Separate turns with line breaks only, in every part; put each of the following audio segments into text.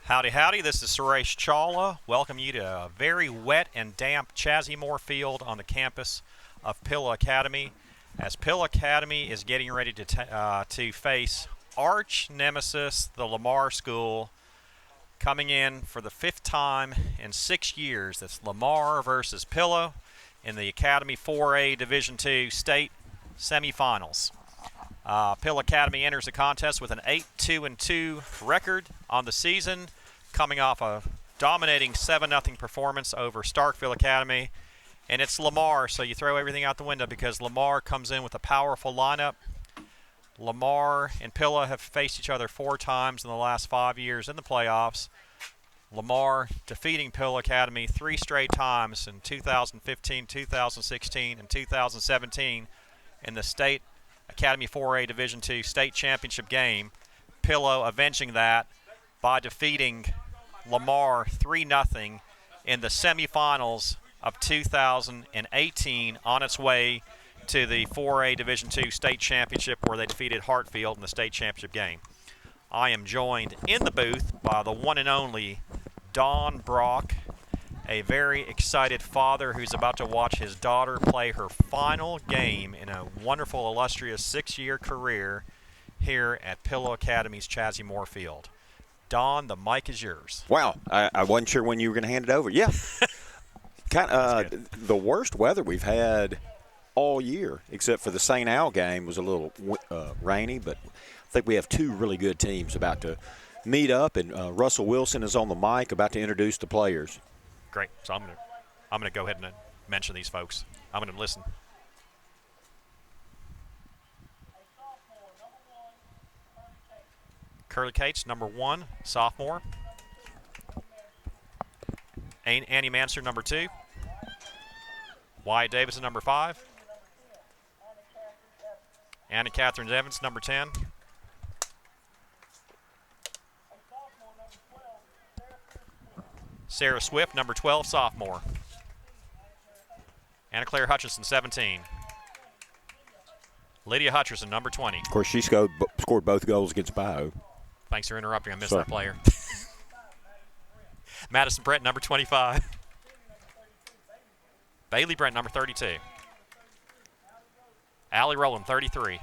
Howdy, howdy. This is Suresh Chawla. Welcome you to a very wet and damp Chazzy Field on the campus of Pill Academy, as Pill Academy is getting ready to face arch nemesis, the Lamar School, coming in for the fifth time in 6 years. That's Lamar versus Pillow in the Academy 4A Division II state semifinals. Pill Academy enters the contest with an 8-2-2 record on the season, coming off a dominating 7-0 performance over Starkville Academy. And it's Lamar, so you throw everything out the window because Lamar comes in with a powerful lineup. Lamar and Pilla have faced each other 4 times in the last 5 years in the playoffs. Lamar defeating Pill Academy 3 straight times in 2015, 2016, and 2017 in the state Academy 4A Division II state championship game. Pillow avenging that by defeating Lamar 3-0 in the semifinals of 2018 on its way to the 4A Division II state championship, where they defeated Hartfield in the state championship game. I am joined in the booth by the one and only Don Brock, a very excited father who's about to watch his daughter play her final game in a wonderful, illustrious 6-year career here at Pillow Academy's Chazzy Field. Don, the mic is yours.
Wow, I wasn't sure when you were going to hand it over. Yeah, the worst weather we've had all year, except for the St. Al game was a little rainy, but I think we have 2 really good teams about to meet up, and Russell Wilson is on the mic about to introduce the players.
Great. So I'm gonna go ahead and mention these folks. I'm gonna listen. Curly Cates, number 1, sophomore. Annie Manser, number 2. Wyatt Davis, number 5. Anna Catherine Evans, number 10. Sarah Swift, number 12, sophomore. Anna Claire Hutchinson, 17. Lydia Hutcherson, number 20.
Of course, she scored both goals against Bio.
Thanks for interrupting. I missed that player. Madison Brent, number 25. Bailey Brent, number 32. Allie Rowland, 33.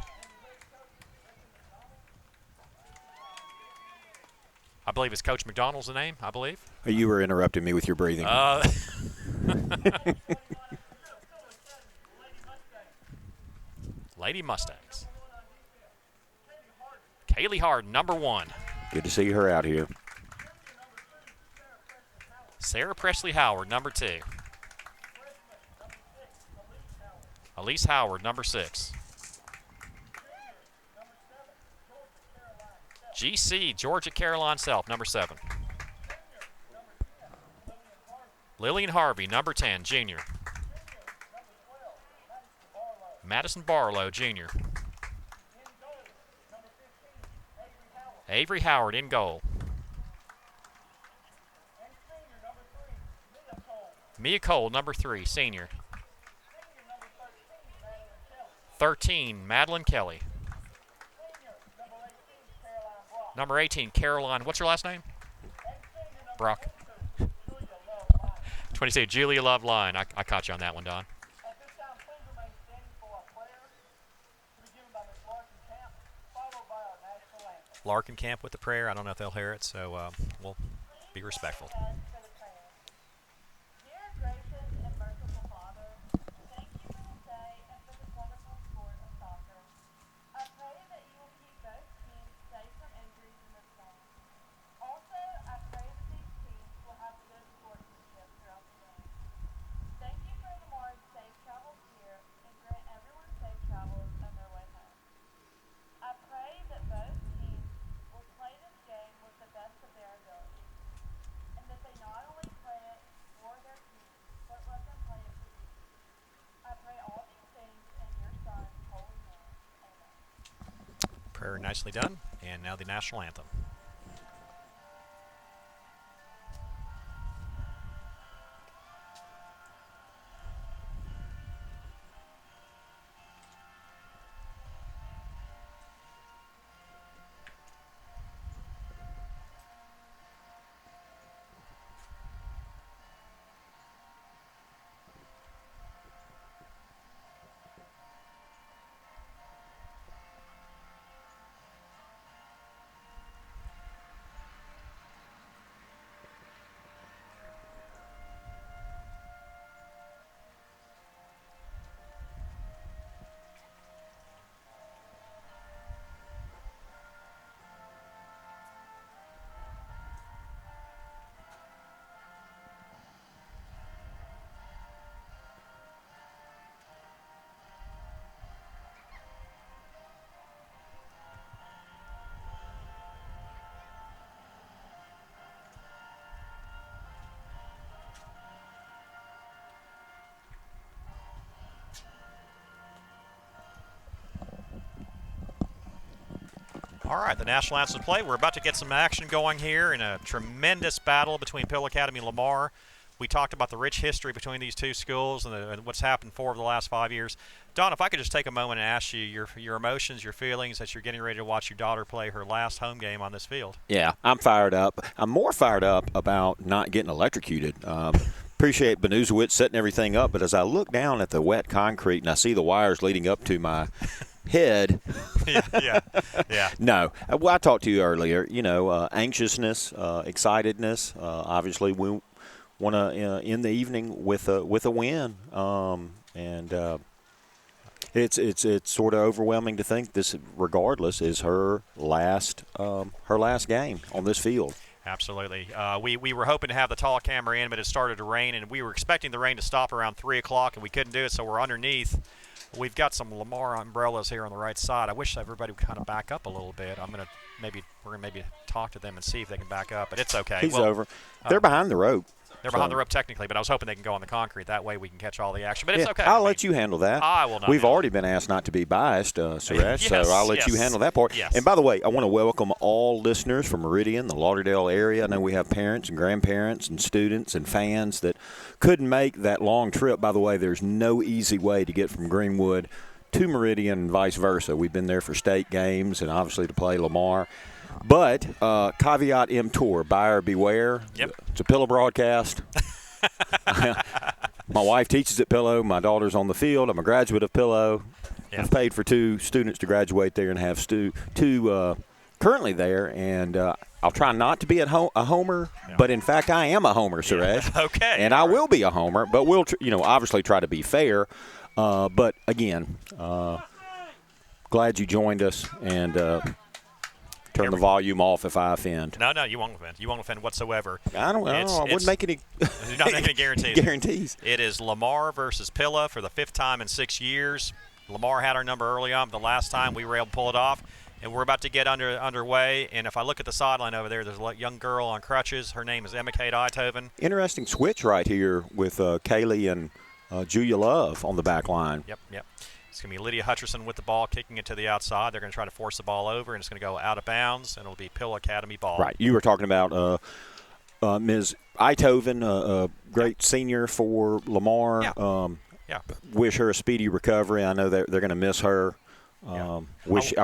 I believe it's Coach McDonald's the name, I believe.
You were interrupting me with your breathing.
Lady Mustangs. Kaylee Hard, number 1.
Good to see her out here.
Sarah Presley Howard, number 2. Elise Howard, number 6. GC, Georgia Caroline Self, number 7. Lillian Harvey, number 10, junior. Madison Barlow, junior. Avery Howard in goal. Mia Cole, number 3, senior. 13, Madeline Kelly. Number 18, Caroline. What's her last name? Brock. 22, Julia Loveline. I caught you on that one, Don. Larkin Camp with the prayer. I don't know if they'll hear it, so we'll be respectful. Prayer nicely done, and now the national anthem. All right, the national anthem play. We're about to get some action going here in a tremendous battle between Pill Academy and Lamar. We talked about the rich history between these two schools and what's happened for over the last 5 years. Don, if I could just take a moment and ask you your emotions, your feelings as you're getting ready to watch your daughter play her last home game on this field.
Yeah, I'm fired up. I'm more fired up about not getting electrocuted. Appreciate Benuzowitz setting everything up, but as I look down at the wet concrete and I see the wires leading up to my head.
yeah.
No. Well, I talked to you earlier, anxiousness, excitedness. Obviously, we want to end the evening with a win. It's sort of overwhelming to think this, regardless, is her last game on this field.
Absolutely. We were hoping to have the tall camera in, but it started to rain, and we were expecting the rain to stop around 3 o'clock, and we couldn't do it, so we're underneath. We've got some Lamar umbrellas here on the right side. I wish everybody would kind of back up a little bit. We're gonna talk to them and see if they can back up, but it's okay.
He's over. They're behind the rope.
They're behind the rope technically, but I was hoping they can go on the concrete. That way we can catch all the action. But it's okay.
I'll let you handle that.
I will not.
We've already been asked not to be biased, Suresh,
Yes,
so I'll let you handle that part.
Yes.
And by the way, I want to welcome all listeners from Meridian, the Lauderdale area. I know we have parents and grandparents and students and fans that couldn't make that long trip. By the way, there's no easy way to get from Greenwood to Meridian and vice versa. We've been there for state games and obviously to play Lamar. But caveat emptor, buyer beware.
Yep.
It's a Pillow broadcast. My wife teaches at Pillow. My daughter's on the field. I'm a graduate of Pillow.
Yeah.
I've paid for 2 students to graduate there and have two currently there. And I'll try not to be a homer, but in fact I am a homer, Suresh.
Yeah. Okay.
And I will be a homer, but we'll obviously try to be fair. But again, glad you joined us, and turn the volume off if I offend.
No, you won't offend. You won't offend whatsoever.
I don't know. I wouldn't make any
you're not making any
guarantees.
It is Lamar versus Pilla for the 5th time in 6 years. Lamar had our number early on, but the last time we were able to pull it off. And we're about to get underway. And if I look at the sideline over there's a young girl on crutches. Her name is Emma Kate Eitoven.
Interesting switch right here with Kaylee and Julia Love on the back line.
Yep. It's going to be Lydia Hutcherson with the ball, kicking it to the outside. They're going to try to force the ball over, and it's going to go out of bounds, and it'll be Pill Academy ball.
Right. You were talking about Ms. Eitoven, a great senior for Lamar.
Yeah.
Wish her a speedy recovery. I know they're going to miss her. I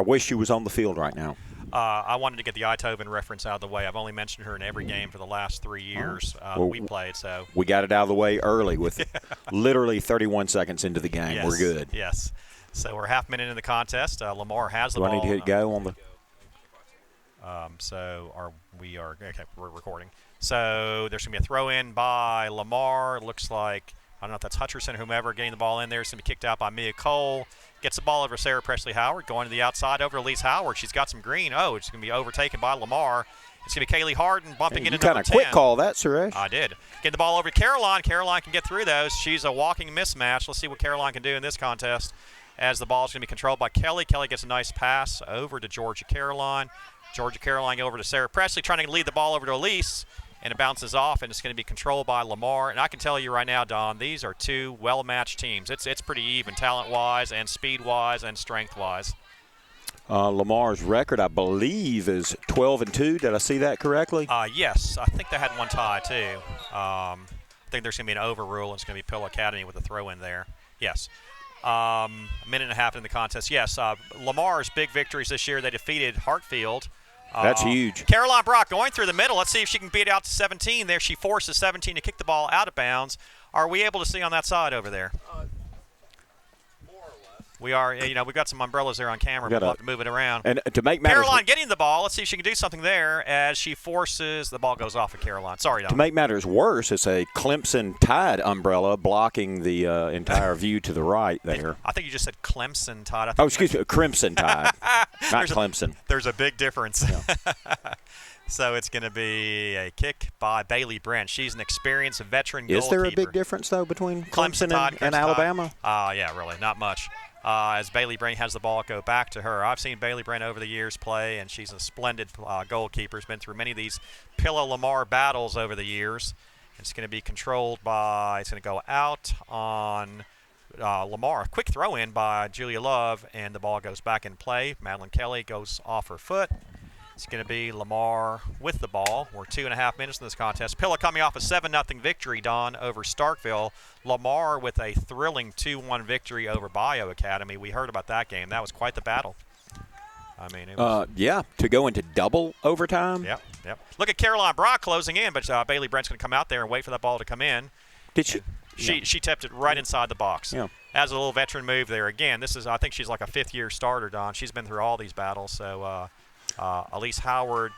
wish she was on the field right now.
I wanted to get the Eitoven reference out of the way. I've only mentioned her in every game for the last 3 years we played. So
we got it out of the way early with literally 31 seconds into the game.
Yes,
we're good.
Yes. So we're half minute in the contest. Lamar has the ball.
Do I need to hit go on the?
We're recording. So there's going to be a throw in by Lamar. Looks like, I don't know if that's Hutcherson, whomever, getting the ball in there. It's going to be kicked out by Mia Cole. Gets the ball over to Sarah Presley Howard, going to the outside over to Elise Howard. She's got some green. Oh, it's going to be overtaken by Lamar. It's going to be Kaylee Harden bumping into number 10.
You kind of quick call that, Suresh.
I did. Get the ball over to Caroline. Caroline can get through those. She's a walking mismatch. Let's see what Caroline can do in this contest as the ball is going to be controlled by Kelly. Kelly gets a nice pass over to Georgia Caroline. Georgia Caroline over to Sarah Presley, trying to lead the ball over to Elise. And it bounces off, and it's going to be controlled by Lamar. And I can tell you right now, Don, these are 2 well-matched teams. It's pretty even, talent-wise and speed-wise and strength-wise.
Lamar's record, I believe, is 12-2. Did I see that correctly?
Yes. I think they had one tie, too. I think there's going to be an overrule, and it's going to be Pill Academy with a throw-in there. Yes. A minute and a half in the contest. Yes, Lamar's big victories this year, they defeated Hartfield.
That's huge.
Caroline Brock going through the middle. Let's see if she can beat it out to 17 there. She forces 17 to kick the ball out of bounds. Are we able to see on that side over there?
More or less.
We are. We've got some umbrellas there on camera. We'll have to move it around.
And to make matters
Caroline getting the ball. Let's see if she can do something there as she forces the ball goes off of Caroline. Sorry, Don.
To make matters worse, it's a Clemson Tide umbrella blocking the entire view to the right there.
I think you just said Clemson Tide.
Excuse me, Crimson Tide, not Clemson.
There's a big difference.
Yeah.
So it's going to be a kick by Bailey Brent. She's an experienced veteran goalkeeper.
Is there a big difference, though, between Clemson and Alabama?
Yeah, really, not much. As Bailey Brent has the ball go back to her. I've seen Bailey Brent over the years play, and she's a splendid goalkeeper. She's been through many of these Pillow Lamar battles over the years. It's going to be controlled by, it's going to go out on Lamar. A quick throw in by Julia Love, and the ball goes back in play. Madeline Kelly goes off her foot. It's going to be Lamar with the ball. We're 2.5 minutes in this contest. Pilla coming off a 7-0 victory, Don, over Starkville. Lamar with a thrilling 2-1 victory over Bio Academy. We heard about that game. That was quite the battle. I mean, it was.
Yeah, to go into double overtime.
Yep. Look at Caroline Brock closing in, but Bailey Brent's going to come out there and wait for that ball to come in.
Did she?
She tipped it right inside the box.
Yeah.
As a little veteran move there. Again, I think she's like a 5th-year starter, Don. She's been through all these battles. So Elise Howard,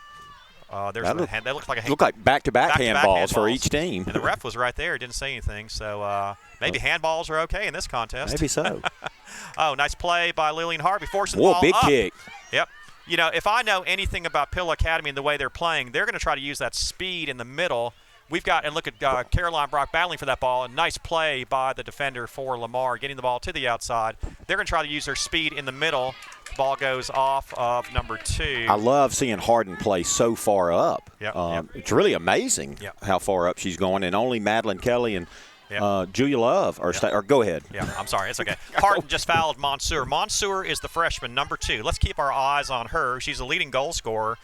they look like
back-to-back handballs for each team.
And the ref was right there, didn't say anything. So maybe handballs are okay in this contest.
Maybe so.
Oh, nice play by Lillian Harvey, forcing the ball
Whoa, big
up.
kick.
Yep. You know, if I know anything about Pilla Academy and the way they're playing, they're going to try to use that speed in the middle. And look at Caroline Brock battling for that ball. A nice play by the defender for Lamar, getting the ball to the outside. They're going to try to use their speed in the middle. The ball goes off of number 2.
I love seeing Harden play so far up.
Yep.
It's really amazing how far up she's going, and only Madeline Kelly and Julia Love or go ahead.
Yeah, I'm sorry. It's okay. Harden just fouled Monsoor. Monsoor is the freshman, number 2. Let's keep our eyes on her. She's the leading goal scorer.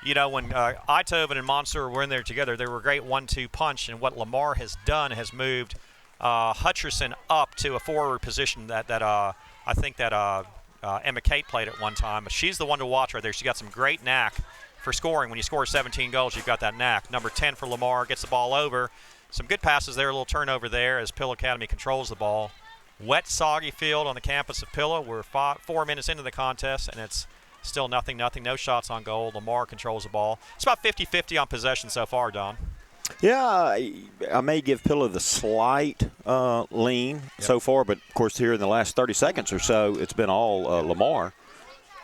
You know, when Eitoven and Monsoor were in there together, they were a great 1-2 punch. And what Lamar has done has moved Hutcherson up to a forward position that I think that Emma Kate played at one time. But she's the one to watch right there. She's got some great knack for scoring. When you score 17 goals, you've got that knack. Number 10 for Lamar gets the ball over. Some good passes there, a little turnover there as Pilla Academy controls the ball. Wet, soggy field on the campus of Pilla. We're 4 minutes into the contest, and it's still 0-0. No shots on goal. Lamar controls the ball. It's about 50-50 on possession so far, Don.
Yeah, I may give Pilla the slight lean so far, but, of course, here in the last 30 seconds or so, it's been all Lamar.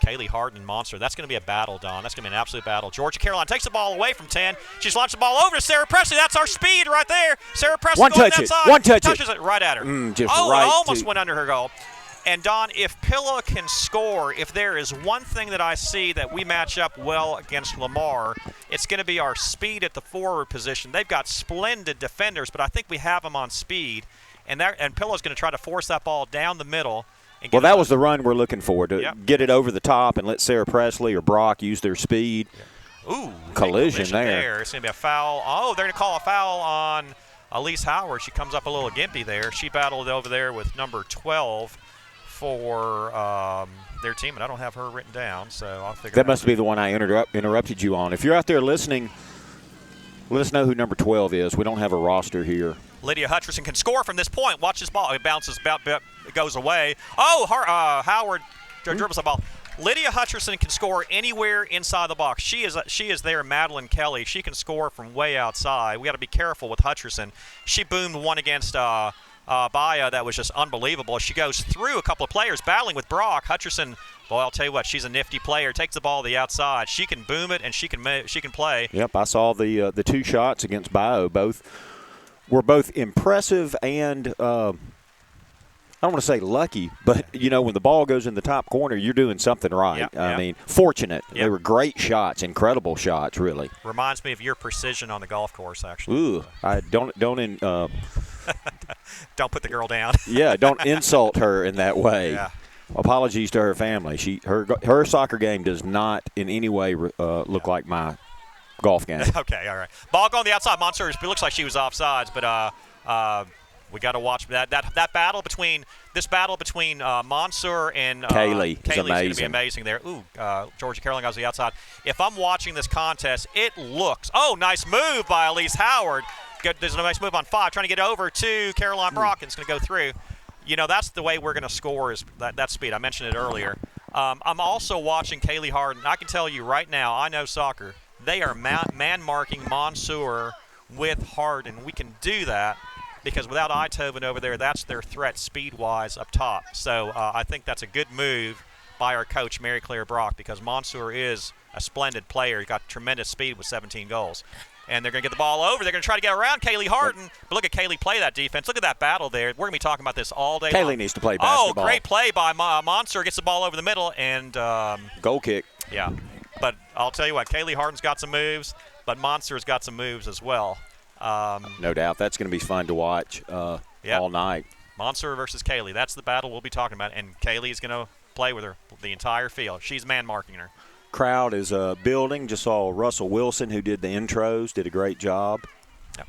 Kaylee Harden, Monster. That's going to be a battle, Don. That's going to be an absolute battle. Georgia Caroline takes the ball away from 10. She's launched the ball over to Sarah Presley. That's our speed right there. Sarah Presley going outside.
One touch
touches it right at her.
It
almost went under her goal. And, Don, if Pilla can score, if there is one thing that I see that we match up well against Lamar, it's going to be our speed at the forward position. They've got splendid defenders, but I think we have them on speed. And Pilla's going to try to force that ball down the middle.
Well, that was the run we're looking for, to get it over the top and let Sarah Presley or Brock use their speed.
Ooh,
collision there.
It's going to be a foul. Oh, they're going to call a foul on Elise Howard. She comes up a little gimpy there. She battled over there with number 12 for their team, and I don't have her written down, so I'll figure
that must be the one I interrupted you on. If you're out there listening, let us know who number 12 is. We don't have a roster here.
Lydia Hutcherson can score from this point. Watch this ball. It bounces, it goes away. Oh, Howard dribbles the ball. Lydia Hutcherson can score anywhere inside the box. She is there, Madeline Kelly. She can score from way outside. We got to be careful with Hutcherson. She boomed one against Baya that was just unbelievable. She goes through a couple of players battling with Brock. Hutcherson, boy, I'll tell you what, she's a nifty player. Takes the ball to the outside. She can boom it and she can play.
Yep, I saw the 2 shots against Bio. Both were both impressive and I don't want to say lucky, but you know when the ball goes in the top corner, you're doing something right. I mean, fortunate. They were great shots, incredible shots, really.
Reminds me of your precision on the golf course, actually.
Ooh, I don't don't
put the girl down.
Don't insult her in that way.
Yeah.
Apologies to her family. Her soccer game does not in any way look like my golf game.
Okay, all right. Ball going the outside. Monster, it looks like she was offsides, but we got to watch that battle between Monsoor and
Kaylee.
Kaylee's going to be amazing there. Ooh, Georgia Caroline goes to the outside. If I'm watching this contest, it looks. Oh, nice move by Elise Howard. There's a nice move on 5, trying to get over to Caroline Brock, and it's going to go through. You know, that's the way we're going to score is that speed. I mentioned it earlier. I'm also watching Kaylee Harden. I can tell you right now, I know soccer. They are man-marking Monsoor with Harden. We can do that because without Eitoven over there, that's their threat speed-wise up top. So I think that's a good move by our coach, Mary Claire Brock, because Monsoor is a splendid player. He's got tremendous speed with 17 goals. And they're going to get the ball over. They're going to try to get around Kaylee Harden. But look at Kaylee play that defense. Look at that battle there. We're going to be talking about this all day long.
Kaylee needs to play basketball.
Oh, great play by Monsoor. Gets the ball over the middle. And
goal kick.
Yeah. But I'll tell you what, Kaylee Harden's got some moves, but Monsoor's got some moves as well.
No doubt. That's going to be fun to watch all night.
Mansour versus Kaylee. That's the battle we'll be talking about, and Kaylee is going to play with her the entire field. She's man-marking her.
Crowd is building. Just saw Russell Wilson, who did the intros, did a great job.
Yep.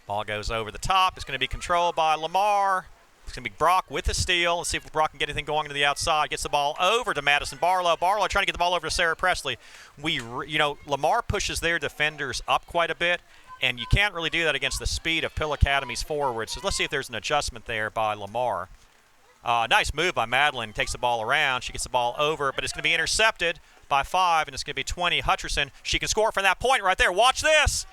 Ball goes over the top. It's going to be controlled by Lamar. It's going to be Brock with the steal. Let's see if Brock can get anything going to the outside. Gets the ball over to Madison Barlow. Barlow trying to get the ball over to Sarah Presley. Lamar pushes their defenders up quite a bit, and you can't really do that against the speed of Pill Academy's forwards. So let's see if there's an adjustment there by Lamar. Nice move by Madeline. Takes the ball around. She gets the ball over, but it's going to be intercepted by 5, and it's going to be 20. Hutcherson. She can score from that point right there. Watch this.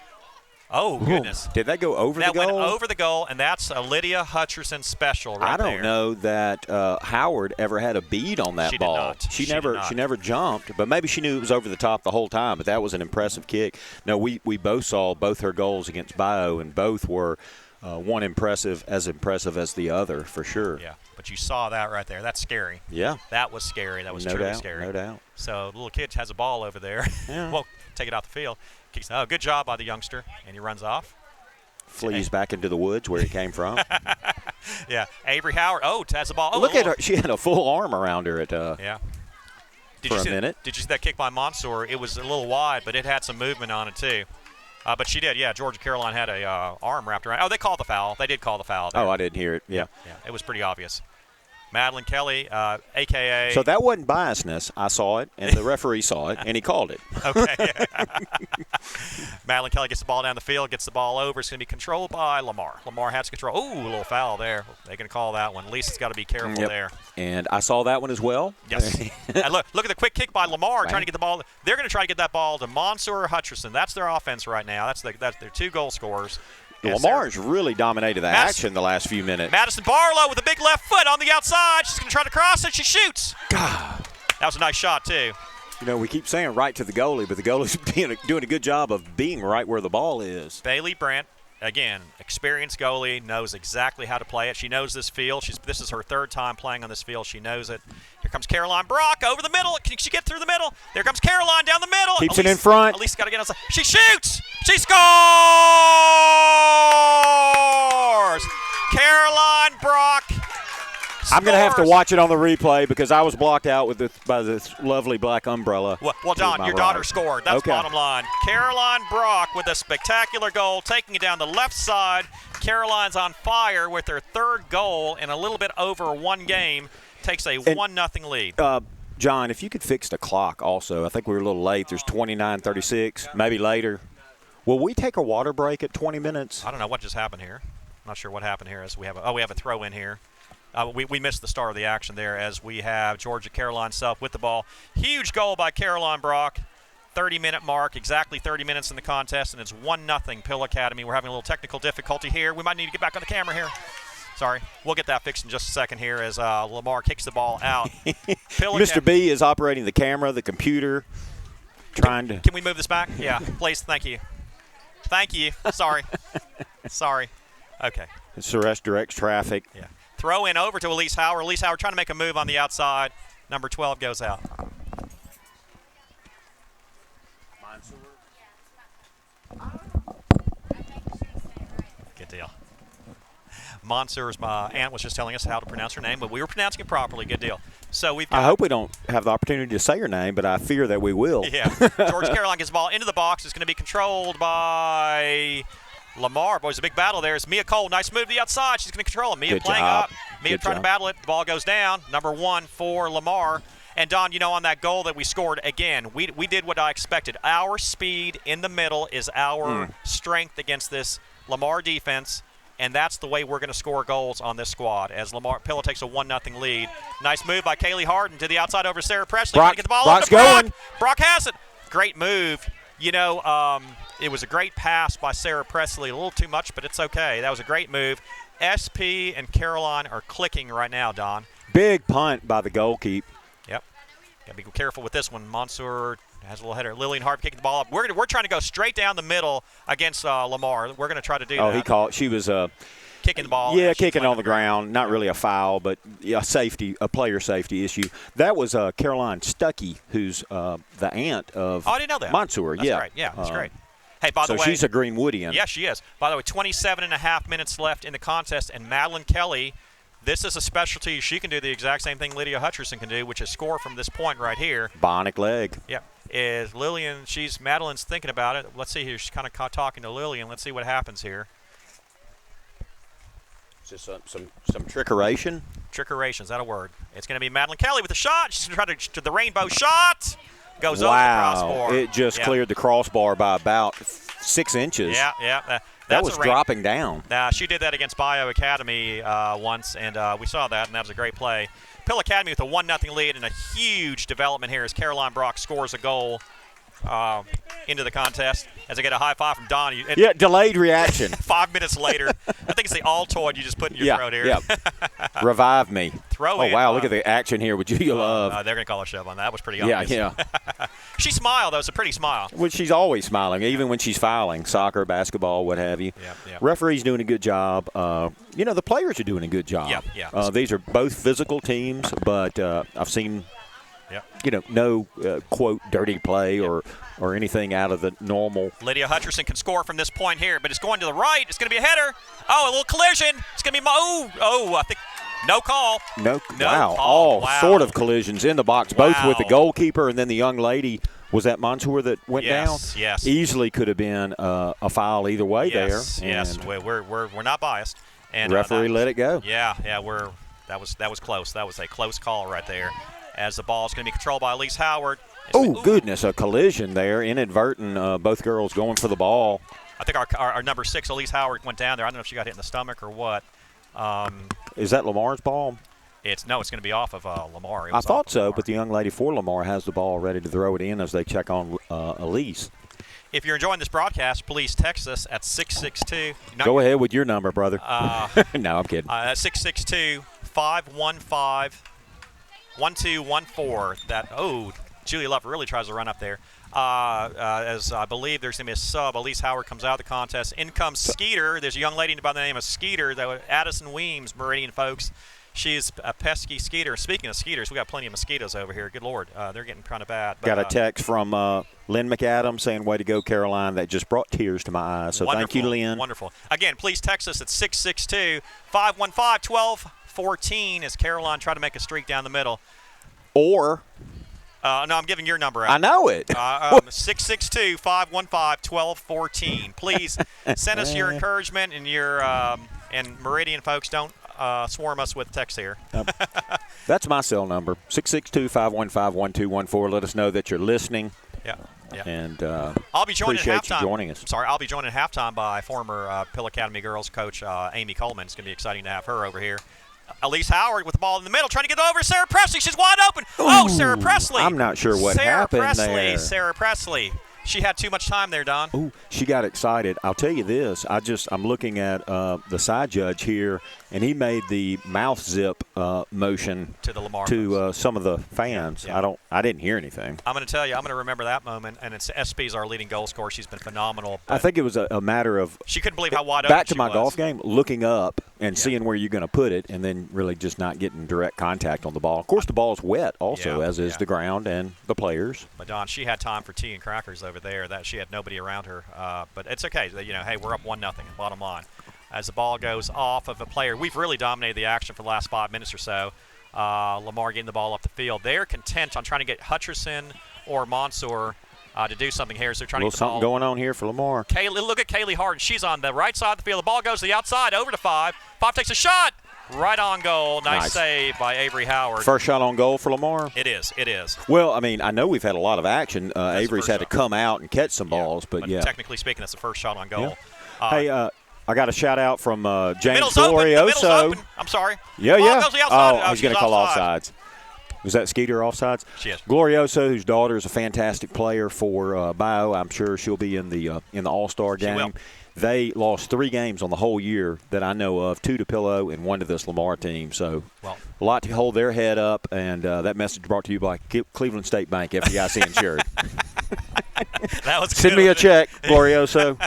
Oh, goodness.
Did that go over the goal?
That went over the goal, and that's a Lydia Hutcherson special right there.
I don't know that Howard ever had a bead on that ball.
Did not.
She never jumped, but maybe she knew it was over the top the whole time, but that was an impressive kick. No, we both saw both her goals against Bio, and both were one impressive as the other, for sure.
Yeah, but you saw that right there. That's scary.
Yeah.
That was scary. That was
no
truly
doubt,
scary.
No doubt.
So the little kid has a ball over there.
Yeah.
Won't take it out the field. Oh, good job by the youngster, and he runs off.
Flees back into the woods where he came from.
Yeah, Avery Howard. Oh, has the ball. Oh,
Look at her. She had a full arm around her
yeah.
for a minute.
Did you see that kick by Mansour? It was a little wide, but it had some movement on it, too. But she did, yeah. Georgia Caroline had a arm wrapped around. Oh, they called the foul. They did call the foul there.
Oh, I didn't hear it. Yeah.
Yeah, it was pretty obvious. Madeline Kelly, a.k.a.
So that wasn't biasness. I saw it, and the referee saw it, and he called it.
Okay. Madeline Kelly gets the ball down the field, gets the ball over. It's going to be controlled by Lamar. Lamar has control. Oh, a little foul there. They're going to call that one. Lisa's got to be careful there.
And I saw that one as well.
Yes. And look at the quick kick by Lamar trying to get the ball. They're going to try to get that ball to Mansour or Hutcherson. That's their offense right now. That's their 2 goal scorers.
Lamar's really dominated the action the last few minutes.
Madison Barlow with a big left foot on the outside. She's going to try to cross it. She shoots.
God.
That was a nice shot, too.
You know, we keep saying right to the goalie, but the goalie's doing a good job of being right where the ball is.
Bailey Brandt, again, experienced goalie, knows exactly how to play it. She knows this field. This is her 3rd time playing on this field. She knows it. Here comes Caroline Brock over the middle. Can she get through the middle? There comes Caroline down the middle.
Keeps it in front.
Elise got to get outside. She shoots. She scores! Caroline Brock scores.
I'm going to have to watch it on the replay because I was blocked out by this lovely black umbrella.
Well, Don, your daughter scored. That's bottom line. Caroline Brock with a spectacular goal, taking it down the left side. Caroline's on fire with her 3rd goal in a little bit over 1 game. Takes a 1-0 lead.
John, if you could fix the clock also. I think we were a little late. There's 29:36, maybe later. Will we take a water break at 20 minutes?
I don't know what just happened here. I'm not sure what happened here as we have a throw in here. We missed the start of the action there as we have Georgia Caroline Self with the ball. Huge goal by Caroline Brock. 30-minute mark, exactly 30 minutes in the contest, and it's 1-0 Pill Academy. We're having a little technical difficulty here. We might need to get back on the camera here. Sorry. We'll get that fixed in just a second here as Lamar kicks the ball out.
Mr. B is operating the camera, the computer, trying to.
Can we move this back? Yeah, please. Thank you. Thank you. Sorry. Sorry. Okay.
Suresh directs traffic.
Yeah. Throw in over to Elise Howard. Elise Howard trying to make a move on the outside. Number 12 goes out. Good deal. Mansour's, my aunt was just telling us how to pronounce her name, but we were pronouncing it properly. Good deal. So we've got,
I hope we don't have the opportunity to say her name, but I fear that we will.
Yeah. Georgia Caroline gets the ball into the box. It's going to be controlled by Lamar. Boy, it's a big battle there. It's Mia Cole. Nice move to the outside. She's going to control him. Mia
Good
playing
job.
up. Mia
Good
trying
job.
to battle it. The ball goes down. Number 1 for Lamar. And, Don, you know, on that goal that we scored, again, we did what I expected. Our speed in the middle is our strength against this Lamar defense, and that's the way we're going to score goals on this squad as Pilla takes a 1-0 lead. Nice move by Kaylee Harden to the outside over Sarah Presley.
Brock,
Get the ball
Brock's
up to Brock.
going.
Brock has it. Great move. You know, it was a great pass by Sarah Presley. A little too much, but it's okay. That was a great move. SP and Caroline are clicking right now, Don.
Big punt by the goalkeeper.
Yep. Got to be careful with this one. Mansour has a little header. Lillian Harp kicking the ball up. We're trying to go straight down the middle against Lamar. We're going to try to do that.
Oh, he called. She was
kicking the ball.
Yeah, kicking on the ground. Not really a foul, but a player safety issue. That was Caroline Stuckey, who's the aunt of
I didn't know that.
Mansour.
That's great. Yeah, that's great. Hey, by the way,
so she's a Greenwoodian.
Yes, she is. By the way, 27.5 minutes left in the contest, and Madeline Kelly This is a specialty. She can do the exact same thing Lydia Hutcherson can do, which is score from this point right here.
Bionic leg.
Yeah. Is Lillian, Madeline's thinking about it. Let's see here. She's kind of talking to Lillian. Let's see what happens here.
Just some trickeration.
Trickeration, is that a word? It's going to be Madeline Kelly with a shot. She's going to try to the rainbow shot. Goes over the crossbar.
It just cleared the crossbar by about 6 inches.
Yeah.
That was dropping down.
She did that against Bio Academy once, and we saw that, and that was a great play. Pill Academy with a 1-0 lead, and a huge development here as Caroline Brock scores a goal into the contest as I get a high five from Don.
Delayed reaction.
5 minutes later, I think it's the Altoid you just put in your throat here.
Yeah. Revive me.
Throw
oh,
in.
Wow, look at the action here with Julia Love.
They're going to call a shove on that. That was pretty obvious.
Yeah.
She smiled, though. It's a pretty smile.
Well, she's always smiling, even when she's fouling, soccer, basketball, what have you.
Yeah.
Referee's doing a good job. The players are doing a good job.
Yeah.
These are both physical teams, but I've seen, no, quote, dirty play or anything out of the normal.
Lydia Hutcherson can score from this point here, but it's going to the right. It's going to be a header. Oh, a little collision. It's going to be I think no call.
No
call.
All sort of collisions in the box, both with the goalkeeper and then the young lady. Was that Mansour that went down?
Yes.
Easily could have been a foul either way there.
Yes. We're not biased. And
referee let it go.
Yeah. That was close. That was a close call right there. As the ball is going to be controlled by Elise Howard.
Oh, goodness, a collision there, inadvertent. Both girls going for the ball.
I think our number 6, Elise Howard, went down there. I don't know if she got hit in the stomach or what.
Is that Lamar's ball?
It's going to be off of Lamar.
I thought so, but the young lady for Lamar has the ball ready to throw it in as they check on Elise.
If you're enjoying this broadcast, please text us at 662.
Go ahead with your number, brother. No, I'm kidding.
662-515-1214. Julia Love really tries to run up there. As I believe there's going to be a sub. Elise Howard comes out of the contest. In comes Skeeter. There's a young lady by the name of Skeeter, Addison Weems, Meridian folks. She's a pesky Skeeter. Speaking of Skeeters, we got plenty of mosquitoes over here. Good Lord. They're getting kind of bad.
Got a text from Lynn McAdams saying, way to go, Caroline. That just brought tears to my eyes. So
wonderful,
thank you, Lynn.
Wonderful. Again, please text us at 662-515-1214 as Caroline tried to make a streak down the middle.
Or...
no, I'm giving your number out.
I know it.
662-515-1214. Please send us your encouragement and your and Meridian folks don't swarm us with text here.
That's my cell number, 662-515-1214. Let us know that you're listening.
Yeah.
And
I'll be joined
appreciate
at halftime.
you joining us.
I'll be joined at halftime by former Pill Academy girls coach Amy Coleman. It's going to be exciting to have her over here. Elise Howard with the ball in the middle, trying to get over Sarah Presley. She's wide open.
Ooh,
Sarah Presley.
I'm not sure what happened there.
Sarah Presley. She had too much time there, Don.
Ooh, she got excited. I'll tell you this. I'm looking at the side judge here, and he made the mouth zip motion
to the Lamar
some of the fans.
Yeah.
I didn't hear anything.
I'm going to tell you, I'm going to remember that moment, and it's SP's our leading goal scorer. She's been phenomenal.
I think it was a matter of
she couldn't believe how wide open
back to my golf game, looking up and seeing where you're going to put it, and then really just not getting direct contact on the ball. Of course, the ball's wet also, as is the ground and the players.
But Don, she had time for tea and crackers over there. That she had nobody around her, but it's okay. Hey, we're up 1-0. Bottom line, as the ball goes off of a player, we've really dominated the action for the last 5 minutes or so. Lamar getting the ball up the field. They're content on trying to get Hutcherson or Mansour to do something here. So they're trying to get the ball.
Something going on here for Lamar.
Look at Kaylee Harden. She's on the right side of the field. The ball goes to the outside, over to 5. 5 takes a shot. Right on goal. Nice save by Avery Howard.
First shot on goal for Lamar?
It is.
Well, I mean, I know we've had a lot of action. Avery's had to come out and catch some balls, but
technically speaking, that's the first shot on goal.
Yeah. Hey, I got a shout-out from James
Glorioso.
The middle's
open. I'm sorry.
Yeah.
Goes to the outside.
He's going to call offsides. Was that Skeeter offsides?
She is.
Glorioso, whose daughter is a fantastic player for Bio. I'm sure she'll be in the All-Star game.
She will.
They lost 3 games on the whole year that I know of, 2 to Pillow and 1 to this Lamar team. So a lot to hold their head up, and that message brought to you by Cleveland State Bank, FDIC insured. Send me a check, Glorioso.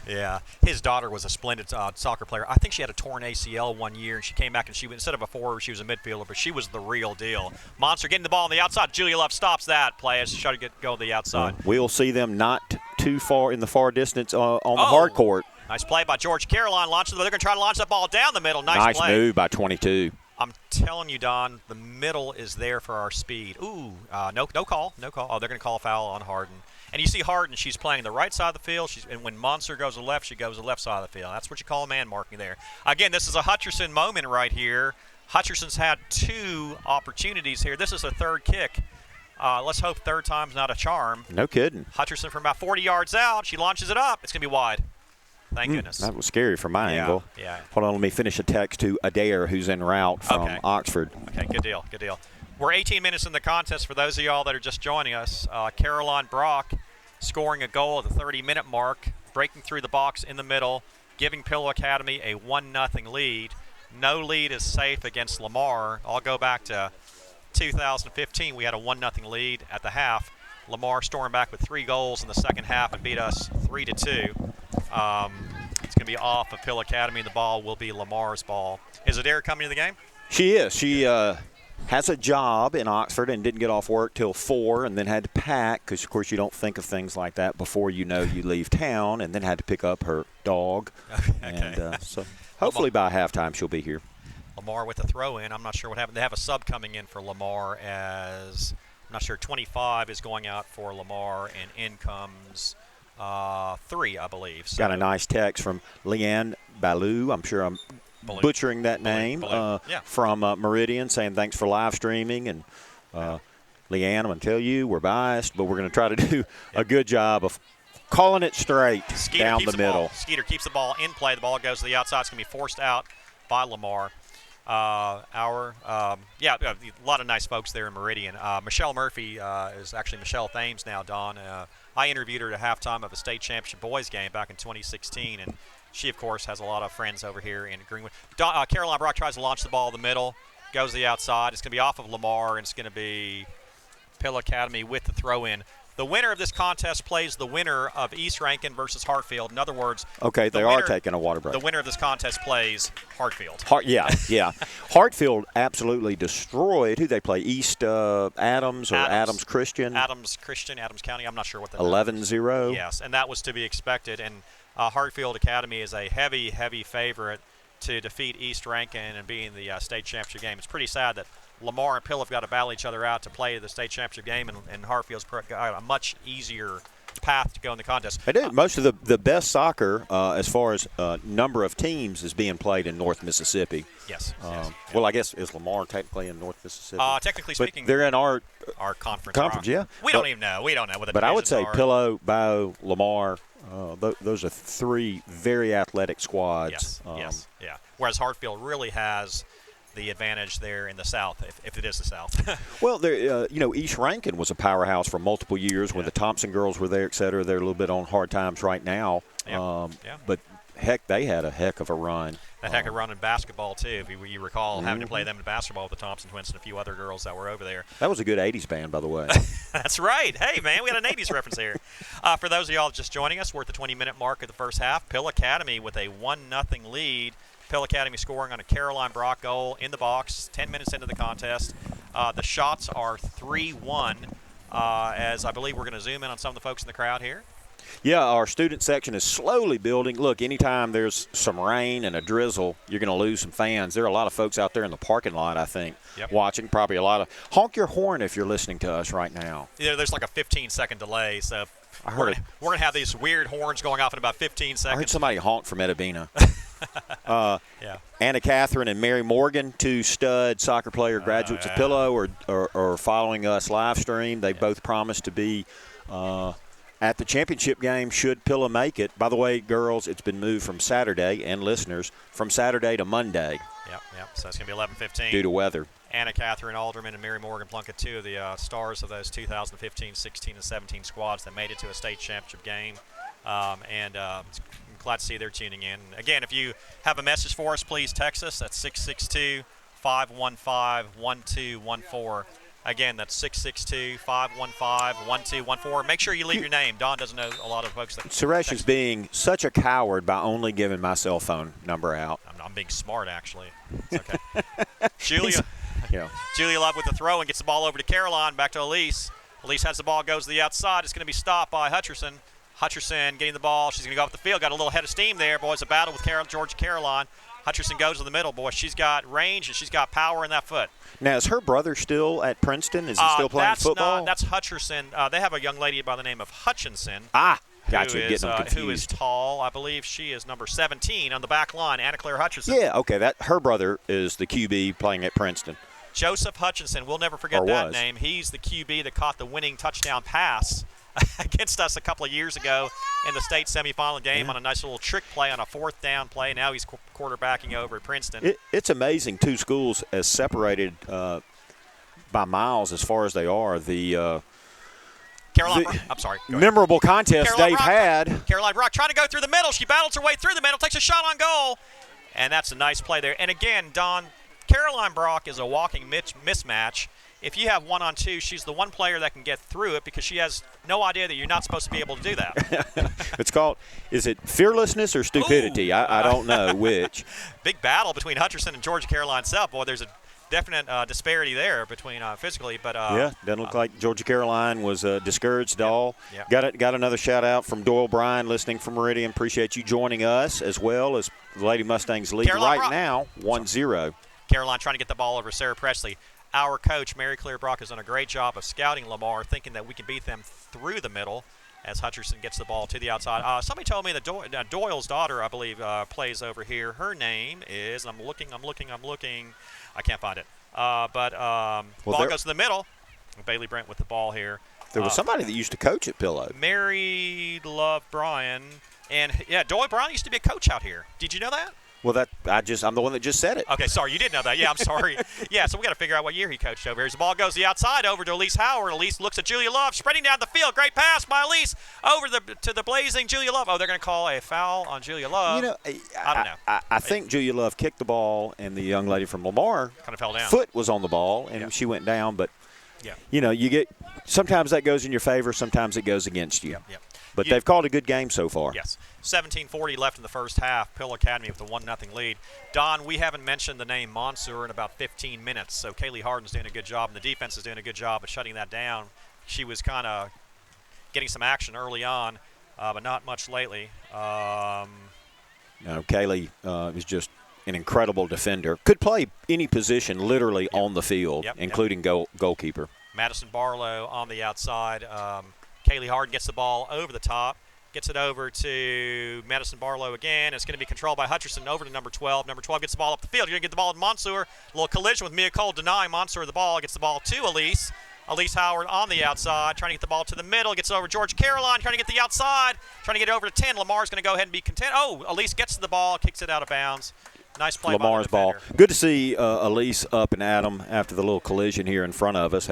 Yeah, his daughter was a splendid soccer player. I think she had a torn ACL one year, and she came back, and she instead of a forward, she was a midfielder, but she was the real deal. Monster getting the ball on the outside. Julia Love stops that play as she tried to go to the outside.
We'll see them not too far in the far distance on the hard court.
Nice play by George Caroline. They're going to try to launch that ball down the middle. Nice play.
Move by 22.
I'm telling you, Don, the middle is there for our speed. Ooh, no call. Oh, they're going to call a foul on Harden. And you see Harden, she's playing the right side of the field. And when Monster goes to the left, she goes to the left side of the field. That's what you call a man marking there. Again, this is a Hutcherson moment right here. Hutcherson's had 2 opportunities here. This is a third kick. Let's hope third time's not a charm.
No kidding.
Hutcherson from about 40 yards out. She launches it up. It's going to be wide. Thank goodness.
That was scary from my angle.
Yeah.
Hold on, let me finish a text to Adair, who's en route from Oxford.
Okay, good deal. We're 18 minutes in the contest. For those of y'all that are just joining us, Caroline Brock scoring a goal at the 30-minute mark, breaking through the box in the middle, giving Pillow Academy a 1-0 lead. No lead is safe against Lamar. I'll go back to 2015. We had a 1-0 lead at the half. Lamar stormed back with 3 goals in the second half and beat us 3-2. It's going to be off of Pill Academy. The ball will be Lamar's ball. Is Adair coming to the game?
She is. She has a job in Oxford and didn't get off work till 4 and then had to pack because, of course, you don't think of things like that before you know you leave town, and then had to pick up her dog.
Okay.
And so hopefully by halftime she'll be here.
Lamar with a throw-in. I'm not sure what happened. They have a sub coming in for Lamar as – I'm not sure. 25 is going out for Lamar, and in comes 3, I believe. So
got a nice text from Leanne Ballou. I'm sure I'm butchering that name. From Meridian, saying thanks for live streaming. And Leanne, I'm going to tell you, we're biased, but we're going to try to do a good job of calling it straight down the middle.
Skeeter keeps the ball in play. The ball goes to the outside. It's going to be forced out by Lamar. A lot of nice folks there in Meridian. Michelle Murphy is actually Michelle Thames now, Don. I interviewed her at halftime of a state championship boys game back in 2016, and she, of course, has a lot of friends over here in Greenwood. Caroline Brock tries to launch the ball in the middle, goes to the outside. It's going to be off of Lamar, and it's going to be Pill Academy with the throw-in. The winner of this contest plays the winner of East Rankin versus Hartfield. In other words,
they are taking a water break.
The winner of this contest plays Hartfield.
Yeah. Hartfield absolutely destroyed. Who they play? East Adams or Adams Christian?
Adams County. I'm not sure what the
11-0.
Yes, and that was to be expected. And Hartfield Academy is a heavy, heavy favorite to defeat East Rankin and be in the state championship game. It's pretty sad that Lamar and Pill have got to battle each other out to play the state championship game, and Hartfield's got a much easier path to go in the contest.
They do. Most of the best soccer, as far as number of teams, is being played in North Mississippi.
Yes.
Well, I guess, is Lamar technically in North Mississippi?
Technically speaking,
they're in our
conference.
Yeah.
We don't even know. We don't know what the
But I would say
are.
Pillow, Bow, Lamar, those are 3 very athletic squads.
Yes. Whereas Hartfield really has the advantage there in the South, if it is the South.
Well, East Rankin was a powerhouse for multiple years when the Thompson girls were there, et cetera. They're a little bit on hard times right now. But, heck, they had a heck of a run.
That heck of a run in basketball, too, if you recall having to play them in basketball with the Thompson twins and a few other girls that were over there.
That was a good 80s band, by the way.
That's right. Hey, man, we got an 80s reference here. For those of y'all just joining us, we're at the 20-minute mark of the first half. Pill Academy with a 1-0 lead. Pill Academy scoring on a Caroline Brock goal in the box 10 minutes into the contest. The shots are 3-1, as I believe we're going to zoom in on some of the folks in the crowd here.
Yeah, our student section is slowly building. Look, anytime there's some rain and a drizzle, you're going to lose some fans. There are a lot of folks out there in the parking lot, I think, watching. Probably a lot of – honk your horn if you're listening to us right now.
Yeah, there's like a 15-second delay, so we're going to have these weird horns going off in about 15 seconds.
I heard somebody honk from Edabina. Anna Catherine and Mary Morgan, 2 stud soccer player graduates of Pillow, are following us live stream. They both promised to be at the championship game should Pillow make it. By the way, girls, it's been moved from Saturday, and listeners, from Saturday to Monday.
Yep. So it's going to be 11:15.
Due to weather.
Anna Catherine Alderman and Mary Morgan Plunkett, 2 of the stars of those 2015, 16, and 17 squads that made it to a state championship game. It's glad to see they're tuning in. Again, if you have a message for us, please text us. That's 662-515-1214. Again, that's 662-515-1214. Make sure you leave your name. Don doesn't know a lot of folks.
Suresh is being such a coward by only giving my cell phone number out.
I'm being smart, actually. It's okay. Julia Love with the throw and gets the ball over to Caroline. Back to Elise. Elise has the ball, goes to the outside. It's going to be stopped by Hutcherson. Hutcherson getting the ball. She's going to go up the field. Got a little head of steam there, boys. A battle with Georgia Caroline. Hutcherson goes in the middle, boy. She's got range and she's got power in that foot.
Now, is her brother still at Princeton? Is he still playing football?
That's Hutcherson. They have a young lady by the name of Hutchinson.
Gotcha. Getting them confused.
Who is tall. I believe she is number 17 on the back line, Anna Claire Hutcherson.
Yeah, okay. Her brother is the QB playing at Princeton.
Joseph Hutchinson. We'll never forget that name. He's the QB that caught the winning touchdown pass against us a couple of years ago in the state semifinal game on a nice little trick play on a 4th down play. Now he's quarterbacking over at Princeton.
It's amazing two schools as separated by miles as far as they are. Memorable contest they've had.
Caroline Brock trying to go through the middle. She battles her way through the middle, takes a shot on goal. And that's a nice play there. And again, Don, Caroline Brock is a walking mismatch. If you have 1-on-2, she's the one player that can get through it because she has no idea that you're not supposed to be able to do that.
It's called, is it fearlessness or stupidity? I don't know which.
Big battle between Hutcherson and Georgia Caroline South. Boy, there's a definite disparity there between physically. But
doesn't look like Georgia Caroline was discouraged at all.
Yeah.
Got another shout-out from Doyle Bryan listening from Meridian. Appreciate you joining us as well as the Lady Mustangs lead right now 1-0.
Caroline trying to get the ball over Sarah Presley. Our coach, Mary Claire Brock, has done a great job of scouting Lamar, thinking that we can beat them through the middle as Hutcherson gets the ball to the outside. Somebody told me that Doyle's daughter, I believe, plays over here. Her name is, I'm looking. I can't find it. Ball goes to the middle. Bailey Brent with the ball here.
There was somebody that used to coach at Pillow.
Mary Love Bryan. And, Doyle Bryan used to be a coach out here. Did you know that?
Well, I'm the one that just said it.
Okay, sorry, you did know that. Yeah, I'm sorry. So we got to figure out what year he coached over here. As the ball goes to the outside over to Elise Howard. Elise looks at Julia Love, spreading down the field. Great pass by Elise over to the blazing Julia Love. Oh, they're going to call a foul on Julia Love. I don't know.
I think Julia Love kicked the ball, and the young lady from Lamar
kind of fell down.
Foot was on the ball, and she went down. But you get sometimes that goes in your favor, sometimes it goes against you.
Yeah.
But they've called a good game so far.
Yes. 17:40 left in the first half. Pill Academy with a 1-0 lead. Don, we haven't mentioned the name Monsour in about 15 minutes, so Kaylee Harden's doing a good job, and the defense is doing a good job at shutting that down. She was kind of getting some action early on, but not much lately.
Kaylee is just an incredible defender. Could play any position literally on the field, including goalkeeper.
Madison Barlow on the outside. Kaylee Harden gets the ball over the top, gets it over to Madison Barlow again. It's going to be controlled by Hutcherson over to number 12. Number 12 gets the ball up the field. You're going to get the ball to Monsour. A little collision with Mia Cole denying Monsour the ball. Gets the ball to Elise. Elise Howard on the outside, trying to get the ball to the middle. Gets it over to Georgia Caroline, trying to get the outside, trying to get it over to 10. Lamar's going to go ahead and be content. Oh, Elise gets to the ball, kicks it out of bounds. Nice play
Lamar's
by the
ball. Good to see Elise up and at him after the little collision here in front of us.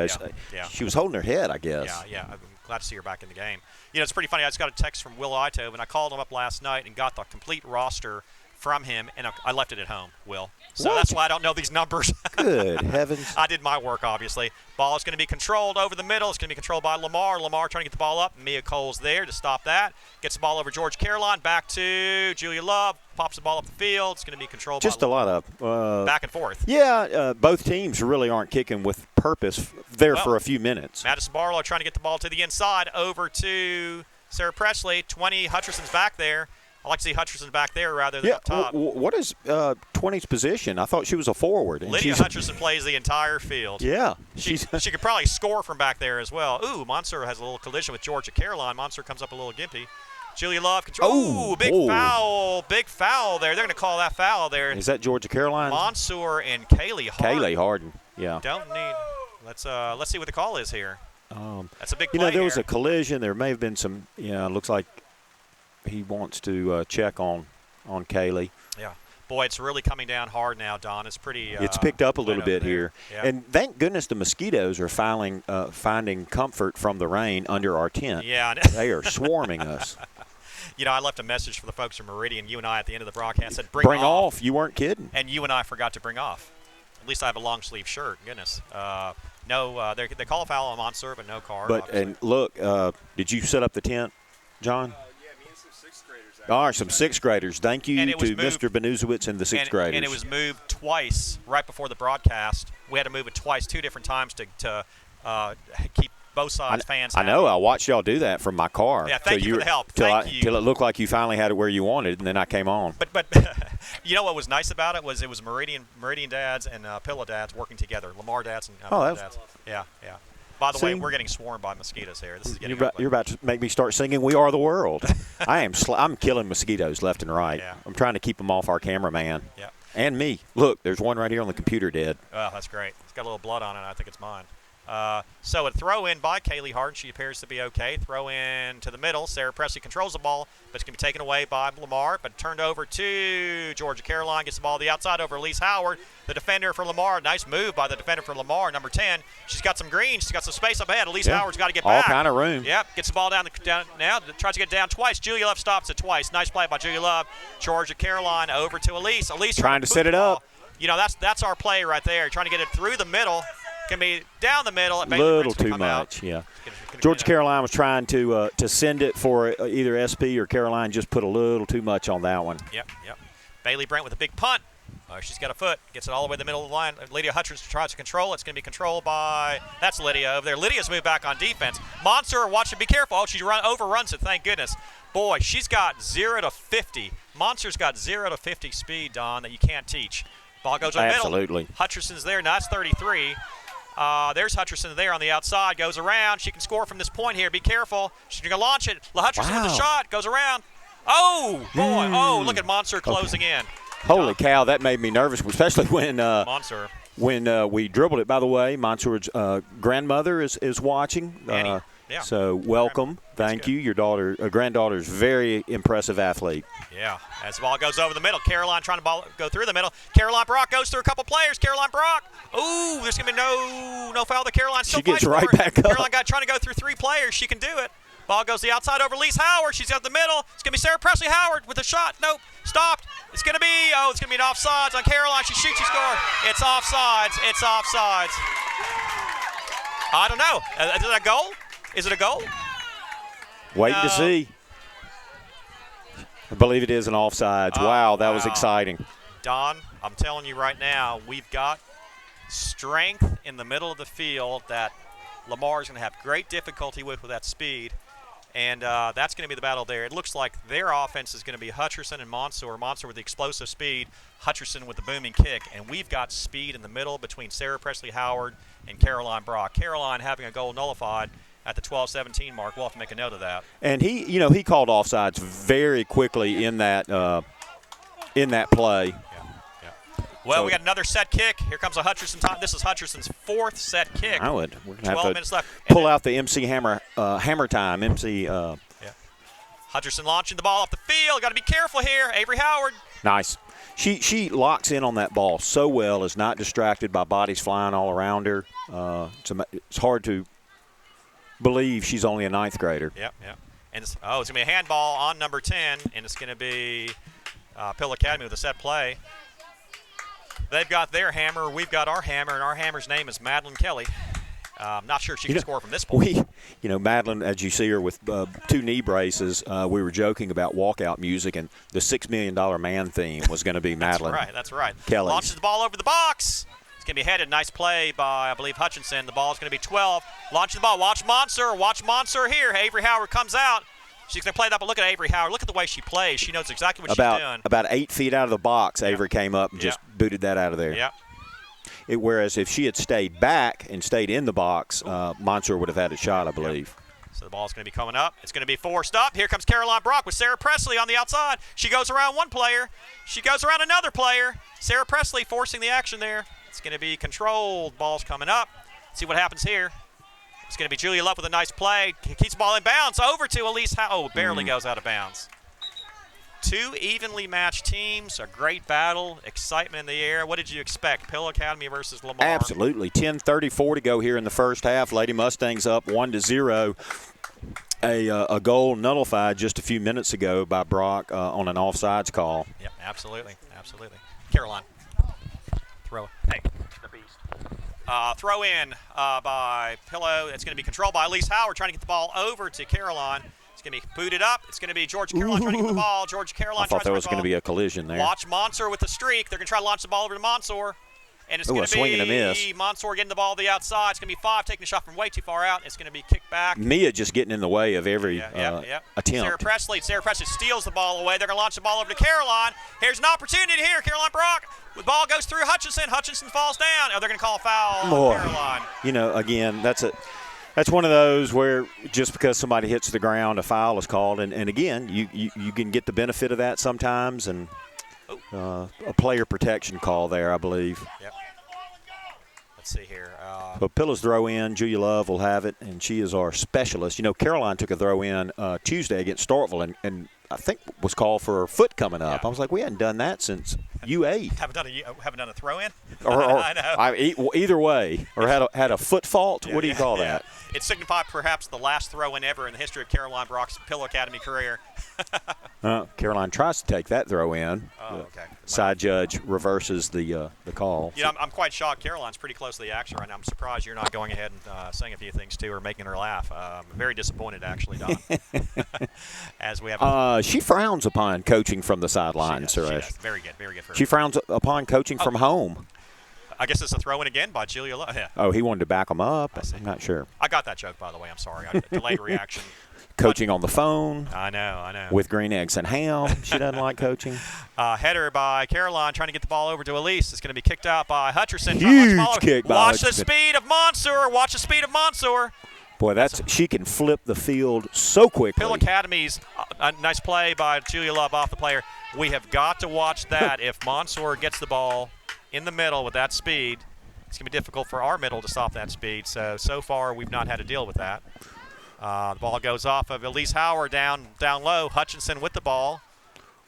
She was holding her head, I guess.
Yeah. I'm glad to see her back in the game. It's pretty funny. I just got a text from Will Itove, and I called him up last night and got the complete roster from him, and I left it at home, Will. So that's why I don't know these numbers.
Good heavens.
I did my work, obviously. Ball is going to be controlled over the middle. It's going to be controlled by Lamar. Lamar trying to get the ball up. Mia Cole's there to stop that. Gets the ball over George Caroline. Back to Julia Love. Pops the ball up the field. It's going to be controlled by
a lot of
back and forth.
Yeah, both teams really aren't kicking with purpose there for a few minutes.
Madison Barlow trying to get the ball to the inside over to Sarah Presley. 20, Hutcherson's back there. I like to see Hutcherson back there rather than up top.
What is 20's position? I thought she was a forward.
Lydia Hutcherson plays the entire field.
Yeah.
She could probably score from back there as well. Ooh, Monsour has a little collision with Georgia Caroline. Monsour comes up a little gimpy. Julia Love control. Big foul. Big foul there. They're going to call that foul there.
Is that Georgia Caroline?
Monsour and Kaylee Harden.
Kaylee Harden, yeah.
Don't need. Let's see what the call is here. That's a big play.
There was a collision. There may have been some. Looks like he wants to check on Kaylee.
Yeah. Boy, it's really coming down hard now, Don. It's pretty.
It's picked up a little bit here,
yeah.
And thank goodness the mosquitoes are finding comfort from the rain under our tent.
Yeah,
they are swarming us.
I left a message for the folks from Meridian. You and I at the end of the broadcast said, "Bring
off." You weren't kidding.
And you and I forgot to bring off. At least I have a long sleeve shirt. Goodness. No, they call a foul on Monsour, but no card.
But
obviously.
And look, did you set up the tent, John? All right, some sixth graders. Thank you to Mr. Benuzowitz and the sixth graders.
And it was moved twice right before the broadcast. We had to move it twice, 2 different times to keep both sides fans.
I know. I watched y'all do that from my car.
Yeah, thank you for the help. Thank you.
Till it looked like you finally had it where you wanted, and then I came on.
But you know what was nice about it was Meridian dads and Pillow dads working together. Lamar dads and Pillow dads. Yeah. By the way, we're getting swarmed by mosquitoes here. This is getting
you're about to make me start singing "We Are the World." I'm killing mosquitoes left and right.
Yeah.
I'm trying to keep them off our cameraman.
Yeah.
And me. Look, there's one right here on the computer dead.
Oh, that's great. It's got a little blood on it. I think it's mine. So a throw in by Kaylee Harden. She appears to be okay. Throw in to the middle. Sarah Presley controls the ball, but it's going to be taken away by Lamar, but turned over to Georgia Caroline. Gets the ball to the outside over Elise Howard, the defender for Lamar. Nice move by the defender for Lamar, number 10. She's got some green. She's got some space up ahead. Elise Howard's got to get back.
All kind of room.
Yep, gets the ball down now. Tries to get it down twice. Julia Love stops it twice. Nice play by Julia Love. Georgia Caroline over to Elise. Elise
trying to set it up.
You know, that's our play right there. Trying to get it through the middle. Can be down the middle.
A little too much, yeah. Georgia Caroline was trying to send it for either SP or Caroline. Just put a little too much on that one.
Yep. Bailey Brent with a big punt. She's got a foot. Gets it all the way to the middle of the line. Lydia Hutchins tries to control. It's going to be controlled by – that's Lydia over there. Lydia's moved back on defense. Monster, watch it. Be careful. Oh, she overruns it. Thank goodness. Boy, she's got 0 to 50. Monster's got 0 to 50 speed, Don, that you can't teach. Ball goes in the middle.
Absolutely.
Hutchinson's there. Now it's 33. There's Hutchinson there on the outside. Goes around. She can score from this point here. Be careful. She's going to launch it. Hutchinson with the shot. Goes around. Oh, boy. Oh, look at Monster closing in.
Holy cow, that made me nervous, especially when
Monster.
When we dribbled it. By the way, Monster's grandmother is watching.
Annie. Yeah.
So welcome. Thank you. Your granddaughter is very impressive athlete.
Yeah. As the ball goes over the middle, Caroline trying to go through the middle. Caroline Brock goes through a couple players. Caroline Brock. Ooh, there's going to be no foul. The Caroline still
She gets right back up.
Caroline trying to go through 3 players. She can do it. Ball goes to the outside over Elise Howard. She's got the middle. It's going to be Sarah Presley Howard with a shot. Nope. Stopped. It's going to be an offsides on Caroline. She shoots, she scores. It's offsides. It's offsides. I don't know. Is it a goal? Is it a goal?
Waiting to see. I believe it is an offsides. Wow, that was exciting.
Don, I'm telling you right now, we've got strength in the middle of the field that Lamar is going to have great difficulty with that speed, and that's going to be the battle there. It looks like their offense is going to be Hutcherson and Monsoor. Monsoor with the explosive speed, Hutcherson with the booming kick, and we've got speed in the middle between Sarah Presley Howard and Caroline Brock. Caroline having a goal nullified at the 12-17 mark. We'll have to make a note of that.
And he called offsides very quickly in that play.
Yeah. Well, we got another set kick. Here comes a Hutcherson time. This is Hutcherson's 4th set kick.
We're going to
12
have
minutes left.
pull out the MC hammer time. Yeah.
Hutcherson launching the ball off the field. Got to be careful here. Avery Howard.
Nice. She locks in on that ball so well, is not distracted by bodies flying all around her. It's hard to believe she's only a 9th grader.
Yep. And it's going to be a handball on number 10, and it's going to be Pill Academy with a set play. They've got their hammer. We've got our hammer, and our hammer's name is Madeline Kelly. I'm not sure if she can score from this point.
Madeline, as you see her with 2 knee braces, we were joking about walkout music, and the $6 Million Man theme was going to be Madeline.
That's right.
Kelly.
Launches the ball over the box. It's going to be headed. Nice play by, I believe, Hutchinson. The ball is going to be 12. Launches the ball. Watch Monster here. Avery Howard comes out. She's going to play it up, but look at Avery Howard. Look at the way she plays. She knows exactly what she's doing.
About 8 feet out of the box, Avery came up and just booted that out of there.
Yep.
Whereas if she had stayed back and stayed in the box, Monster would have had a shot, I believe.
Yep. So the ball's going to be coming up. It's going to be forced up. Here comes Caroline Brock with Sarah Presley on the outside. She goes around one player. She goes around another player. Sarah Presley forcing the action there. It's going to be controlled. Ball's coming up. See what happens here. It's going to be Julia Love with a nice play. Keeps the ball in bounds. Over to Elise Howard. Barely goes out of bounds. 2 evenly matched teams. A great battle. Excitement in the air. What did you expect? Pill Academy versus Lamar.
Absolutely. 10:34 to go here in the first half. Lady Mustangs up 1-0. A goal nullified just a few minutes ago by Brock on an offsides call.
Yep, absolutely. Caroline. Throw. Hey, the beast. Throw in by Pillow. It's going to be controlled by Elise Howard trying to get the ball over to Caroline. It's going to be booted up. It's going to be Georgia Caroline trying to get the ball. Georgia Caroline
I thought there was going to be a collision there.
Watch Monsoor with the streak. They're going to try to launch the ball over to Monsoor. And it's
Ooh,
going
a
to
swing and a
be
miss.
Mansour getting the ball to the outside. It's going to be 5, taking the shot from way too far out. It's going to be kicked back.
Mia just getting in the way of every attempt.
Sarah Presley steals the ball away. They're going to launch the ball over to Caroline. Here's an opportunity here. Caroline Brock. The ball goes through Hutchinson. Hutchinson falls down. Oh, they're going to call a foul on Caroline.
You know, again, that's one of those where just because somebody hits the ground, a foul is called. And again, you can get the benefit of that sometimes. And a player protection call there, I believe.
Yep. Let's see here.
But Pilla's throw in, Julia Love will have it, and she is our specialist. You know, Caroline took a throw in Tuesday against Starkville, and I think was called for her foot coming up.
Yeah.
I was like, we hadn't done that since U8.
Haven't done a throw in.
Or
I know.
Either way, or had a foot fault. What do you call that?
It signified perhaps the last throw in ever in the history of Caroline Brock's Pillow Academy career.
Caroline tries to take that throw in.
Oh, okay.
Side judge reverses the call.
You know, I'm quite shocked. Caroline's pretty close to the action right now. I'm surprised you're not going ahead and saying a few things to her, making her laugh. I'm very disappointed, actually, Don. As we have.
She frowns upon coaching from the sidelines, Suresh.
Very good for her.
She frowns upon coaching from home.
I guess it's a throw in again by Julia Love. Yeah.
Oh, he wanted to back them up. I'm not sure.
I got that joke, by the way. I'm sorry. Delayed reaction.
Coaching on the phone.
I know.
With green eggs and ham. She doesn't like coaching.
Header by Caroline trying to get the ball over to Elise. It's going to be kicked out by Hutcherson.
Huge kick by
Watch
Hutcherson.
the speed of Mansour. Watch the speed of Mansour.
Boy, she can flip the field so quickly.
Pill Academy's a nice play by Julia Love off the player. We have got to watch that. If Mansour gets the ball in the middle with that speed, it's going to be difficult for our middle to stop that speed. So far, we've not had to deal with that. The ball goes off of Elise Howard down low. Hutchinson with the ball.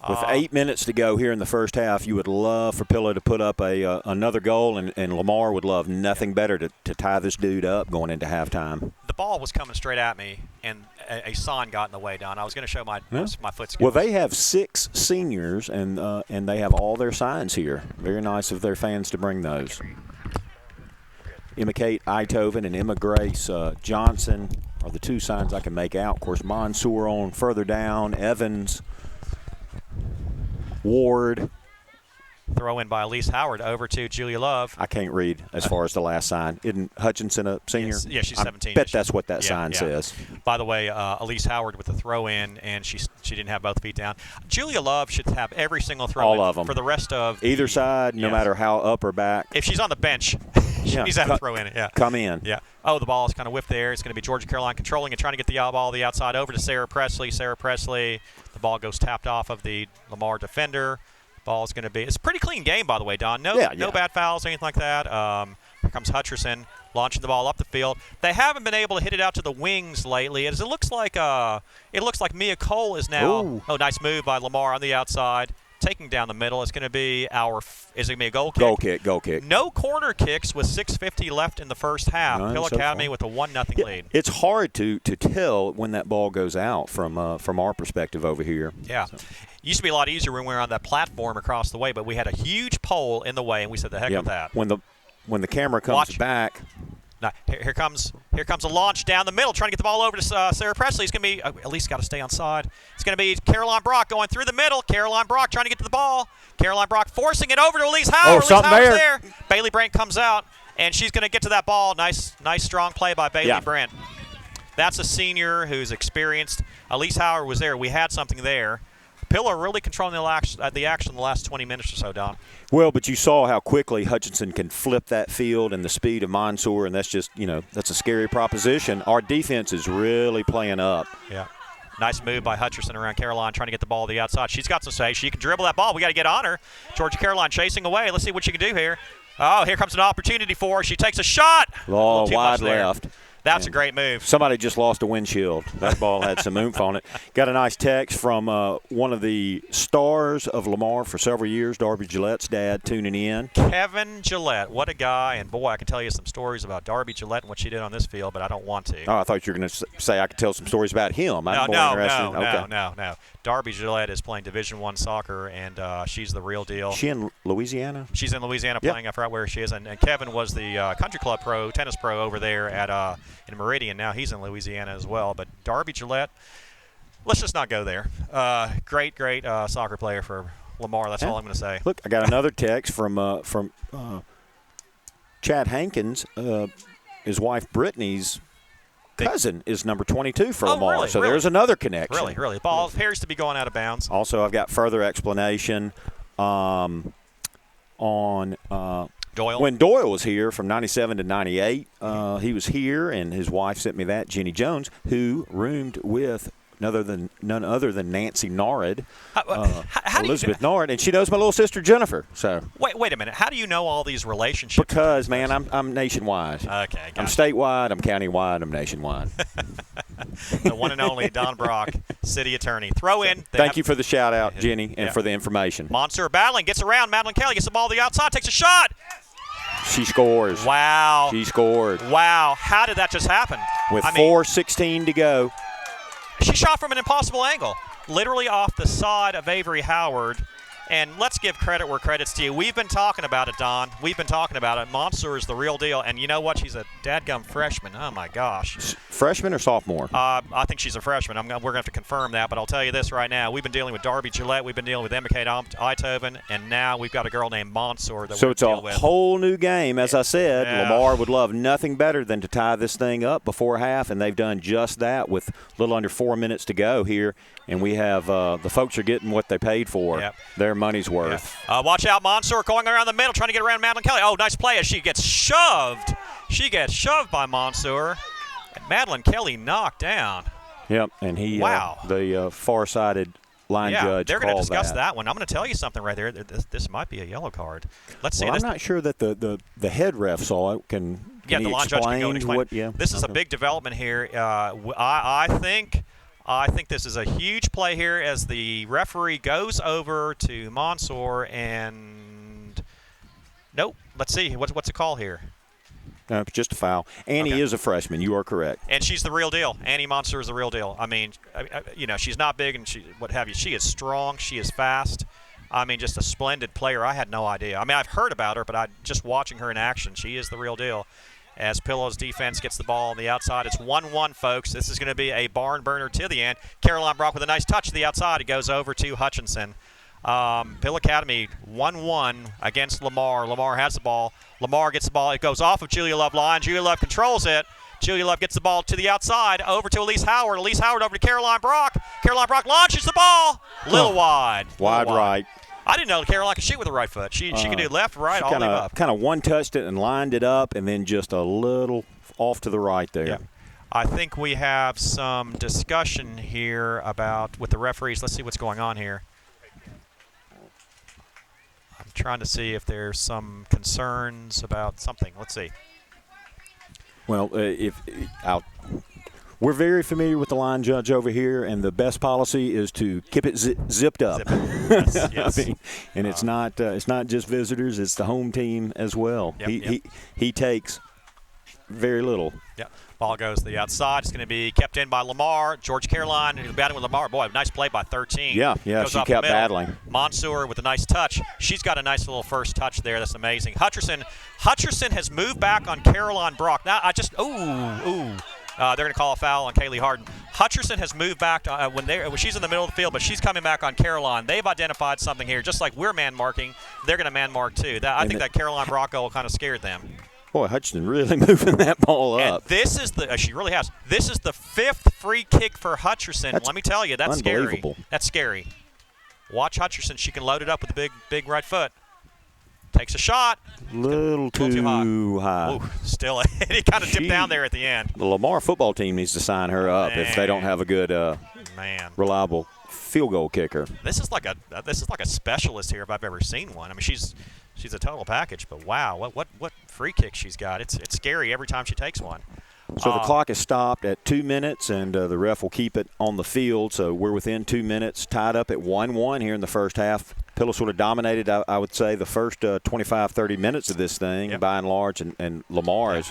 With 8 minutes to go here in the first half, you would love for Pillow to put up another goal, and Lamar would love nothing better to tie this dude up going into halftime.
The ball was coming straight at me, and a sign got in the way, Don. I was going to show my foot skills.
Well, they have 6 seniors, and they have all their signs here. Very nice of their fans to bring those. Emma Kate Eitoven and Emma Grace Johnson are the 2 signs I can make out. Of course, Mansour on further down, Evans, Ward.
Throw in by Elise Howard over to Julia Love.
I can't read as far as the last sign. Isn't Hutchinson a senior?
Yeah, she's 17.
I bet that's what that sign says.
By the way, Elise Howard with the throw in, and she didn't have both feet down. Julia Love should have every single throw in
all of them
for the rest of
either side, no matter how up or back.
If she's on the bench, she needs to have a throw in it. Yeah,
come in.
Yeah. Oh, the ball is kind of whipped there. It's going to be Georgia Caroline controlling and trying to get the ball the outside over to Sarah Presley. Sarah Presley, the ball goes tapped off of the Lamar defender. Ball's going to be – it's a pretty clean game, by the way, Don. No bad fouls, anything like that. Here comes Hutcherson launching the ball up the field. They haven't been able to hit it out to the wings lately. It looks like Mia Cole is now –
Ooh.
Oh, nice move by Lamar on the outside. Taking down the middle. It's going to be is it going to be a goal kick?
Goal kick.
No corner kicks with 6:50 left in the first half.
None
Pill
so
Academy
far.
with a 1-0 lead.
It's hard to tell when that ball goes out from our perspective over here.
Yeah. It used to be a lot easier when we were on that platform across the way, but we had a huge pole in the way, and we said the heck with that.
When the camera comes back.
Now, here comes a launch down the middle, trying to get the ball over to Sarah Presley. It's going to be at least got to stay on side. It's going to be Caroline Brock going through the middle. Caroline Brock trying to get to the ball. Caroline Brock forcing it over to Elise Howard.
Oh, something
Elise
there.
Bailey Brent comes out, and she's going to get to that ball. Nice strong play by Bailey Brent. That's a senior who's experienced. Elise Howard was there. We had something there. Pillar really controlling the action the last 20 minutes or so, Don.
Well, but you saw how quickly Hutchinson can flip that field and the speed of Mansour, and that's just, that's a scary proposition. Our defense is really playing up.
Yeah. Nice move by Hutcherson around Caroline, trying to get the ball to the outside. She's got some space. She can dribble that ball. We got to get on her. Georgia Caroline chasing away. Let's see what she can do here. Oh, here comes an opportunity for her. She takes a shot.
Oh, wide left.
That's a great move.
Somebody just lost a windshield. That ball had some oomph on it. Got a nice text from one of the stars of Lamar for several years, Darby Gillette's dad, tuning in.
Kevin Gillette, what a guy. And, boy, I can tell you some stories about Darby Gillette and what she did on this field, but I don't want to.
Oh, I thought you were going to say I could tell some stories about him.
No. Darby Gillette is playing Division I soccer, and she's the real deal.
Is she in Louisiana?
She's in Louisiana playing. I forgot where she is. And Kevin was the country club tennis pro over there in Meridian. Now he's in Louisiana as well. But Darby Gillette, let's just not go there. Great soccer player for Lamar. That's all I'm going to say.
Look, I got another text from Chad Hankins, his wife Brittany's cousin is number 22 for Lamar.
Really?
So
Really?
there's another connection.
Really. The ball appears to be going out of bounds.
Also, I've got further explanation on
Doyle.
when Doyle was here from 97 to 98. He was here, and his wife sent me that, Jenny Jones, who roomed with none other than Nancy Norrid,
How
Elizabeth Norrid, and she knows my little sister Jennifer. So
Wait a minute. How do you know all these relationships?
because, man, I'm nationwide.
Okay,
I'm
gotcha.
statewide, I'm countywide, I'm nationwide.
The one and only Don Brock, city attorney. Throw in.
Thank you for the shout-out, Jenny, and
Yeah.
for the information.
Monster battling, gets around. Madeline Kelly gets the ball to the outside, takes a shot.
She scores.
Wow.
She scored.
Wow. How did that just happen?
With
I mean,
4:16 to go.
she shot from an impossible angle, literally off the side of Avery Howard. And let's give credit where credit's due. We've been talking about it, Don. We've been talking about it. Monster is the real deal. And you know what? She's a dadgum freshman. Oh, my gosh.
Freshman or sophomore?
I think she's a freshman. We're going to have to confirm that. But I'll tell you this right now. We've been dealing with Darby Gillette. We've been dealing with Emma Kate Eitoven. And now we've got a girl named Monster that
So
we're
it's a
dealing with.
whole new game. As I said,
Yeah.
Lamar would love nothing better than to tie this thing up before half, and they've done just that with a little under 4 minutes to go here. And we have the folks are getting what they paid for,
Yep.
their money's worth.
Watch out, Monster going around the middle, trying to get around Madeline Kelly. Oh, nice play as she gets shoved. She gets shoved by Monster. And Madeline Kelly knocked down.
Yep, and he,
Wow.
the far-sided line judge
they're going to
called
discuss that one. I'm going to tell you something right there. This might be a yellow card. Let's see.
Well,
this,
I'm not sure that the head ref saw it. Can
yeah,
he
the line judge can go and explain.
what? Yeah,
This is a
okay.
big development here. I think this is a huge play here as the referee goes over to Monsoor and nope. Let's see what's the call here.
No, it's just a foul. Annie
Okay.
is a freshman. You are correct.
And she's the real deal. Annie Monster is the real deal. I mean, she's not big and she what have you. She is strong. She is fast. I mean, just a splendid player. I had no idea. I mean, I've heard about her, but just watching her in action, she is the real deal. As Pillow's defense gets the ball on the outside, it's 1-1, folks. This is going to be a barn burner to the end. Caroline Brock with a nice touch to the outside. It goes over to Hutchinson. Pill Academy 1-1 against Lamar. Lamar has the ball. Lamar gets the ball. It goes off of Julia Love line. Julia Love controls it. Julia Love gets the ball to the outside, over to Elise Howard. Elise Howard over to Caroline Brock. Caroline Brock launches the ball. Little wide.
Wide right.
I didn't know Caroline could shoot with the right foot. She can do left, right, all the way up.
Kind of one-touched it and lined it up, and then just a little off to the right there.
Yeah. I think we have some discussion here with the referees. Let's see what's going on here. I'm trying to see if there's some concerns about something. Let's see.
Well, we're very familiar with the line judge over here, and the best policy is to keep it zipped up.
Yes.
I mean, and it's not just visitors; it's the home team as well.
Yep,
He takes very little.
Yeah. Ball goes to the outside. It's going to be kept in by Lamar. George Caroline battling with Lamar. Boy, nice play by 13.
Yeah,
Goes
she
off the
kept
middle.
battling.
Mansour with a nice touch. She's got a nice little first touch there. That's amazing. Hutcherson has moved back on Caroline Brock. Now, they're going to call a foul on Kaylee Harden. Hutcherson has moved back when she's in the middle of the field, but she's coming back on Caroline. They've identified something here. Just like we're man marking, they're going to man mark too. I think that Caroline Brock goal kind of scared them.
Boy, Hutchinson really moving that ball up.
And this is she really has. This is the 5th free kick for Hutcherson. Let me tell you, that's
unbelievable.
scary. That's scary. Watch Hutcherson. She can load it up with a big right foot. Takes a shot.
Little too high.
Ooh, still, he kind of dipped down there at the end.
The Lamar football team needs to sign her up if they don't have a good, reliable field goal kicker.
This is like a specialist here if I've ever seen one. I mean, she's a total package. But wow, what free kick she's got! It's scary every time she takes one.
So the clock is stopped at 2 minutes, and the ref will keep it on the field. So we're within 2 minutes, tied up at 1-1 here in the first half. Pillow sort of dominated, I would say, the first 25, 30 minutes of this thing, by and large, and Lamar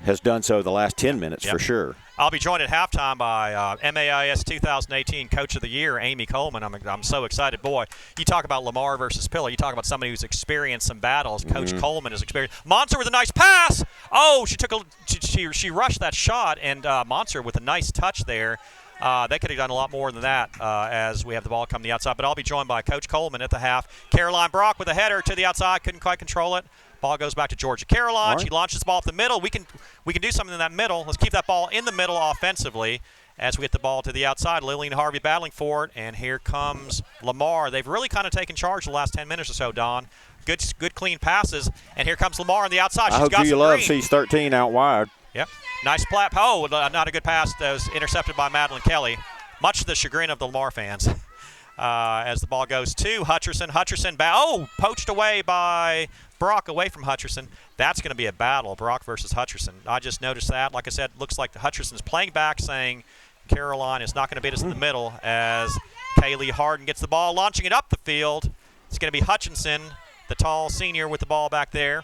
has done so the last 10 minutes for sure.
I'll be joined at halftime by MAIS 2018 Coach of the Year, Amy Coleman. I'm so excited. Boy, you talk about Lamar versus Pillow. You talk about somebody who's experienced some battles. Coach Coleman has experienced. Monster with a nice pass. Oh, she rushed that shot, and Monster with a nice touch there. They could have done a lot more than that as we have the ball come to the outside. But I'll be joined by Coach Coleman at the half. Caroline Brock with a header to the outside. Couldn't quite control it. Ball goes back to Georgia Caroline.
Right.
She launches the ball up the middle. We can do something in that middle. Let's keep that ball in the middle offensively as we get the ball to the outside. Lillian Harvey battling for it, and here comes Lamar. They've really kind of taken charge the last 10 minutes or so, Don. Good clean passes, and here comes Lamar on the outside.
I hope
got
you
some
love
green.
sees 13 out wide.
Yep. Nice plat. Oh, not a good pass. That was intercepted by Madeline Kelly, much to the chagrin of the Lamar fans. As the ball goes to Hutcherson. Poached away by Brock, away from Hutcherson. That's going to be a battle, Brock versus Hutcherson. I just noticed that. Like I said, looks like the Hutcherson's playing back, saying Caroline is not going to beat us in the middle, as Kaylee Harden gets the ball, launching it up the field. It's going to be Hutchinson, the tall senior, with the ball back there.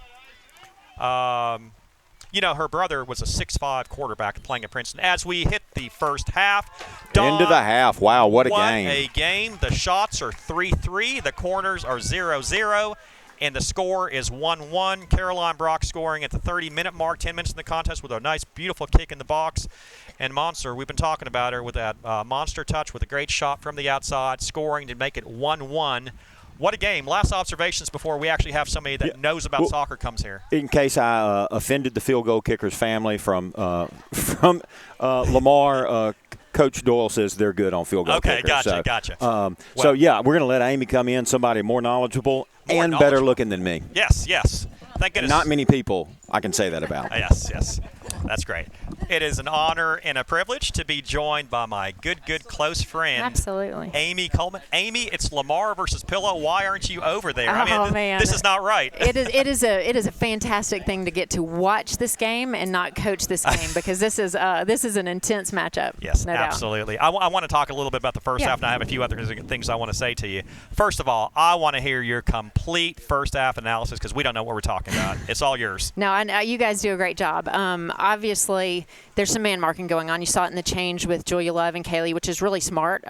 Her brother was a 6'5" quarterback playing at Princeton. As we hit the first half,
Into the half. Wow, what a game.
What a game. The shots are 3-3. The corners are 0-0. And the score is 1-1. Caroline Brock scoring at the 30-minute mark, 10 minutes in the contest with a nice, beautiful kick in the box. And Monster, we've been talking about her with that monster touch with a great shot from the outside, scoring to make it 1-1. What a game. Last observations before we actually have somebody that knows about soccer comes here.
In case I offended the field goal kicker's family from Lamar, Coach Doyle says they're good on field goal kickers.
Okay, gotcha.
We're going to let Amy come in, somebody more knowledgeable and better looking than me.
Yes. Thank goodness.
Not many people I can say that about.
Yes. That's great. It is an honor and a privilege to be joined by my good close friend.
Absolutely.
Amy Coleman. Amy, it's Lamar versus Pillow. Why aren't you over there?
Man.
This is not right.
It is a fantastic thing to get to watch this game and not coach this game, because this is an intense matchup.
Yes,
no
absolutely. I want to talk a little bit about the first half, and I have a few other things I want to say to you. First of all, I want to hear your complete first half analysis, because we don't know what we're talking about. It's all yours.
No, you guys do a great job. Obviously, there's some man marking going on. You saw it in the change with Julia Love and Kaylee, which is really smart.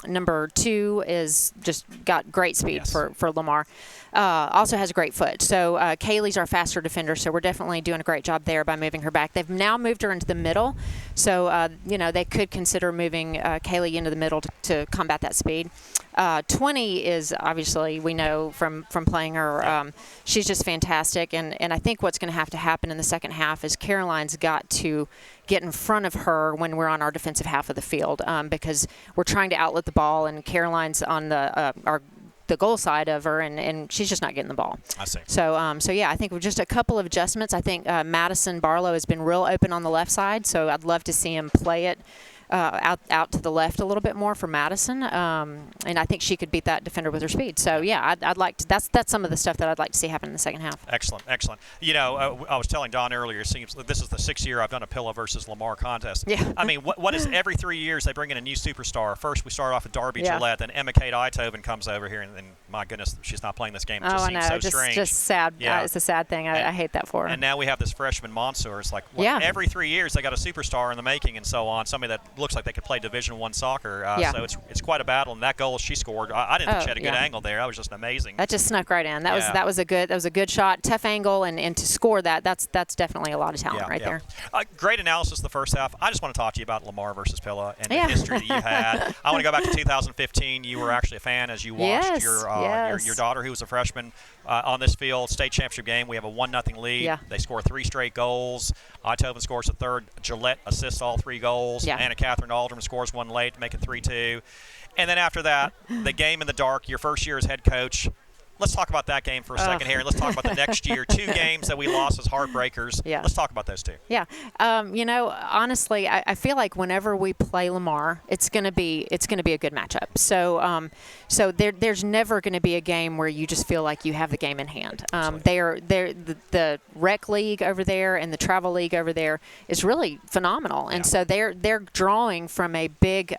Number 2 is just got great speed for Lamar. Also has a great foot. So Kaylee's our faster defender, so we're definitely doing a great job there by moving her back. They've now moved her into the middle, so they could consider moving Kaylee into the middle to combat that speed. 20 is obviously, we know from playing her, she's just fantastic, and I think what's going to have to happen in the second half is Caroline's got to get in front of her when we're on our defensive half of the field, because we're trying to outlet the ball, and Caroline's on the goal side of her, and she's just not getting the ball.
I see.
So I think with just a couple of adjustments, I think Madison Barlow has been real open on the left side, so I'd love to see him play it out to the left a little bit more for Madison, and I think she could beat that defender with her speed. So I'd like to. That's some of the stuff that I'd like to see happen in the second half.
Excellent. I was telling Don earlier. It seems this is the 6th year I've done a Pillow versus Lamar contest.
Yeah.
I mean, what is every 3 years they bring in a new superstar? First we start off with Darby Gillette, then Emma Kate Eitoven comes over here, and my goodness, she's not playing this game. It just seems so strange.
Just sad.
Yeah.
It's a sad thing. I hate that for her.
And now we have this freshman Monsoor. It's like every 3 years they got a superstar in the making, and so on. Somebody that looks like they could play Division I soccer. So it's quite a battle. And that goal she scored, I didn't think she had a good angle there. That was just amazing.
That just snuck right in. That was a good shot, tough angle, and to score that's definitely a lot of talent there.
Great analysis of the first half. I just want to talk to you about Lamar versus Pilla and the history that you had. I want to go back to 2015. You were actually a fan as you watched your daughter, who was a freshman, on this field, state championship game. We have a 1-0 lead.
Yeah.
They score 3 straight goals. Eitoven scores a third. Gillette assists all 3 goals.
Yeah.
Anna Catherine Alderman scores 1 late to make it 3-2. And then after that, the game in the dark, your first year as head coach. Let's talk about that game for a second here, and let's talk about the next year. 2 games that we lost as heartbreakers. Yeah. Let's talk about those 2.
Yeah. Honestly, I feel like whenever we play Lamar, it's going to be a good matchup. So there's never going to be a game where you just feel like you have the game in hand. They're the rec league over there and the travel league over there is really phenomenal, and so they're drawing from a big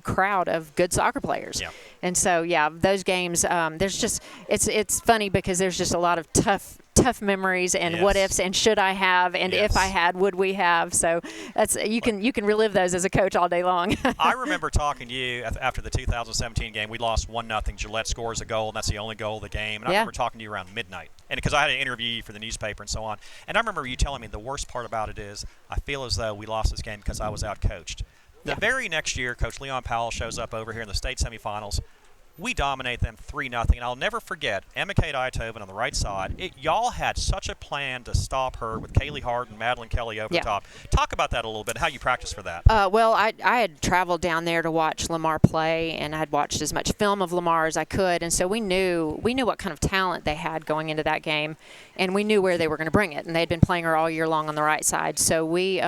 crowd of good soccer players.
Yeah.
And so those games, there's just it's funny because there's just a lot of tough memories and what ifs and should I have and if I had, would we have. So that's you can relive those as a coach all day long.
I remember talking to you after the 2017 game. We lost 1-0. Gillette scores a goal, and that's the only goal of the game. And I remember talking to you around midnight, and because I had to interview you for the newspaper and so on. And I remember you telling me the worst part about it is I feel as though we lost this game because I was out coached. The very next year, Coach Leon Powell shows up over here in the state semifinals. We dominate them 3-0. And I'll never forget Emma Kate Eitoven on the right side. Y'all had such a plan to stop her with Kaylee Hart and Madeline Kelly over the top. Talk about that a little bit, how you practiced for that.
Well, I had traveled down there to watch Lamar play, and I had watched as much film of Lamar as I could. And so we knew what kind of talent they had going into that game, and we knew where they were going to bring it. And they had been playing her all year long on the right side. So we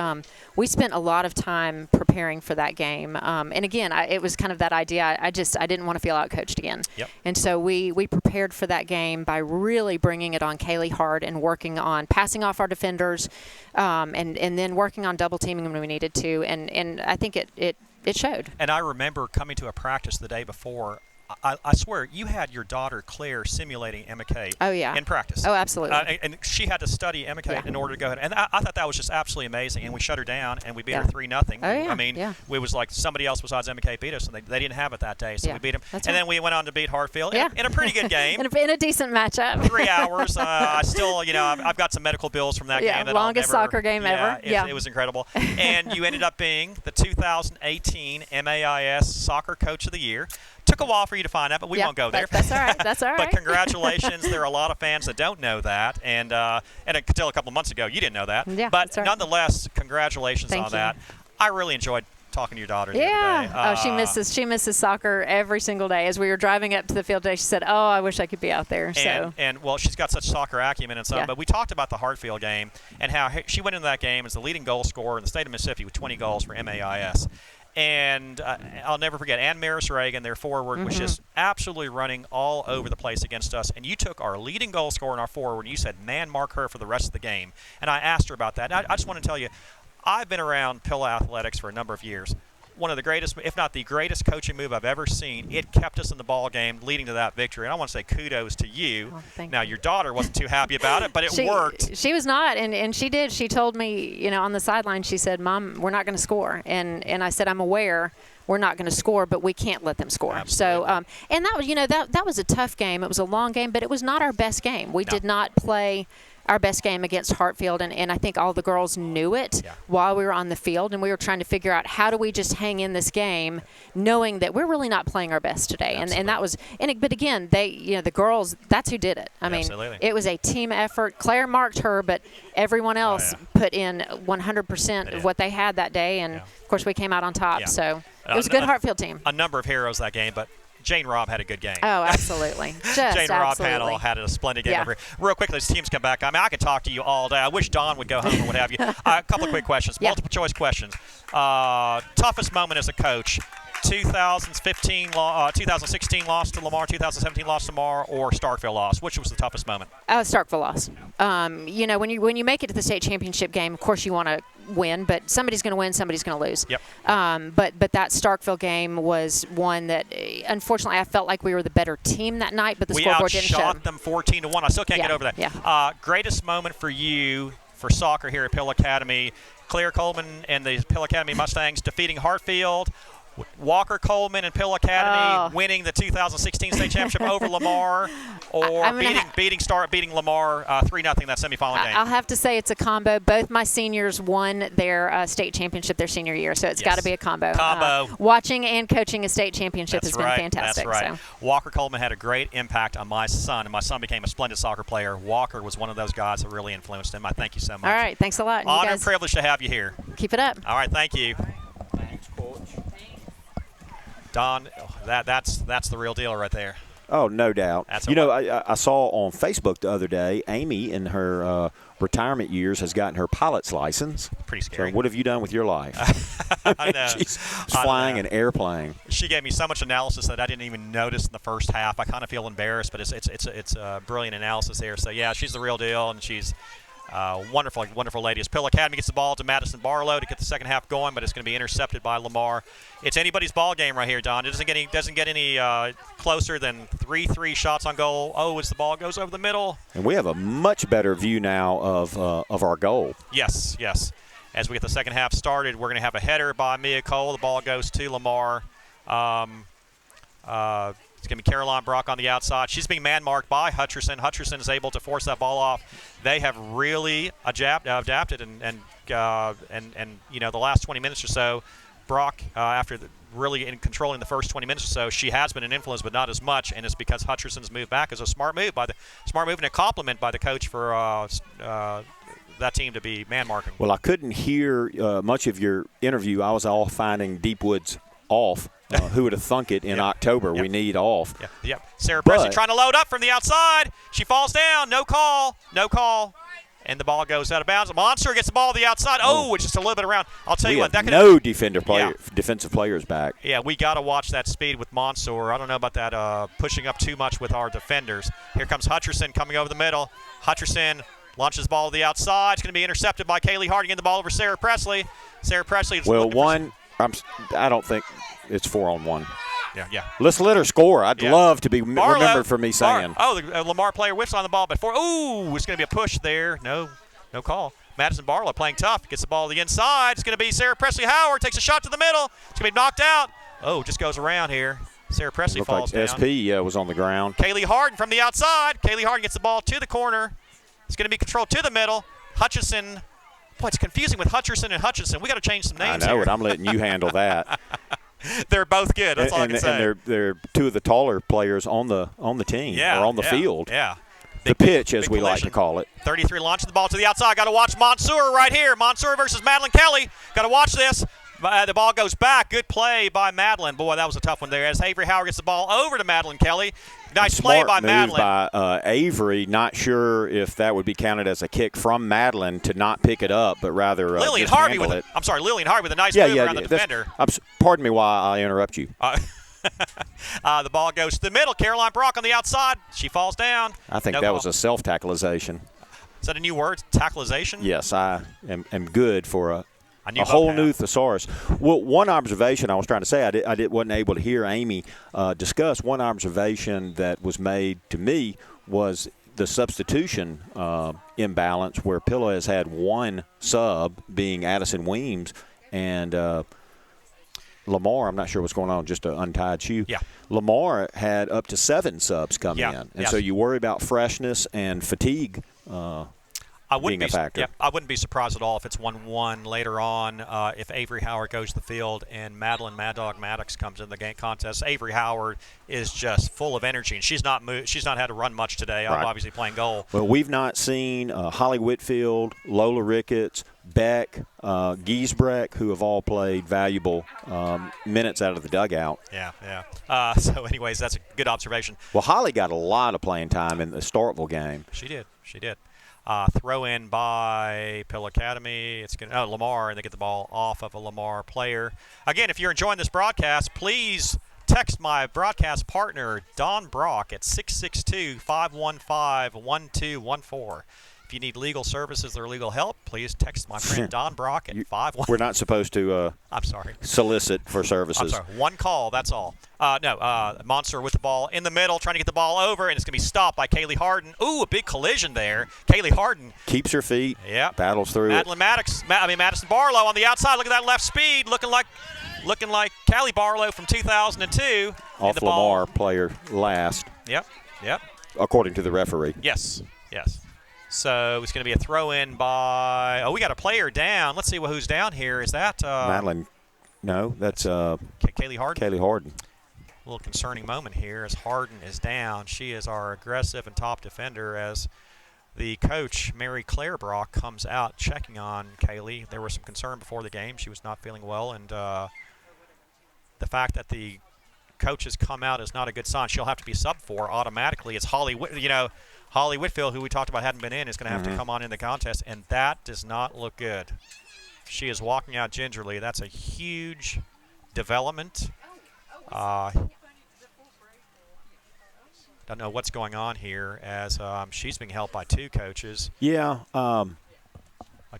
spent a lot of time preparing for that game. And again, it was kind of that idea. I didn't want to feel outcoached again.
Yep.
And so we prepared for that game by really bringing it on Kaylee Hart and working on passing off our defenders, and then working on double teaming when we needed to. And I think it showed.
And I remember coming to a practice the day before. I swear, you had your daughter Claire simulating Emma Kate in practice.
Oh, absolutely.
And she had to study Emma Kate in order to go ahead. And I thought that was just absolutely amazing. And we shut her down, and we beat her 3-0.
Oh, yeah.
I mean, it was like somebody else besides Emma Kate beat us, and they didn't have it that day. So we beat them.
That's
and
right.
then we went on to beat Hartfield in a pretty good game.
in a decent matchup.
3 hours. I still, I've got some medical bills from that game. That
longest soccer game ever.
It was incredible. And you ended up being the 2018 MAIS Soccer Coach of the Year. Took a while for you to find out, but we won't go there.
That's all right. That's all right.
But congratulations. There are a lot of fans that don't know that. And until a couple of months ago, you didn't know that.
Yeah,
but
that's right.
Nonetheless, congratulations on that. I really enjoyed talking to your daughter the other day.
She misses soccer every single day. As we were driving up to the field today, she said, "Oh, I wish I could be out there."
And well, she's got such soccer acumen and stuff. But we talked about the Hartfield game and how she went into that game as the leading goal scorer in the state of Mississippi with 20 goals for MAIS. And I'll never forget, Ann Maris Reagan, their forward, was just absolutely running all over the place against us. And you took our leading goal scorer and our forward, and you said, man, mark her for the rest of the game. And I asked her about that. And I just want to tell you, I've been around Pilla Athletics for a number of years. One of the greatest, if not the greatest coaching move I've ever seen. It kept us in the ball game, leading to that victory. And I want to say kudos to you. Now, your daughter wasn't too happy about it, but it worked.
She was not, and she did. She told me, on the sideline, she said, "Mom, we're not going to score." And I said, "I'm aware we're not going to score, but we can't let them score."
Absolutely.
So, and that was, that was a tough game. It was a long game, but it was not our best game. We did not play our best game against Hartfield, and I think all the girls knew it while we were on the field, and we were trying to figure out how do we just hang in this game knowing that we're really not playing our best today. And that was but again, they the girls, that's who did it. I mean, it was a team effort. Claire marked her, but everyone else put in 100% of what they had that day, and of course we came out on top. So it was a good Hartfield team.
A number of heroes that game, but Jane Robb had a good game.
Oh, absolutely.
Jane Robb panel had a splendid game. Over here. Real quickly, as teams come back, I mean, I could talk to you all day. I wish Dawn would go home or what have you. A couple of quick questions, multiple choice questions. Toughest moment as a coach, 2016 loss to Lamar, 2017 loss to Lamar, or Starkville loss? Which was the toughest moment?
Starkville loss. When you make it to the state championship game, of course you want to win, but somebody's going to win, somebody's going to lose.
Yep.
But that Starkville game was one that, unfortunately, I felt like we were the better team that night, but the scoreboard didn't show.
We outshot them 14-1. I still can't get over that.
Yeah.
Greatest moment for you for soccer here at Pill Academy, Claire Coleman and the Pill Academy Mustangs defeating Hartfield, Walker Coleman and Pill Academy winning the 2016 state championship over Lamar, or beating Lamar 3-0 that semifinal game.
I'll have to say it's a combo. Both my seniors won their state championship their senior year, so it's got to be a combo. Watching and coaching a state championship has been fantastic.
That's right.
So.
Walker Coleman had a great impact on my son, and my son became a splendid soccer player. Walker was one of those guys that really influenced him. I thank you so much.
All right, thanks a lot.
Honor and privilege to have you here.
Keep it up.
All right, thank you.
Thanks, Coach.
Don, that's the real deal right there.
Oh, no doubt. I saw on Facebook the other day, Amy in her retirement years has gotten her pilot's license.
Pretty scary.
So what have you done with your life?
I know.
She's flying an airplane.
She gave me so much analysis that I didn't even notice in the first half. I kind of feel embarrassed, but it's a brilliant analysis there. So, yeah, she's the real deal, and she's wonderful, wonderful lady. As Pill Academy gets the ball to Madison Barlow to get the second half going, but it's going to be intercepted by Lamar. It's anybody's ball game right here, Don. It doesn't get any closer than 3-3 shots on goal. As the ball goes over the middle.
And we have a much better view now of our goal.
Yes. As we get the second half started, we're going to have a header by Mia Cole. The ball goes to Lamar. It's going to be Caroline Brock on the outside. She's being man-marked by Hutcherson. Hutcherson is able to force that ball off. They have really adapted, and the last 20 minutes or so, Brock, after really in controlling the first 20 minutes or so. She has been an influence, but not as much, and it's because Hutcherson's moved back. It's a smart move and a compliment by the coach for that team to be man marking.
Well, I couldn't hear much of your interview. I was all finding Deepwood's off. Who would have thunk it in October?
Yep.
We need off.
Yep. Sarah Presley trying to load up from the outside. She falls down. No call. And the ball goes out of bounds. Monster gets the ball to the outside. Oh, it's just a little bit around. I'll tell you what. That
no defensive players back.
Yeah, we got to watch that speed with Monsoor. I don't know about that pushing up too much with our defenders. Here comes Hutcherson coming over the middle. Hutcherson launches the ball to the outside. It's going to be intercepted by Kaylee Harding. Getting the ball over Sarah Presley. Sarah Presley.
I don't think it's 4-on-1.
Yeah.
Let's let her score. I'd love to be remembered for me saying.
The Lamar player whiffs on the ball before. Ooh, it's going to be a push there. No call. Madison Barlow playing tough. Gets the ball to the inside. It's going to be Sarah Presley Howard. Takes a shot to the middle. It's going to be knocked out. Oh, just goes around here. Sarah Presley falls down.
SP was on the ground.
Kaylee Harden from the outside. Kaylee Harden gets the ball to the corner. It's going to be controlled to the middle. Hutchison. Boy, it's confusing with Hutcherson and Hutchinson. We got to change some names.
I know
here.
it. I'm letting you handle that.
They're both good. That's all I can say.
And they're two of the taller players on the team or on the field.
Yeah.
The pitch, as we like to call it.
33 launching the ball to the outside. Got to watch Monsoor right here. Monsoor versus Madeline Kelly. Got to watch this. The ball goes back. Good play by Madeline. Boy, that was a tough one there. As Avery Howard gets the ball over to Madeline Kelly. Nice play by Madeline.
Smart move by Avery. Not sure if that would be counted as a kick from Madeline to not pick it up, but rather
Lillian
just
Harvey
handle it.
Lillian Harvey with a nice move around the defender.
Pardon me while I interrupt you.
The ball goes to the middle. Caroline Brock on the outside. She falls down.
I think that was a self-tackleization.
Is that a new word? Tackleization?
Yes, I am good for a whole new thesaurus. Well, one observation I was trying to say, I wasn't able to hear Amy discuss. One observation that was made to me was the substitution imbalance, where Pilla has had one sub, being Addison Weems, and Lamar, I'm not sure what's going on, just an untied shoe.
Yeah.
Lamar had up to 7 subs come in. And so you worry about freshness and fatigue being a factor.
I wouldn't be surprised at all if it's 1-1 later on, if Avery Howard goes to the field and Madeline Mad Dog Maddox comes in the game contest. Avery Howard is just full of energy, and she's not had to run much today.
Right.
Obviously playing goal.
Well, we've not seen Holly Whitfield, Lola Ricketts, Beck, Giesbrecht, who have all played valuable minutes out of the dugout.
Yeah. So, anyways, that's a good observation.
Well, Holly got a lot of playing time in the Starkville game.
She did. Throw in by Pill Academy. It's going Lamar, and they get the ball off of a Lamar player. Again, if you're enjoying this broadcast, please text my broadcast partner, Don Brock, at 662-515-1214. If you need legal services or legal help, please text my friend Don Brock at 515.
We're not supposed to
I'm sorry.
Solicit for services.
I'm sorry. One call, that's all. Monster with the ball in the middle, trying to get the ball over, and it's going to be stopped by Kaylee Harden. Ooh, a big collision there. Kaylee Harden.
Keeps her feet.
Yeah.
Battles through
Madison Barlow on the outside. Look at that left speed, looking like Callie Barlow from 2002.
Off Lamar player last.
Yep.
According to the referee.
Yes. So it's going to be a throw-in by – we got a player down. Let's see who's down here. Is that
Madeline? No, that's
Kaylee Harden.
Kaylee Harden.
A little concerning moment here as Harden is down. She is our aggressive and top defender as the coach, Mary Claire Brock, comes out checking on Kaylee. There was some concern before the game. She was not feeling well, and the fact that the coach has come out is not a good sign. She'll have to be subbed for automatically. It's Holly Whitfield, who we talked about hadn't been in, is going to have to come on in the contest, and that does not look good. She is walking out gingerly. That's a huge development. Don't know what's going on here as she's being helped by 2 coaches.
Yeah.
I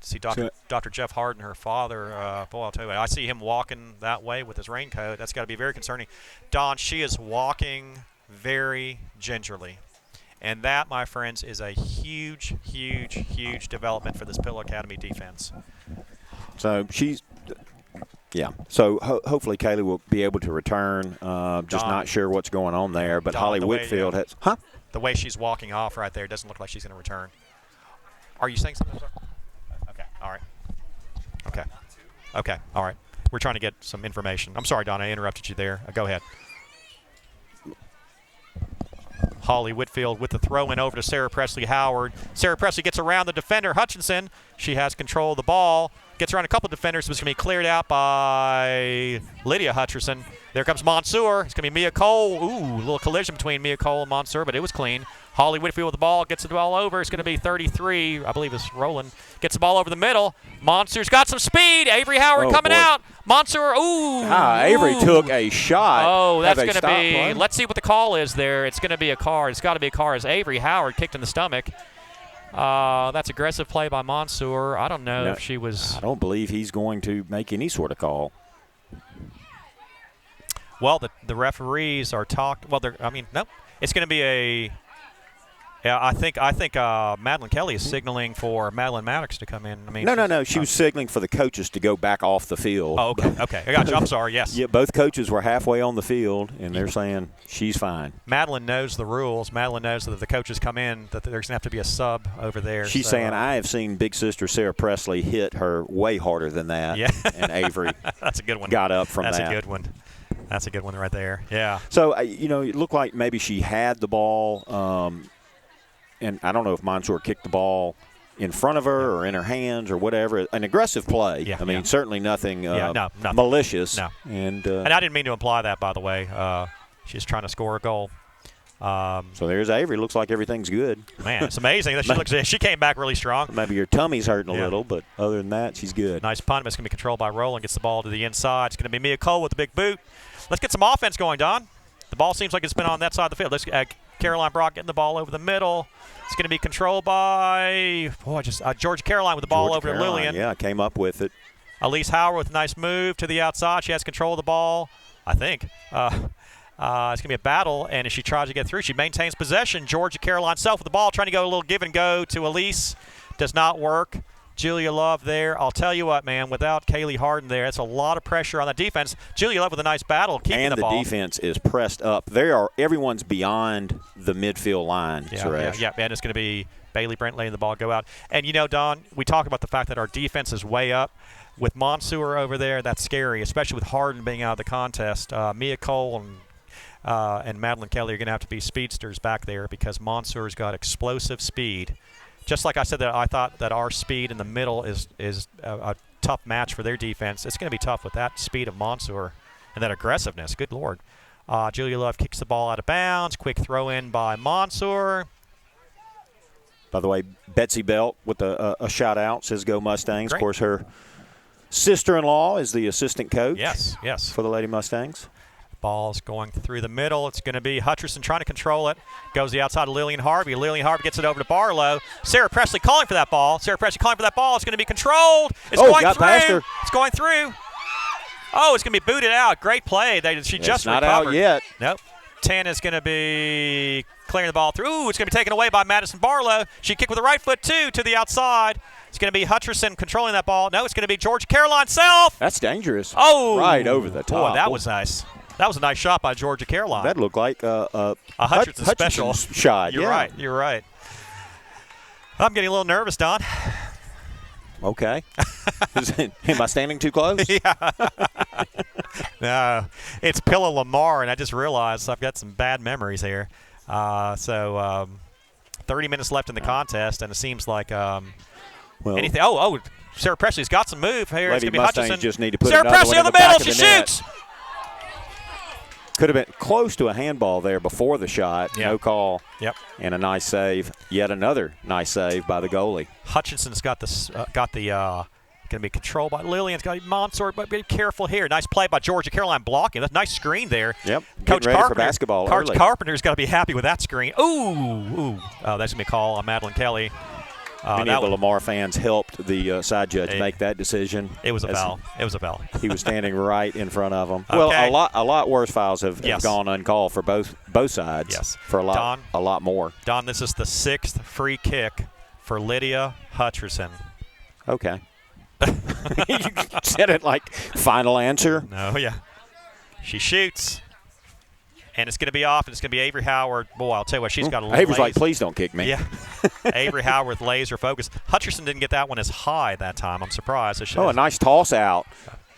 see Dr. Jeff Harden, her father. Boy, I'll tell you what, I see him walking that way with his raincoat. That's got to be very concerning. Don, she is walking very gingerly. And that, my friends, is a huge, huge, huge development for this Pillow Academy defense.
So So hopefully Kaylee will be able to return. Just not sure what's going on there. But Holly Whitfield has.
The way she's walking off right there doesn't look like she's going to return. Are you saying something? Okay. All right. Okay. All right. We're trying to get some information. I'm sorry, Don, I interrupted you there. Go ahead. Holly Whitfield with the throw in over to Sarah Presley Howard. Sarah Presley gets around the defender, Hutchinson. She has control of the ball. Gets around a couple of defenders, but it's going to be cleared out by Lydia Hutcherson. There comes Mansour. It's going to be Mia Cole. Ooh, a little collision between Mia Cole and Mansour, but it was clean. Holly Whitfield with the ball, gets the ball over. It's going to be 33. I believe it's Roland. Gets the ball over the middle. Mansour's got some speed. Avery Howard coming out. Mansour, ooh.
Avery took a shot.
Oh, that's going to be, let's see what the call is there. It's going to be a card. It's got to be a card as Avery Howard kicked in the stomach. That's aggressive play by Mansour. I don't know if she was.
I don't believe he's going to make any sort of call.
Well, the referees are talking. Well, nope. It's going to be a. Yeah, I think Madeline Kelly is signaling for Madeline Maddox to come in.
No. She was signaling for the coaches to go back off the field.
Oh, okay. I got you. I'm sorry. Yes.
Yeah, both coaches were halfway on the field, and they're saying she's fine.
Madeline knows the rules. Madeline knows that if the coaches come in, that there's going to have to be a sub over there.
She's saying, I have seen big sister Sarah Presley hit her way harder than that.
Yeah.
And Avery
that's a good one.
Got up from that.
That's a good one. That's a good one right there. Yeah.
So, it looked like maybe she had the ball. And I don't know if Mansour kicked the ball in front of her or in her hands or whatever. An aggressive play.
Yeah,
certainly nothing
nothing
malicious.
No.
And
I didn't mean to imply that, by the way. She's trying to score a goal.
So there's Avery. Looks like everything's good.
Man, it's amazing. She came back really strong.
Maybe her tummy's hurting a little, but other than that, she's good.
Nice punt. It's going to be controlled by Roland. Gets the ball to the inside. It's going to be Mia Cole with the big boot. Let's get some offense going, Don. The ball seems like it's been on that side of the field. Let's Caroline Brock getting the ball over the middle. It's going to be controlled by Georgia Caroline with the ball over to Lillian.
Yeah, came up with it.
Elise Howard with a nice move to the outside. She has control of the ball, I think. It's going to be a battle, and as she tries to get through, she maintains possession. Georgia Caroline self with the ball, trying to go a little give and go to Elise. Does not work. Julia Love there. I'll tell you what, man, without Kaylee Harden there, it's a lot of pressure on the defense. Julia Love with a nice battle, keeping the ball.
And the defense is pressed up. Everyone's beyond the midfield line, Suresh.
Yeah, and it's going to be Bailey Brent letting the ball go out. And, Don, we talk about the fact that our defense is way up. With Mansour over there, that's scary, especially with Harden being out of the contest. Mia Cole and Madeline Kelly are going to have to be speedsters back there because Mansour's got explosive speed. Just like I said that I thought that our speed in the middle is a tough match for their defense. It's going to be tough with that speed of Mansour and that aggressiveness. Good Lord. Julia Love kicks the ball out of bounds. Quick throw in by Mansour.
By the way, Betsy Belt with a shout out says go Mustangs.
Great.
Of course, her sister-in-law is the assistant coach.
Yes.
For the Lady Mustangs.
Ball's going through the middle. It's going to be Hutcherson trying to control it. Goes to the outside of Lillian Harvey. Lillian Harvey gets it over to Barlow. Sarah Presley calling for that ball. It's going to be controlled. It's going through.
Past her.
It's going through. Oh, it's going to be booted out. Great play. She just
not
recovered.
Out yet.
Nope. 10 is going to be clearing the ball through. Ooh, it's going to be taken away by Madison Barlow. She kicked with the right foot, too, to the outside. It's going to be Hutcherson controlling that ball. No, it's going to be Georgia Caroline self.
That's dangerous.
Oh.
Right over the top.
Boy, that was nice. That was a nice shot by Georgia Caroline.
That looked like a
Hutcherson special
shot.
You're right. I'm getting a little nervous, Don.
Okay. Am I standing too close?
Yeah. No, it's Pilla Lamar, and I just realized I've got some bad memories here. 30 minutes left in the contest, and it seems like anything. Oh, Sarah Presley's got some move here.
Lady
It's going to be
Mustangs
Hutcherson.
just need to put
Sarah
another
Presley
one
in
in
the
the
middle.
back of
She
the net.
shoots.
Could have been close to a handball there before the shot.
Yep.
No call.
Yep.
And a nice save. Yet another nice save by the goalie.
Hutchinson's got the going to be controlled by Lillian's got Mansour, but be careful here. Nice play by Georgia Caroline blocking. That's a nice screen there.
Yep.
Coach
Ready
Carpenter,
for basketball
Coach
early.
Carpenter's got to be happy with that screen. Ooh. Oh, that's going to be a call on Madeline Kelly.
Many of the Lamar fans helped the side judge make that decision.
It was a foul. He
was standing right in front of him.
Okay.
Well, a lot worse fouls have gone uncalled for both sides.
Yes.
For a lot more.
Don, this is the 6th free kick for Lydia Hutcherson.
Okay. You said it like final answer.
No, yeah. She shoots. And it's going to be off, and it's going to be Avery Howard. Boy, I'll tell you what, she's got a little
Avery's like, please don't kick me.
Yeah. Avery Howard with laser focus. Hutcherson didn't get that one as high that time. I'm surprised.
A nice toss out.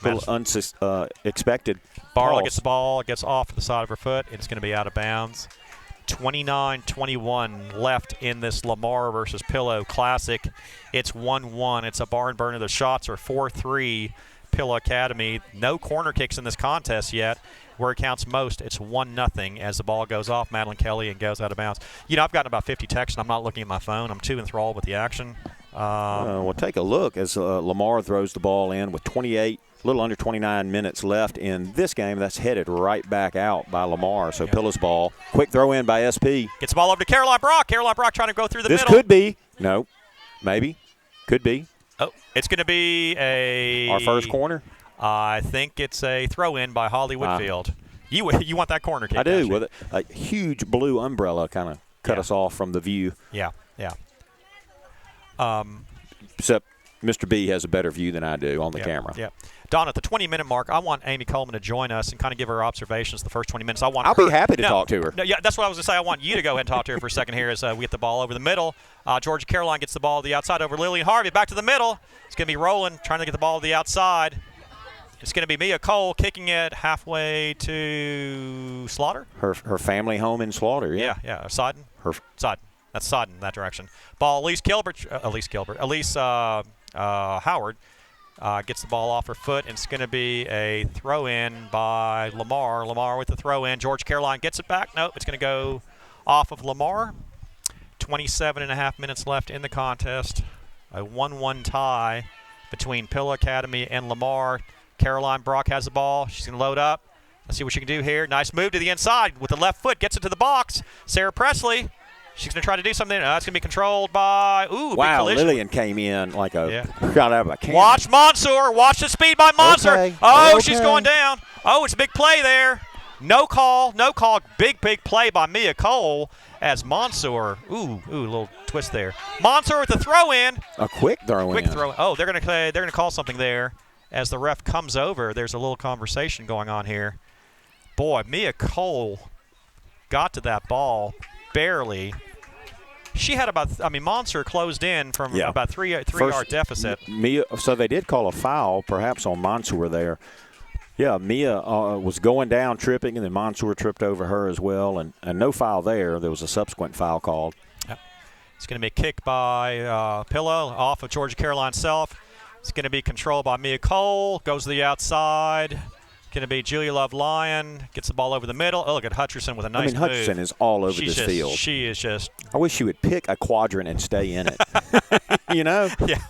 Unexpected.
Barlow
toss.
gets the ball, gets off the side of her foot, and it's going to be out of bounds. 29-21 left in this Lamar versus Pillow Classic. It's 1-1. It's a barn burner. The shots are 4-3 Pillow Academy. No corner kicks in this contest yet. Where it counts most, it's 1-0 as the ball goes off Madeline Kelly and goes out of bounds. You know, I've gotten about 50 texts, and I'm not looking at my phone. I'm too enthralled with the action.
Well, take a look as Lamar throws the ball in with 28, a little under 29 minutes left in this game. That's headed right back out by Lamar. So Pillow's ball. Quick throw in by SP.
Gets the ball over to Caroline Brock. Caroline Brock trying to go through the
This
middle.
could be. No. Maybe. Could be.
Oh, it's going to be
Our first corner.
I think it's a throw-in by Holly Whitfield. You want that corner kick?
I do.
Don't you?
With a huge blue umbrella kind of cut us off from the view.
Yeah.
Except Mr. B has a better view than I do on the camera.
Yeah. Don, at the 20-minute mark, I want Amy Coleman to join us and kind of give her observations the first 20 minutes.
I'll be happy to talk to her.
No, yeah, that's what I was going to say. I want you to go ahead and talk to her for a second here as we get the ball over the middle. Georgia Caroline gets the ball to the outside over Lillian Harvey. Back to the middle. It's going to be Rowland trying to get the ball to the outside. It's going to be Mia Cole kicking it halfway to Slaughter.
Her family home in Slaughter, yeah.
Yeah. Sodden. Sodden. That's Sodden, that direction. Ball, Elise Howard gets the ball off her foot, and it's going to be a throw-in by Lamar. Lamar with the throw-in. George Caroline gets it back. Nope, it's going to go off of Lamar. 27.5 minutes left in the contest. A 1-1 tie between Pillow Academy and Lamar. Caroline Brock has the ball. She's going to load up. Let's see what she can do here. Nice move to the inside with the left foot. Gets it to the box. Sarah Presley. She's going to try to do something. It's going to be controlled by, big collision.
Lillian came in like shot out of a cannon.
Watch Mansour. Watch the speed by Mansour.
Okay.
Oh,
Okay.
she's going down. Oh, it's a big play there. No call. Big play by Mia Cole as Mansour. Ooh, a little twist there. Mansour with the throw-in.
A quick throw-in.
Quick throw. Oh, they're going to call something there as the ref comes over. There's a little conversation going on here. Boy, Mia Cole got to that ball barely. She had Mansour closed in from about three-yard deficit.
Mia, so they did call a foul, perhaps on Mansour there. Yeah, Mia was going down, tripping, and then Mansour tripped over her as well, and no foul there. There was a subsequent foul called.
Yep. It's going to be a kick by Pillow off of Georgia Caroline self. It's going to be controlled by Mia Cole. Goes to the outside. Going to be Julia Love Lyon. Gets the ball over the middle. Oh, look at Hutcherson with a nice move.
Hutcherson is all over this field.
She is just.
I wish she would pick a quadrant and stay in it. You know?
Yeah.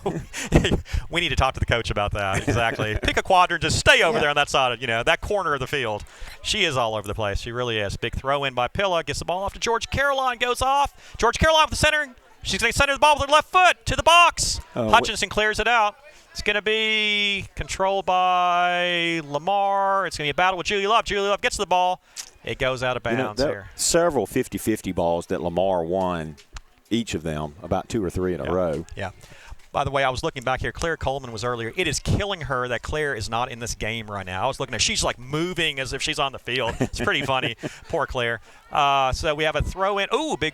We need to talk to the coach about that. Exactly. Pick a quadrant. Just stay over there on that side of, that corner of the field. She is all over the place. She really is. Big throw in by Pilla. Gets the ball off to George Caroline. Goes off. George Caroline with the centering. She's going to center the ball with her left foot to the box. Hutchinson clears it out. It's going to be controlled by Lamar. It's going to be a battle with Julia Love. Julia Love gets the ball. It goes out of bounds here.
Several 50-50 balls that Lamar won, each of them, about 2 or 3 in a row.
Yeah. By the way, I was looking back here. Claire Coleman was earlier. It is killing her that Claire is not in this game right now. I was looking at she's like moving as if she's on the field. It's pretty funny. Poor Claire. So we have a throw in. Ooh, big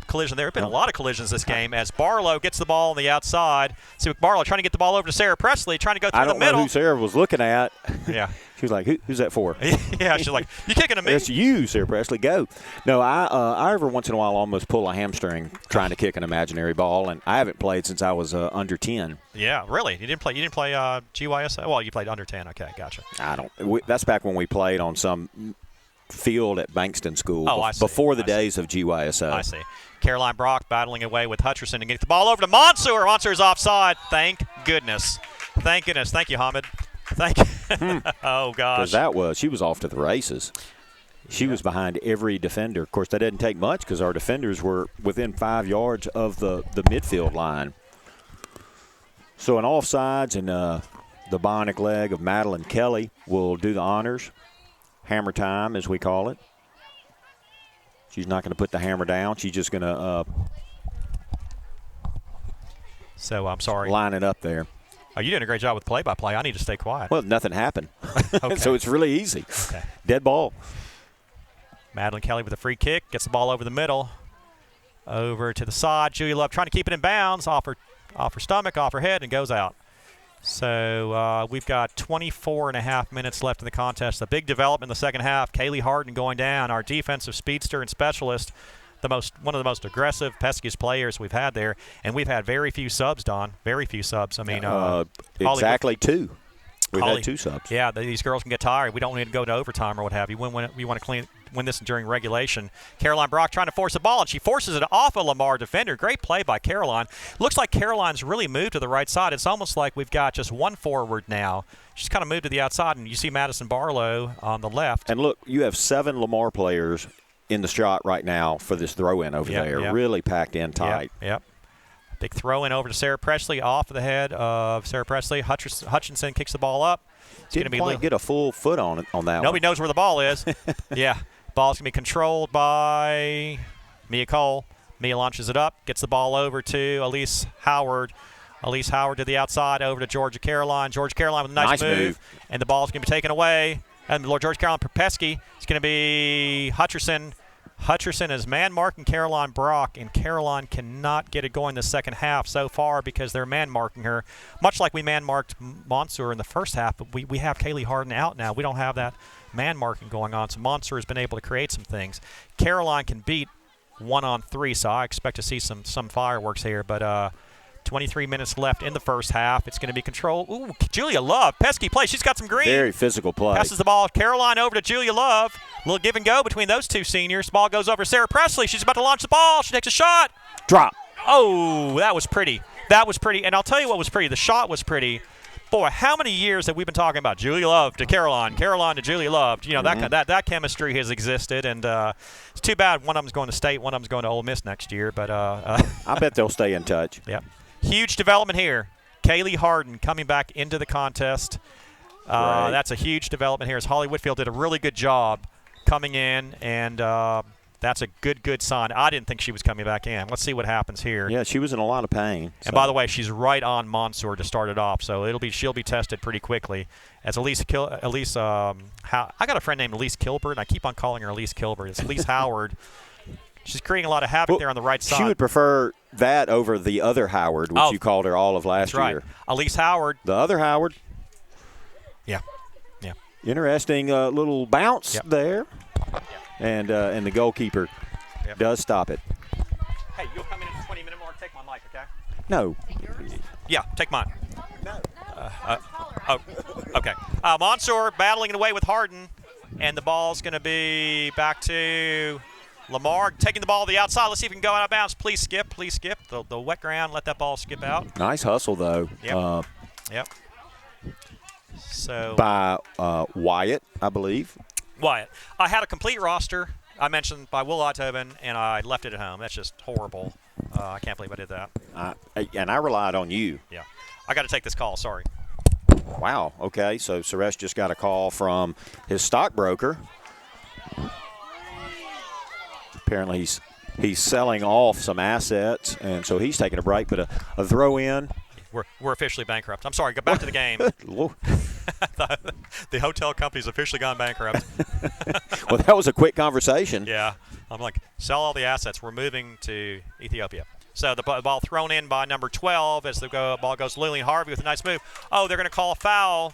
collision there. There have been a lot of collisions this game as Barlow gets the ball on the outside. So Barlow trying to get the ball over to Sarah Presley, trying to go through the middle.
I don't know who Sarah was looking at.
Yeah.
She was like, who's that for?
Yeah, she's like, you kicking to me?
It's you, Sarah Presley. Go. No, I every once in a while almost pull a hamstring trying to kick an imaginary ball, and I haven't played since I was under 10.
Yeah, really? You didn't play GYSO? Well, you played under 10. Okay, gotcha.
That's back when we played on some field at Bankston School before the days of GYSO.
I see. Caroline Brock battling away with Hutcherson and getting the ball over to Mansour. Mansour's offside. Thank goodness. Thank you, Hamid. Oh, gosh.
Because she was off to the races. She was behind every defender. Of course, that didn't take much because our defenders were within 5 yards of the midfield line. So an offsides and the bionic leg of Madeline Kelly will do the honors. Hammer time, as we call it. She's not going to put the hammer down. She's just going to
I'm sorry.
Line it up there.
Oh, you're doing a great job with play-by-play. I need to stay quiet.
Well, nothing happened.
Okay.
So it's really easy.
Okay.
Dead ball.
Madeline Kelly with a free kick. Gets the ball over the middle. Over to the side. Julia Love trying to keep it in bounds. Off her stomach, off her head, and goes out. So we've got 24 and a half minutes left in the contest. The big development in the second half, Kaylee Harden going down, our defensive speedster and specialist, one of the most aggressive, peskiest players we've had there. And we've had very few subs, Don. Very few subs. I mean,
exactly two. We've
Holly,
had two subs.
Yeah, these girls can get tired. We don't need to go to overtime or what have you. We want to win this during regulation. Caroline Brock trying to force the ball, and she forces it off a Lamar defender. Great play by Caroline. Looks like Caroline's really moved to the right side. It's almost like we've got just one forward now. She's kind of moved to the outside, and you see Madison Barlow on the left.
And look, you have 7 Lamar players in the shot right now for this throw-in over there.
Yep.
Really packed in tight.
Yep. Big throw in over to Sarah Presley, off of the head of Sarah Presley. Hutchinson kicks the ball up.
Didn't quite get a full foot on that one.
Nobody knows where the ball is. Yeah. Ball's going to be controlled by Mia Cole. Mia launches it up, gets the ball over to Elise Howard. Elise Howard to the outside, over to Georgia Caroline. Georgia Caroline with a nice move. And the ball's going to be taken away. And Georgia Caroline Pesky. It's going to be Hutcherson. Hutcherson is man-marking Caroline Brock, and Caroline cannot get it going the second half so far because they're man-marking her, much like we man-marked Monsoor in the first half, but we have Kaylee Harden out now. We don't have that man-marking going on, so Monsoor has been able to create some things. Caroline can beat 1-on-3, so I expect to see some fireworks here, but 23 minutes left in the first half. It's going to be controlled. Ooh, Julia Love, pesky play. She's got some green.
Very physical play.
Passes the ball. Caroline over to Julia Love. A little give and go between those two seniors. Ball goes over to Sarah Presley. She's about to launch the ball. She takes a shot.
Drop.
Oh, that was pretty. That was pretty. And I'll tell you what was pretty. The shot was pretty. Boy, how many years have we been talking about Julia Love to Caroline, Caroline to Julia Love? You know, that chemistry has existed, and it's too bad one of them's going to State, one of them's going to Ole Miss next year. But
I bet they'll stay in touch.
Yep. Huge development here. Kaylee Harden coming back into the contest. That's a huge development here. As Holly Whitfield did a really good job coming in, and that's a good sign. I didn't think she was coming back in. Let's see what happens here.
Yeah, she was in a lot of pain.
And by the way, she's right on Monsoor to start it off, so she'll be tested pretty quickly. As I got a friend named Elise Kilbert, and I keep on calling her Elise Kilbert. It's Elise Howard. She's creating a lot of havoc there on the right side.
She would prefer that over the other Howard, which you called her all of last year.
Right. Elise Howard.
The other Howard.
Yeah.
Interesting little bounce there.
Yeah.
And the goalkeeper does stop it.
Hey, you'll come in at the 20-minute mark. Take my mic, okay?
No.
Yeah, take mine. No. Okay. Monsoor battling it away with Harden, and the ball's going to be back to Lamar taking the ball to the outside. Let's see if we can go out of bounds. Please skip. The wet ground, let that ball skip out.
Nice hustle, though.
Yep. So
by Wyatt, I believe.
Wyatt. I had a complete roster, I mentioned, by Will Otthoven, and I left it at home. That's just horrible. I can't believe I did that.
And I relied on you.
Yeah. I got to take this call. Sorry.
Wow. Okay. So Suresh just got a call from his stockbroker. Apparently he's selling off some assets, and so he's taking a break. But a throw in.
We're officially bankrupt. I'm sorry. Go back to the game. The hotel company's officially gone bankrupt.
Well, that was a quick conversation.
Yeah. I'm like, sell all the assets. We're moving to Ethiopia. So the ball thrown in by number 12 as the ball goes to Lillian Harvey with a nice move. Oh, they're going to call a foul.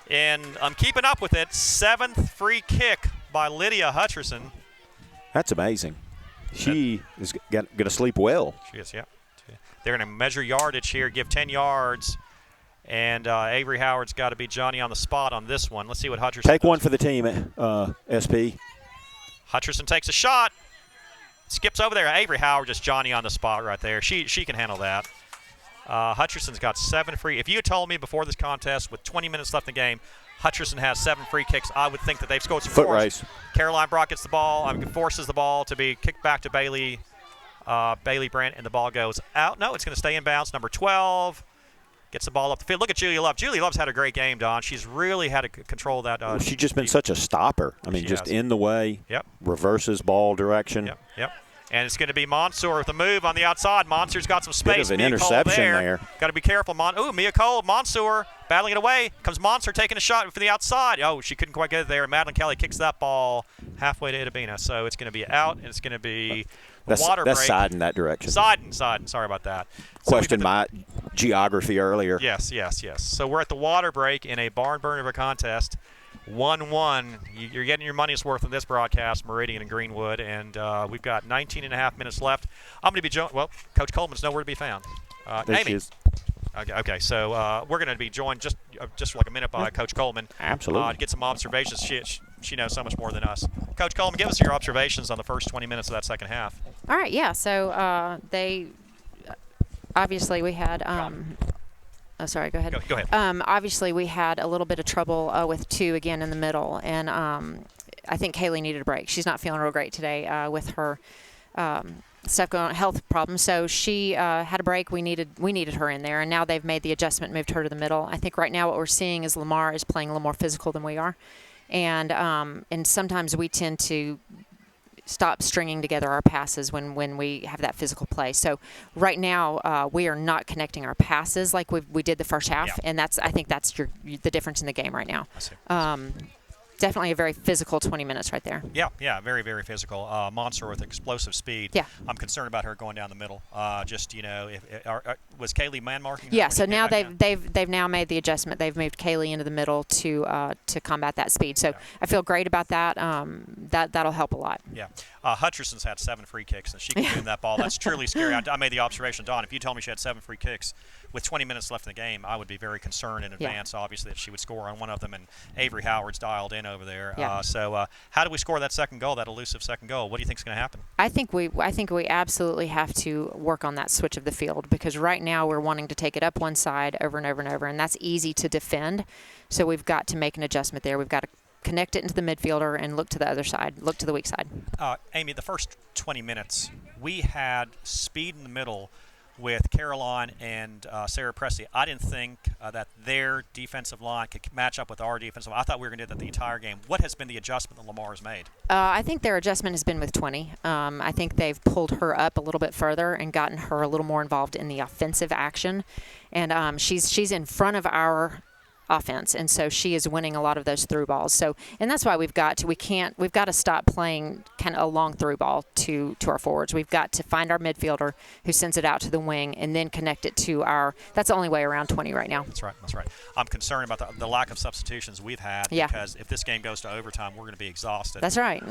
And I'm keeping up with it. 7th free kick by Lydia Hutcherson.
That's amazing. She is going to sleep well.
She is, yeah. They're going to measure yardage here, give 10 yards. And Avery Howard's got to be Johnny on the spot on this one. Let's see what Hutcherson
Take
does.
one for the team, SP.
Hutcherson takes a shot. Skips over there. Avery Howard just Johnny on the spot right there. She can handle that. Hutcherson's got 7 free. If you had told me before this contest with 20 minutes left in the game, Hutcherson has 7 free kicks, I would think that they've scored some
foot
points.
race.
Caroline Brock gets the ball, forces the ball to be kicked back to Bailey Brent, and the ball goes out. No, it's going to stay in bounds. Number 12 gets the ball up the field. Look at Julia Love. Julia Love's had a great game, Don. She's really had to control that.
Well, she's just been such a stopper. I mean, just in the way.
Yep.
Reverses ball direction.
Yep. And it's going to be Mansour with a move on the outside. Mansour's got some space.
Bit of an
Mia Cole
interception there.
Got to be careful. Mia Cole, Mansour battling it away. Comes Mansour taking a shot from the outside. Oh, she couldn't quite get it there. Madeline Kelly kicks that ball halfway to Itabina. So it's going to be out, and it's going to be water break.
That's siding that direction.
Siding. Sorry about that.
Questioned my geography earlier.
Yes. So we're at the water break in a barn burner of a contest. 1-1. You're getting your money's worth in this broadcast, Meridian and Greenwood, and we've got 19 and a half minutes left. I'm going to be joined. Well, Coach Coleman's nowhere to be found.
There
Amy.
she is.
Okay. So we're going to be joined just for like a minute by Coach Coleman.
Absolutely.
To get some observations. She knows so much more than us. Coach Coleman, give us your observations on the first 20 minutes of that second half.
All right, yeah. So they obviously we had. Oh, sorry, go ahead.
Go ahead.
Obviously, we had a little bit of trouble with 2 again in the middle, and I think Kaylee needed a break. She's not feeling real great today with her stuff going on, health problems. So she had a break. We needed her in there, and now they've made the adjustment, moved her to the middle. I think right now what we're seeing is Lamar is playing a little more physical than we are, and sometimes we tend to stop stringing together our passes when we have that physical play. So right now we are not connecting our passes like we did the first half, and I think that's the difference in the game right now.
I see.
Definitely a very physical 20 minutes right there.
Yeah, very, very physical. Mansour with explosive speed.
Yeah.
I'm concerned about her going down the middle. Was Kaylee man marking her?
Yeah, so now they've now made the adjustment. They've moved Kaylee into the middle to combat that speed. So I feel great about that. That'll help a lot.
Yeah. Hutcherson's had 7 free kicks, and she can win that ball. That's truly scary. I made the observation, Dawn, if you told me she had 7 free kicks with 20 minutes left in the game, I would be very concerned in advance, obviously, that she would score on one of them, and Avery Howard's dialed in over there.
Yeah.
So how do we score that second goal, that elusive second goal? What do you think is going to happen?
I think we absolutely have to work on that switch of the field, because right now we're wanting to take it up one side over and over and over, and that's easy to defend. So we've got to make an adjustment there. We've got to connect it into the midfielder and look to the other side, look to the weak side.
Amy, the first 20 minutes, we had speed in the middle with Caroline and Sarah Presley. I didn't think that their defensive line could match up with our defensive line. I thought we were going to do that the entire game. What has been the adjustment that Lamar has made?
I think their adjustment has been with 20. I think they've pulled her up a little bit further and gotten her a little more involved in the offensive action. And she's in front of our offense, and so she is winning a lot of those through balls. So, and that's why we've got to stop playing kind of a long through ball to our forwards. We've got to find our midfielder who sends it out to the wing and then connect it to our. That's the only way around 20 right now.
That's right. I'm concerned about the lack of substitutions we've had, because if this game goes to overtime, we're going to be exhausted.
That's right.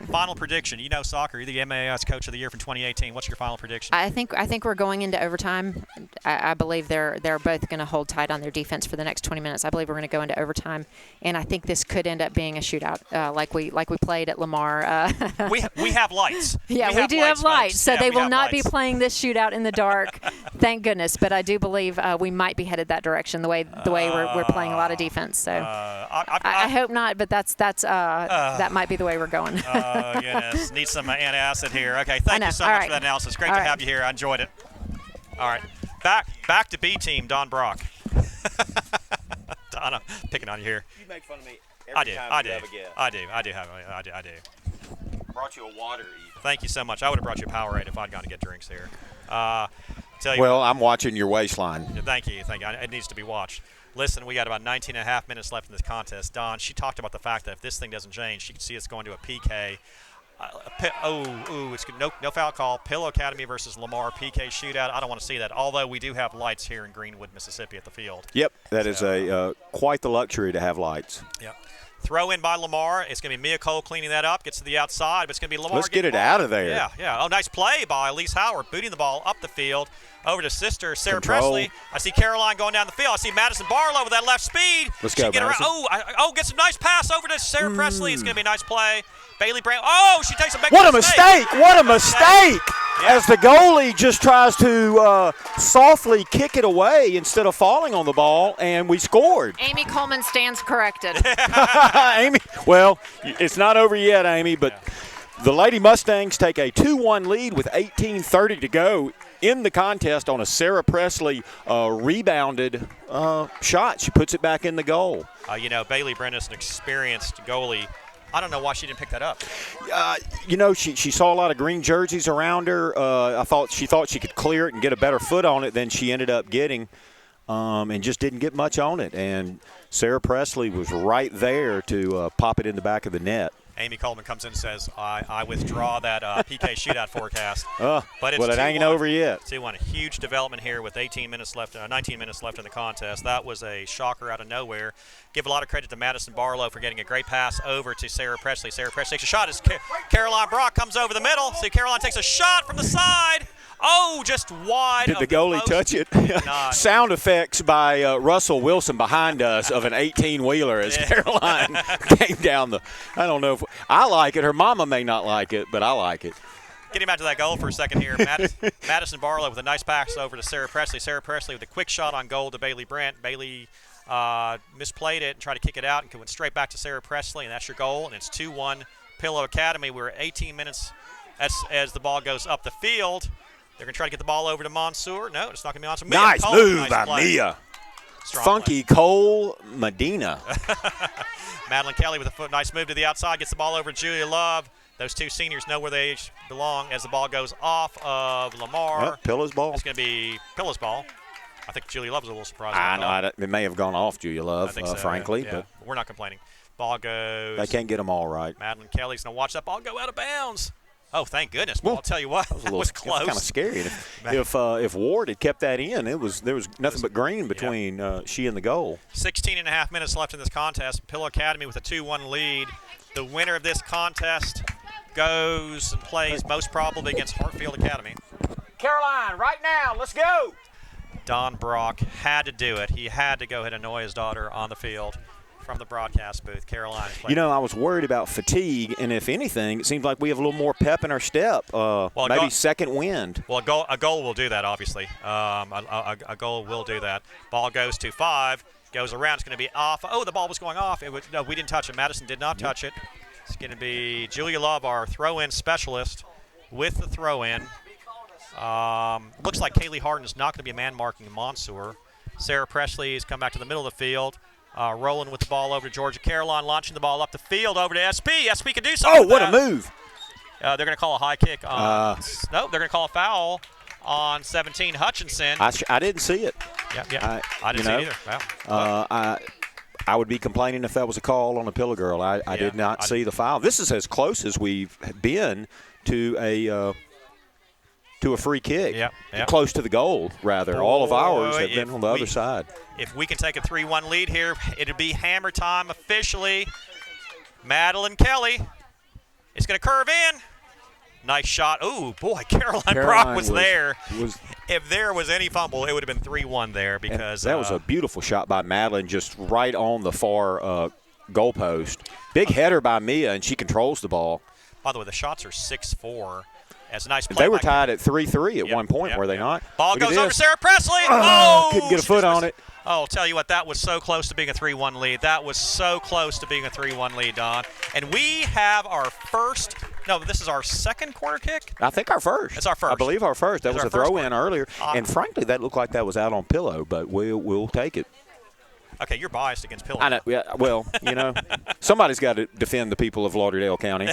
Final prediction. You know soccer. You're the MAS Coach of the Year from 2018. What's your final prediction?
I think we're going into overtime. I believe they're both going to hold tight on their defense for the next 20 minutes. I believe we're going to go into overtime, and I think this could end up being a shootout, like we played at Lamar.
We have lights.
Yeah, we do have lights, so they will not be
lights.
playing this shootout in the dark. Thank goodness. But I do believe we might be headed that direction. The way we're playing a lot of defense. So I hope not, but that might be the way we're going.
Oh goodness, need some antacid here. Okay, thank you so much for that analysis. Great to have you here. I enjoyed it. All right, back to B team. Don Brock. Don, I'm picking on you here.
You make fun of me every time you have a guest.
I do.
Brought you a water even.
Thank you so much. I would have brought you a Powerade if I'd gone to get drinks here. Tell you
Well, I'm watching your waistline.
Thank you. It needs to be watched. Listen, we got about 19 and a half minutes left in this contest. Don, she talked about the fact that if this thing doesn't change, she could see us going to a PK. It's no foul call. Pillow Academy versus Lamar PK shootout. I don't want to see that. Although we do have lights here in Greenwood, Mississippi, at the field.
Yep, that is quite the luxury to have lights.
Yep. Throw in by Lamar. It's going to be Mia Cole cleaning that up. Gets to the outside, but it's going to be Lamar.
Let's get it out of there.
Yeah. Oh, nice play by Elise Howard, booting the ball up the field over to sister Sarah
Control.
Presley. I see Caroline going down the field. I see Madison Barlow with that left speed.
Let's go,
Get
Madison.
gets a nice pass over to Sarah Presley. It's going to be a nice play. Bailey Brown. Oh, she takes a big
What a mistake! What a mistake!
Yeah.
As the goalie just tries to softly kick it away instead of falling on the ball, and we scored.
Amy Coleman stands corrected.
Amy, well, it's not over yet, Amy, but the Lady Mustangs take a 2-1 lead with 18:30 to go in the contest on a Sarah Presley rebounded shot. She puts it back in the goal.
Bailey Brennan is an experienced goalie. I don't know why she didn't pick that up.
She saw a lot of green jerseys around her. She thought she could clear it and get a better foot on it than she ended up getting, and just didn't get much on it. And Sarah Presley was right there to pop it in the back of the net.
Amy Coleman comes in and says, I withdraw that PK shootout forecast.
But it ain't over yet.
2-1. A huge development here with 19 minutes left in the contest. That was a shocker out of nowhere. Give a lot of credit to Madison Barlow for getting a great pass over to Sarah Presley. Sarah Presley takes a shot as Caroline Brock comes over the middle. See, Caroline takes a shot from the side. Oh, just wide.
Did the goalie touch it? Sound effects by Russell Wilson behind us of an 18-wheeler as Caroline came down the – I don't know if – I like it. Her mama may not like it, but I like it.
Getting back to that goal for a second here. Madison Barlow with a nice pass over to Sarah Presley. Sarah Presley with a quick shot on goal to Bailey Brent. Bailey misplayed it and tried to kick it out and went straight back to Sarah Presley, and that's your goal, and it's 2-1 Pillow Academy. We're 18 minutes as the ball goes up the field. They're going to try to get the ball over to Mansour. No, it's not going to be Mansour.
Nice move by Mia. Funky Cole Medina.
Madeline Kelly with a nice move to the outside. Gets the ball over to Julia Love. Those two seniors know where they belong as the ball goes off of Lamar.
Yep, Pilla's ball.
It's going to be Pilla's ball. I think Julia Love was a little surprised.
I know. It may have gone off Julia Love, frankly.
Yeah. But we're not complaining. Ball goes.
They can't get them all right.
Madeline Kelly's going to watch that ball go out of bounds. Oh, thank goodness. Well, I'll tell you what, that was close.
Kind of scary. If Ward had kept that in, there was nothing but green between she and the goal.
16 and a half minutes left in this contest. Pillow Academy with a 2-1 lead. The winner of this contest goes and plays most probably against Hartfield Academy.
Caroline, right now, let's go.
Don Brock had to do it. He had to go ahead and annoy his daughter on the field. From the broadcast booth, Caroline.
I was worried about fatigue, and if anything, it seems like we have a little more pep in our step. Maybe second wind.
Well, a goal will do that, obviously. A goal will do that. Ball goes to 5, goes around. It's going to be off. Oh, the ball was going off. No, we didn't touch it. Madison did not touch it. It's going to be Julia Love, our throw-in specialist, with the throw-in. Looks like Kaylee Harden is not going to be a man marking Mansour. Sarah Presley has come back to the middle of the field. Rolling with the ball over to Georgia Caroline, launching the ball up the field over to SP. SP can do something.
Oh, what a move.
They're going to call a high kick. No, they're going to call a foul on 17 Hutchinson.
I didn't see it.
Yeah. I didn't see it either. Wow.
I would be complaining if that was a call on a Pillow girl. I did not see the foul. This is as close as we've been to a free kick.
Yeah.
Close to the goal, rather. All of ours have been on the other side.
If we can take a 3-1 lead here, it'll be hammer time officially. Madeline Kelly is going to curve in. Nice shot. Ooh, boy, Caroline Brock was there. If there was any fumble, it would have been 3-1 there because
that was a beautiful shot by Madeline, just right on the far goalpost. Big header by Mia, and she controls the ball.
By the way, the shots are 6-4. That's a nice play.
They were tied at 3-3 at one point, were they not?
Ball goes over to Sarah Presley.
Couldn't get a foot on it.
Oh, I'll tell you what, that was so close to being a 3-1 lead. That was so close to being a 3-1 lead, Don. And we have our first – no, this is our second corner kick?
I think our first.
It's our first.
I believe our first. That was a throw-in earlier. And, frankly, that looked like that was out on Pillow, but we'll take it.
Okay, you're biased against Pillow.
I know. Yeah, well, somebody's got to defend the people of Lauderdale County.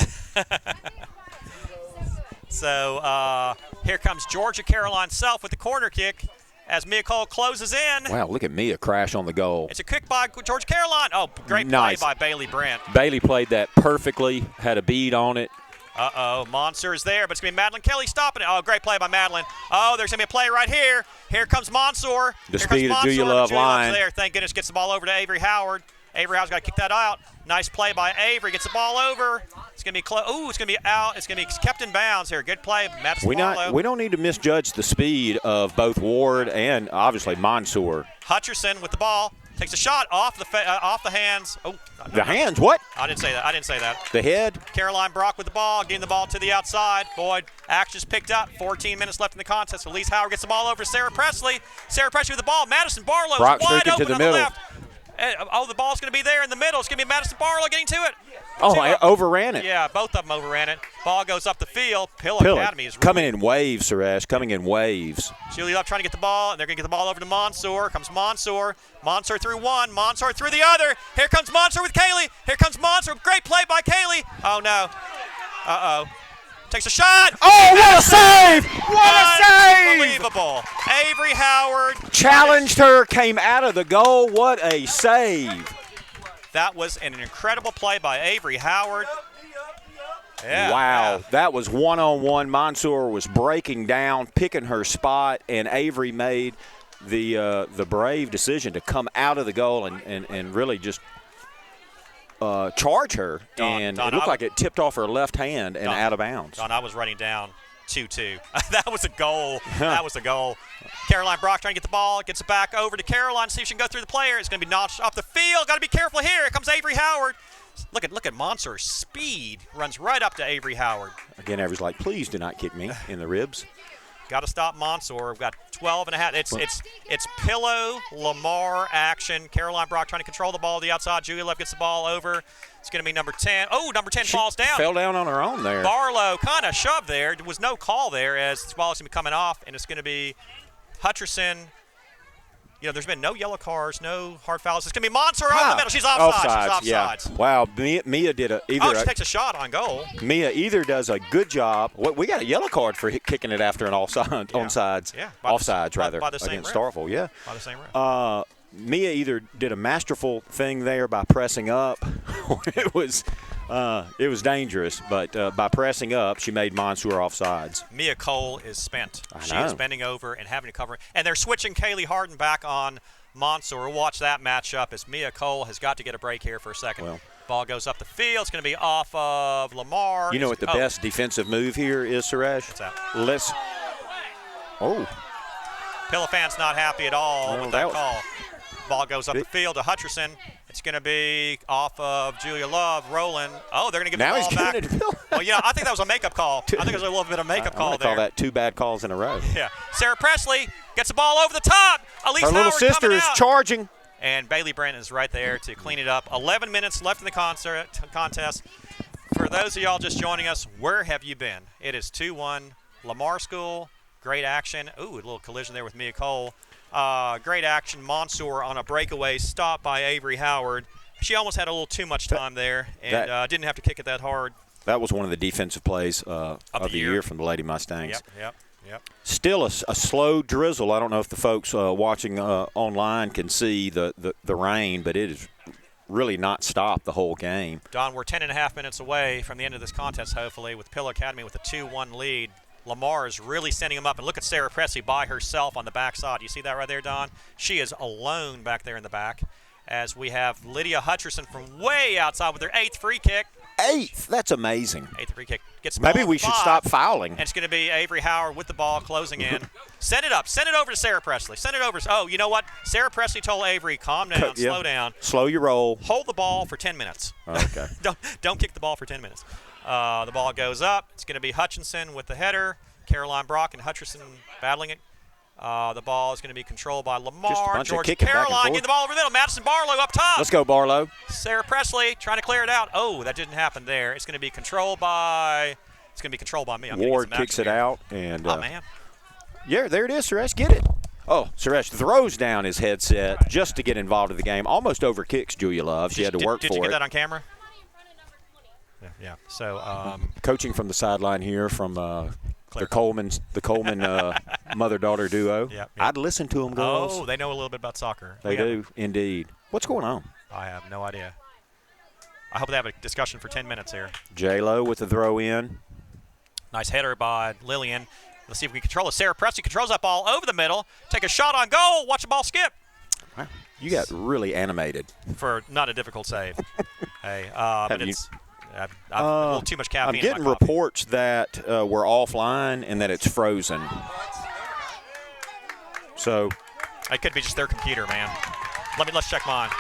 So here comes Georgia Caroline Self with the corner kick as Mia Cole closes in.
Wow, look at Mia crash on the goal.
It's a kick by Georgia Caroline. Oh, great play by Bailey Brent.
Bailey played that perfectly, had a bead on it.
Monster is there, but it's going to be Madeline Kelly stopping it. Oh, great play by Madeline. Oh, there's going to be a play right here. Here comes Mansour.
The speed of Julia Love line.
There. Thank goodness gets the ball over to Avery Howard. Avery Howard's got to kick that out. Nice play by Avery. Gets the ball over. It's going to be close. Ooh, it's going to be out. It's going to be kept in bounds here. Good play, Madison Barlow.
We don't need to misjudge the speed of both Ward and obviously Mansour.
Hutcherson with the ball. Takes a shot off the hands. Oh,
the hands? What?
I didn't say that.
The head?
Caroline Brock with the ball, getting the ball to the outside. Boyd, action's picked up. 14 minutes left in the contest. Elise Howard gets the ball over to Sarah Presley. Sarah Presley with the ball. Madison Barlow
Brock
wide open
to the
on
middle.
the left. The ball's going to be there in the middle. It's going to be Madison Barlow getting to it.
Oh, I overran it.
Yeah, both of them overran it. Ball goes up the field. Pilla Academy is
coming in waves, Suresh. Coming in waves.
Julie Love trying to get the ball, and they're going to get the ball over to Mansour. Comes Mansour. Mansour through one. Mansour through the other. Here comes Mansour with Kaylee. Here comes Mansour. Great play by Kaylee. Oh, no. Uh-oh. Takes a shot.
Oh, what a save! What a save!
Unbelievable. Avery Howard.
Challenged her, came out of the goal. What a save.
That was an incredible play by Avery Howard. Yeah,
wow,
yeah.
that was one-on-one. Mansour was breaking down, picking her spot, and Avery made the brave decision to come out of the goal and really just charge her.
Don,
it looked like it tipped off her left hand and out of bounds.
Don, I was writing down 2-2. That was a goal. That was a goal. Caroline Brock trying to get the ball. Gets it back over to Caroline. See if she can go through the player. It's going to be notched off the field. Got to be careful here. Here comes Avery Howard. Look at Mansour's speed. Runs right up to Avery Howard.
Again, Avery's like, please do not kick me in the ribs.
Got to stop Mansour. We've got 12 and a half. It's pillow Lamar action. Caroline Brock trying to control the ball to the outside. Julia Love gets the ball over. It's going to be number 10. Oh, number 10 falls down.
Fell down on her own there.
Barlow kind of shoved there. There was no call there as this ball is going to be coming off, and it's going to be Hutcherson. You know, there's been no yellow cards, no hard fouls. It's going to be Mansour over the middle. She's offside. She's offsides.
Yeah. Wow, Mia did
she takes a shot on goal.
Mia either does a good job. We got a yellow card for kicking it after an onside.
Yeah.
Offsides, rather,
by the same
against
ref.
Starkville. Yeah.
By the same ref.
Mia either did a masterful thing there by pressing up, or it was dangerous. But by pressing up, she made Mansour offsides.
Mia Cole is spent. She
know.
is bending over and having to cover. And they're switching Kaylee Harden back on Mansour. We'll watch that matchup as Mia Cole has got to get a break here for a second.
Well,
ball goes up the field. It's going to be off of Lamar.
You know what the best defensive move here is, Suresh?
What's that? Pilla fan's not happy at all with that call. Ball goes up the field to Hutcherson. It's going to be off of Julia Love, rolling. Oh, they're going to give the ball back.
It to Bill.
Well, yeah, I think that was a makeup call. I think it was a little bit of makeup call there.
I call that 2 bad calls in a row.
Yeah. Sarah Presley gets the ball over the top. Elise
Her little
Howard
sister
coming
is
out.
charging.
And Bailey Brent is right there to clean it up. 11 minutes left in the contest. For those of y'all just joining us, where have you been? It is 2-1. Lamar School, great action. Ooh, a little collision there with Mia Cole. Great action. Mansour on a breakaway stop by Avery Howard. She almost had a little too much time there and didn't have to kick it that hard.
That was one of the defensive plays of the year from the Lady Mustangs.
Yep.
Still a slow drizzle. I don't know if the folks watching online can see the rain, but it has really not stopped the whole game.
Don, we're 10.5 minutes away from the end of this contest, hopefully, with Pilla Academy with a 2-1 lead. Lamar is really sending him up. And look at Sarah Presley by herself on the backside. You see that right there, Don? She is alone back there in the back as we have Lydia Hutcherson from way outside with her 8th free kick.
8th? That's amazing.
8th free kick. Gets the ball
Maybe we should stop fouling.
And it's going to be Avery Howard with the ball closing in. Send it up. Send it over to Sarah Presley. Send it over. Oh, you know what? Sarah Presley told Avery, calm down, slow down.
Slow your roll.
Hold the ball for 10 minutes.
Okay.
Don't kick the ball for 10 minutes. The ball goes up. It's going to be Hutchinson with the header. Caroline Brock and Hutcherson battling it. The ball is going to be controlled by Lamar.
George
Caroline getting the ball over the middle. Madison Barlow up top.
Let's go, Barlow.
Sarah Presley trying to clear it out. Oh, that didn't happen there. It's going to be controlled by me.
Ward kicks it out. And,
oh, man.
Yeah, there it is, Suresh. Get it. Oh, Suresh throws down his headset just to get involved in the game. Almost overkicks Julia Love. She had to work for it.
Did you get that on camera? Yeah. So
coaching from the sideline here from the Coleman mother-daughter duo.
Yep.
I'd listen to them, girls.
Oh, they know a little bit about soccer.
They do, indeed. What's going on?
I have no idea. I hope they have a discussion for 10 minutes here.
J-Lo with the throw in.
Nice header by Lillian. Let's see if we can control it. Sarah Presley controls that ball over the middle. Take a shot on goal. Watch the ball skip.
Wow. You got really animated.
For not a difficult save. Hey, but it's a little too much caffeine.
I'm getting reports that we're offline and that it's frozen. So
it could be just their computer, man. Let's check mine.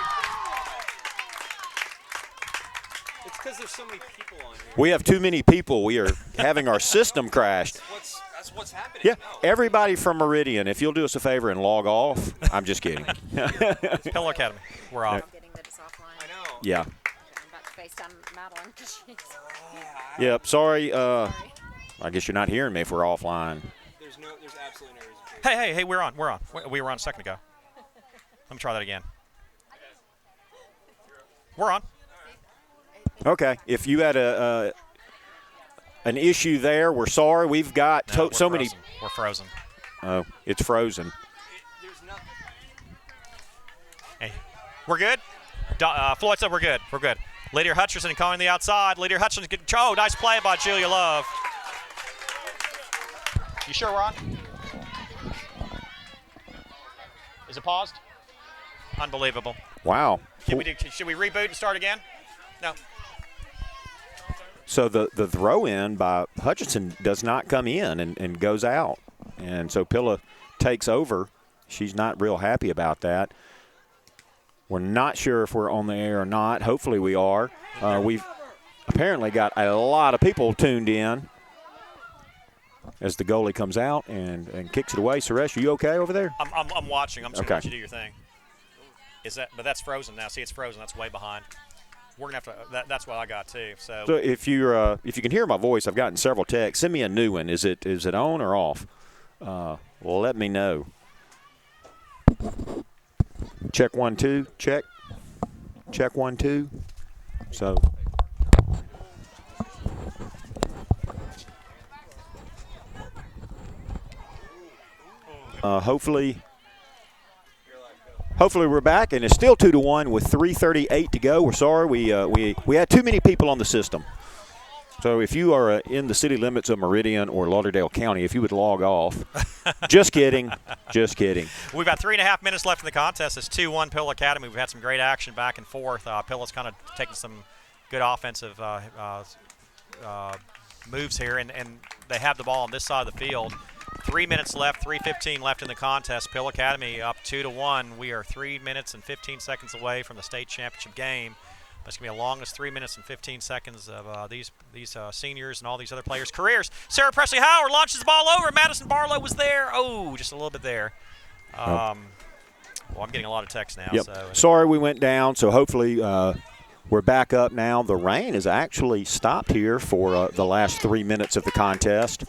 It's because there's so many people on here.
We have too many people. We are having our system crashed.
That's what's happening.
Yeah,
No.
everybody from Meridian, if you'll do us a favor and log off. I'm just kidding.
Pillow Academy. We're off.
Getting that it's offline.
I know.
Yeah.
I'm about to FaceTime Madeline.
Yep. Sorry. I guess you're not hearing me if we're offline.
There's absolutely no reason to.
Hey, we're on. We were on a second ago. Let me try that again. We're on.
Okay. If you had an issue there, we're sorry. We've got
No,
so
we're
many.
frozen. We're frozen.
Oh, it's frozen.
There's nothing.
Hey, we're good? Floyd said we're good. We're good. Lydia Hutcherson calling the outside. Lydia Hutcherson getting nice play by Julia Love. You sure we're on? Is it paused? Unbelievable.
Wow.
Should we reboot and start again? No.
So the throw in by Hutchinson does not come in and goes out. And so Pilla takes over. She's not real happy about that. We're not sure if we're on the air or not. Hopefully we are. We've apparently got a lot of people tuned in as the goalie comes out and kicks it away. Suresh, are you okay over there?
I'm watching. I'm just going to let
Okay.
you do your thing. But that's frozen now. See, it's frozen. That's way behind. We're going to have to that's what I got too. So
if you can hear my voice, I've gotten several texts. Send me a new one. Is it on or off? Let me know. Check 1 2. Check 1 2. So hopefully we're back, and it's still 2-1 with 3:38 to go. We're sorry we had too many people on the system. So if you are in the city limits of Meridian or Lauderdale County, if you would log off. Just kidding. Just kidding.
we've got 3.5 minutes left in the contest. It's 2-1 Pill Academy. We've had some great action back and forth. Pilla's kind of taking some good offensive moves here, and they have the ball on this side of the field. 3 minutes left, 3:15 left in the contest. Pill Academy up 2-1. We are 3 minutes and 15 seconds away from the state championship game. That's going to be the longest 3 minutes and 15 seconds of these seniors and all these other players' careers. Sarah Presley Howard launches the ball over. Madison Barlow was there. Oh, just a little bit there. Well, I'm getting a lot of text now.
Yep.
So.
Sorry we went down, so hopefully we're back up now. The rain has actually stopped here for the last 3 minutes of the contest.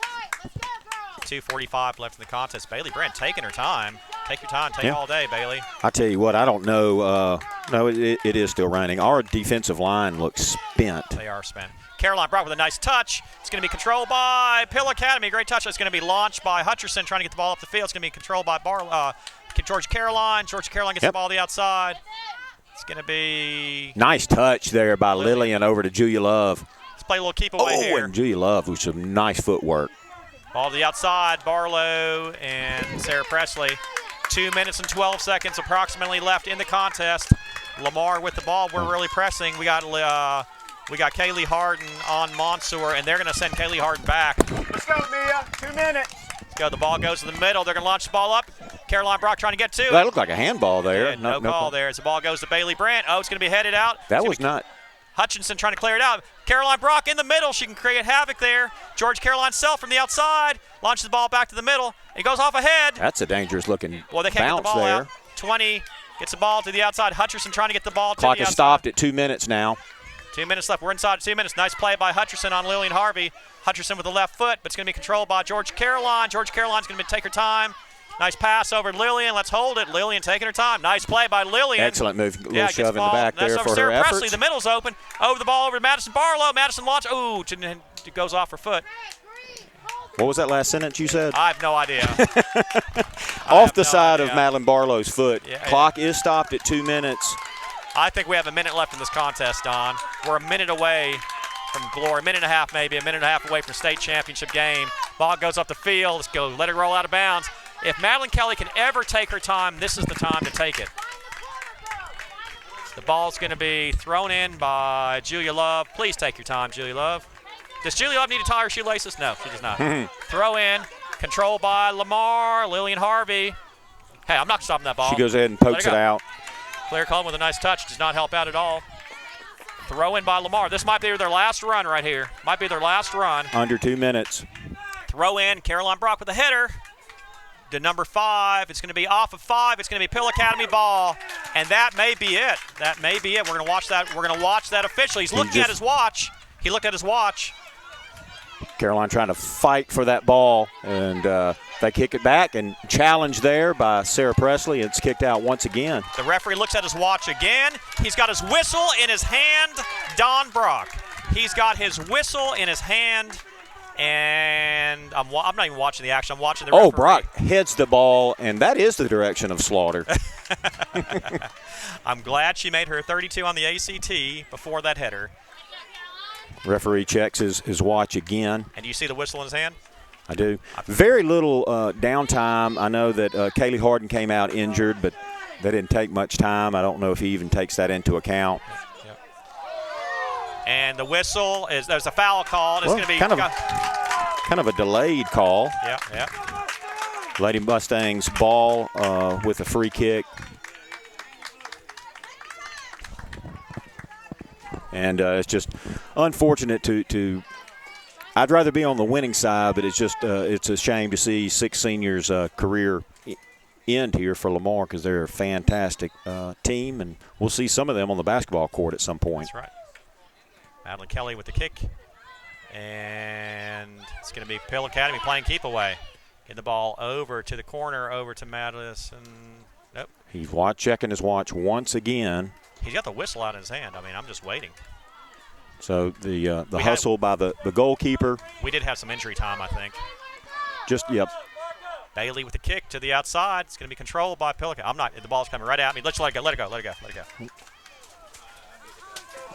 2:45 left in the contest. Bailey Brent taking her time. Take your time. Take all day, Bailey.
I tell you what, I don't know. No, it is still raining. Our defensive line looks spent.
They are spent. Caroline Brock with a nice touch. It's going to be controlled by Pill Academy. Great touch. It's going to be launched by Hutcherson trying to get the ball up the field. It's going to be controlled by Georgia Caroline. Georgia Caroline gets the ball to the outside. It's going to be
Nice touch there by Lillian over to Julia Love.
Let's play a little keep away here.
And Julia Love with some nice footwork.
Ball to the outside. Barlow and Sarah Presley. 2 minutes and 12 seconds approximately left in the contest. Lamar with the ball. We're really pressing. We got Kaylee Harden on Monsoor, and they're going to send Kaylee Harden back.
Let's go, Mia. 2 minutes.
Let's go. The ball goes to the middle. They're going to launch the ball up. Caroline Brock trying to get to it.
That looked like a handball there.
Yeah, no call there as the ball goes to Bailey Brandt. Oh, it's going to be headed out.
That was not.
Hutchinson trying to clear it out. Caroline Brock in the middle. She can create havoc there. George Caroline Self from the outside launches the ball back to the middle. It goes off ahead.
That's a dangerous looking
Well, they can't get the
bounce
ball
there.
out. 20 gets the ball to the outside. Hutcherson trying to get the ball to
Clock
the
has
outside.
stopped at 2 minutes now.
2 minutes left. We're inside 2 minutes. Nice play by Hutcherson on Lillian Harvey. Hutcherson with the left foot, but it's going to be controlled by George Caroline. George Caroline's going to take her time. Nice pass over to Lillian. Let's hold it. Lillian taking her time. Nice play by Lillian.
Excellent move. A little
gets
shove in the
ball.
back
Nice
there
over
for
Sarah
her
Presley.
efforts.
The middle's open. Over the ball over to Madison Barlow. Madison launch. Ooh, it goes off her foot.
What was that last sentence you said?
I have no idea.
Off the side of Madeline Barlow's foot.
Yeah,
Clock is stopped at 2 minutes.
I think we have a minute left in this contest, Don. We're a minute away from glory, a minute and a half maybe, a minute and a half away from state championship game. Ball goes up the field. Let's go. Let it roll out of bounds. If Madeline Kelly can ever take her time, this is the time to take it. The ball's going to be thrown in by Julia Love. Please take your time, Julia Love. Does Julia Love need to tie her shoelaces? No, she does not. Throw in, controlled by Lamar, Lillian Harvey. Hey, I'm not stopping that ball.
She goes ahead and pokes it out.
Claire Cullen with a nice touch. Does not help out at all. Throw in by Lamar. This might be their last run right here. Might be their last run.
Under 2 minutes.
throw in. Caroline Brock with a header to number 5. It's going to be off of 5. It's going to be Pill Academy ball, and that may be it. That may be it. We're going to watch that. We're going to watch that officially. He's looking at his watch. He looked at his watch.
Caroline trying to fight for that ball, and they kick it back, and challenge there by Sarah Presley. It's kicked out once again.
The referee looks at his watch again. He's got his whistle in his hand, Don Brock. He's got his whistle in his hand, and I'm not even watching the action. I'm watching the referee.
Oh, Brock heads the ball, and that is the direction of Slaughter.
I'm glad she made her 32 on the ACT before that header.
Referee checks his watch again.
And do you see the whistle in his hand?
I do. Very little downtime. I know that Kaylee Harden came out injured, but that didn't take much time. I don't know if he even takes that into account.
Yep. And the whistle is there's a foul called. It's
Well,
going to be
kind of a delayed call.
Yeah.
Lady Mustangs ball with a free kick. And it's just unfortunate to I'd rather be on the winning side, but it's just it's a shame to see 6 seniors' career end here for Lamar, because they're a fantastic team, and we'll see some of them on the basketball court at some point.
That's right. Madeline Kelly with the kick. And it's going to be Pill Academy playing keep away. Getting the ball over to the corner, over to Madison. Nope.
He's checking his watch once again.
He's got the whistle out in his hand. I mean, I'm just waiting.
So the hustle by the goalkeeper.
We did have some injury time, I think.
Yep.
Bailey with the kick to the outside. It's going to be controlled by Pelican. The ball's coming right at me. Let's let it go. Let it go.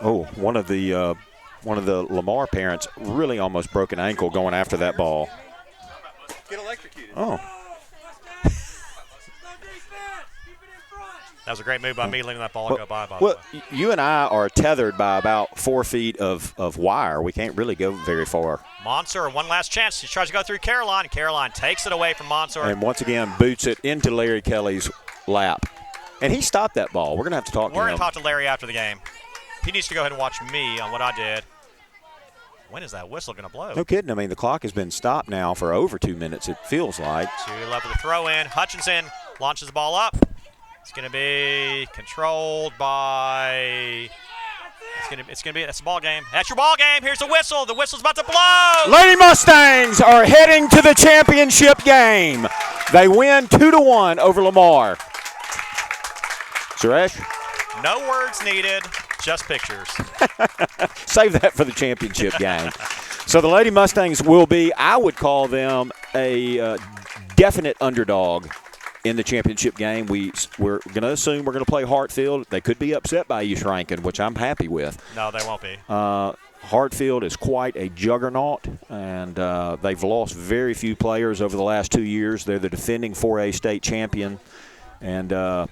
Oh, one of the Lamar parents really almost broke an ankle going after that ball.
Get electrocuted.
Oh.
That was a great move by me letting that ball go by the
Well,
way.
you and I are tethered by about 4 feet of wire. We can't really go very far.
Monsor, one last chance. He tries to go through Caroline. Caroline takes it away from Monsor.
And once again, boots it into Larry Kelly's lap. And he stopped that ball. We're going to have to talk to him.
We're going to talk to Larry after the game. He needs to go ahead and watch me on what I did. When is that whistle going to blow?
No kidding. I mean, the clock has been stopped now for over 2 minutes, it feels like.
2-11 with the throw in. Hutchinson launches the ball up. It's going to be controlled by. It's going to be. That's the ball game. That's your ball game. Here's the whistle. The whistle's about to blow.
Lady Mustangs are heading to the championship game. They win 2-1 over Lamar. Suresh?
No words needed, just pictures.
Save that for the championship game. So the Lady Mustangs will be, I would call them a definite underdog in the championship game. We're going to assume we're going to play Hartfield. They could be upset by East Rankin, which I'm happy with.
No, they won't be.
Hartfield is quite a juggernaut, and they've lost very few players over the last 2 years. They're the defending 4A state champion. And, of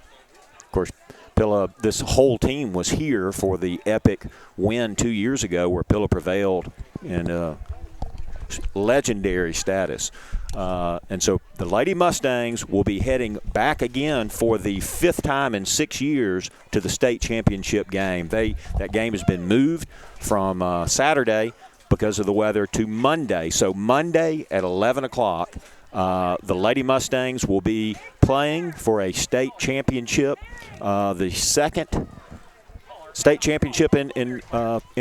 course, Pilla, this whole team was here for the epic win 2 years ago where Pilla prevailed in legendary status. And so the Lady Mustangs will be heading back again for the 5th time in 6 years to the state championship game. That game has been moved from Saturday because of the weather to Monday. So Monday at 11 o'clock, the Lady Mustangs will be playing for a state championship, the second state championship in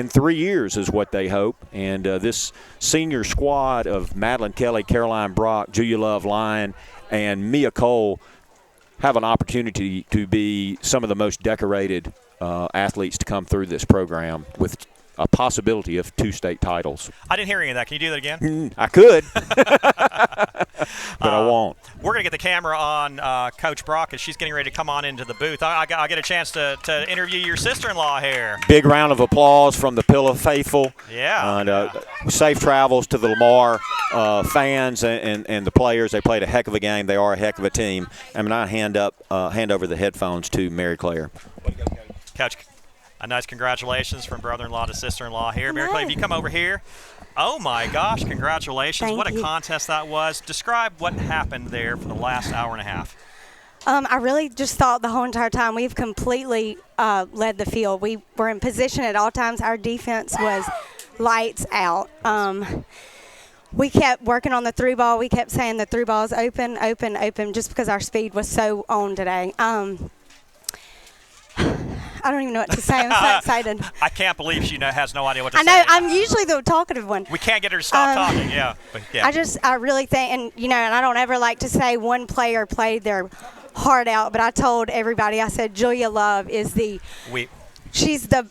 3 years is what they hope. And this senior squad of Madeline Kelly, Caroline Brock, Julia Love Lyon, and Mia Cole have an opportunity to be some of the most decorated athletes to come through this program with a possibility of 2 state titles.
I didn't hear any of that. Can you do that again?
I could, but I won't.
We're going to get the camera on Coach Brock as she's getting ready to come on into the booth. I get a chance to interview your sister-in-law here.
Big round of applause from the Pilla faithful.
Yeah.
And safe travels to the Lamar fans and the players. They played a heck of a game. They are a heck of a team. I'm going to hand over the headphones to Mary Claire.
Coach, a nice congratulations from brother-in-law to sister-in-law here. Mary Claire, if you come over here. Oh, my gosh, congratulations.
Thank
what a
you.
contest that was. Describe what happened there for the last hour and a half.
I really just thought the whole entire time we've completely led the field. We were in position at all times. Our defense was lights out. we kept working on the through ball. We kept saying the through ball is open, open, open, just because our speed was so on today. I don't even know what to say. I'm so excited.
I can't believe she has no idea what to say.
I know. I'm usually the talkative one.
We can't get her to stop talking. Yeah. But, yeah.
I really think, and and I don't ever like to say one player played their heart out, but I told everybody, I said Julia Love is she's the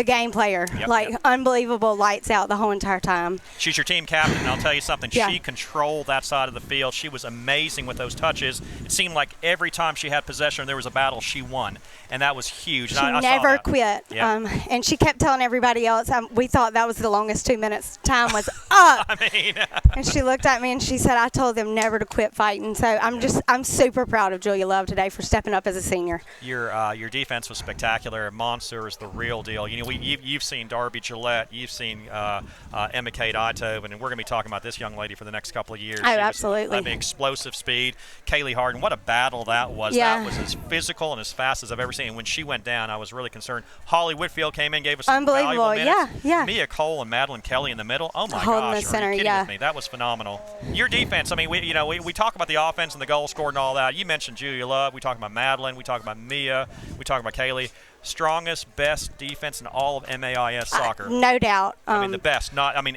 game player.
Yep.
Unbelievable, lights out the whole entire time.
She's your team captain, and I'll tell you something.
Yeah.
She controlled that side of the field. She was amazing with those touches. It seemed like every time she had possession, there was a battle, she won, and that was huge.
She
I
never
saw that.
quit.
Yep.
And she kept telling everybody else, we thought that was the longest 2 minutes. Time was up.
I mean,
and she looked at me and she said, I told them never to quit fighting. So I'm super proud of Julia Love today for stepping up as a senior.
your defense was spectacular. Monster is the real deal. You've seen Darby Gillette, you've seen Emma Kate Itov, and we're going to be talking about this young lady for the next couple of years.
Oh, absolutely.
I mean, explosive speed. Kaylee Harden, what a battle that was.
Yeah.
That was as physical and as fast as I've ever seen. And when she went down, I was really concerned. Holly Whitfield came in, gave us some
Unbelievable.
valuable minutes.
Yeah.
Mia Cole and Madeline Kelly in the middle. Oh, my
Holding
gosh.
the center,
are you kidding
yeah.
with me? That was phenomenal. Your defense, I mean, we talk about the offense and the goal scored and all that. You mentioned Julia Love. We talked about Madeline. We talked about Mia. We talked about Kaylee. Strongest, best defense in all of MAIS soccer.
No doubt.
I mean, the best.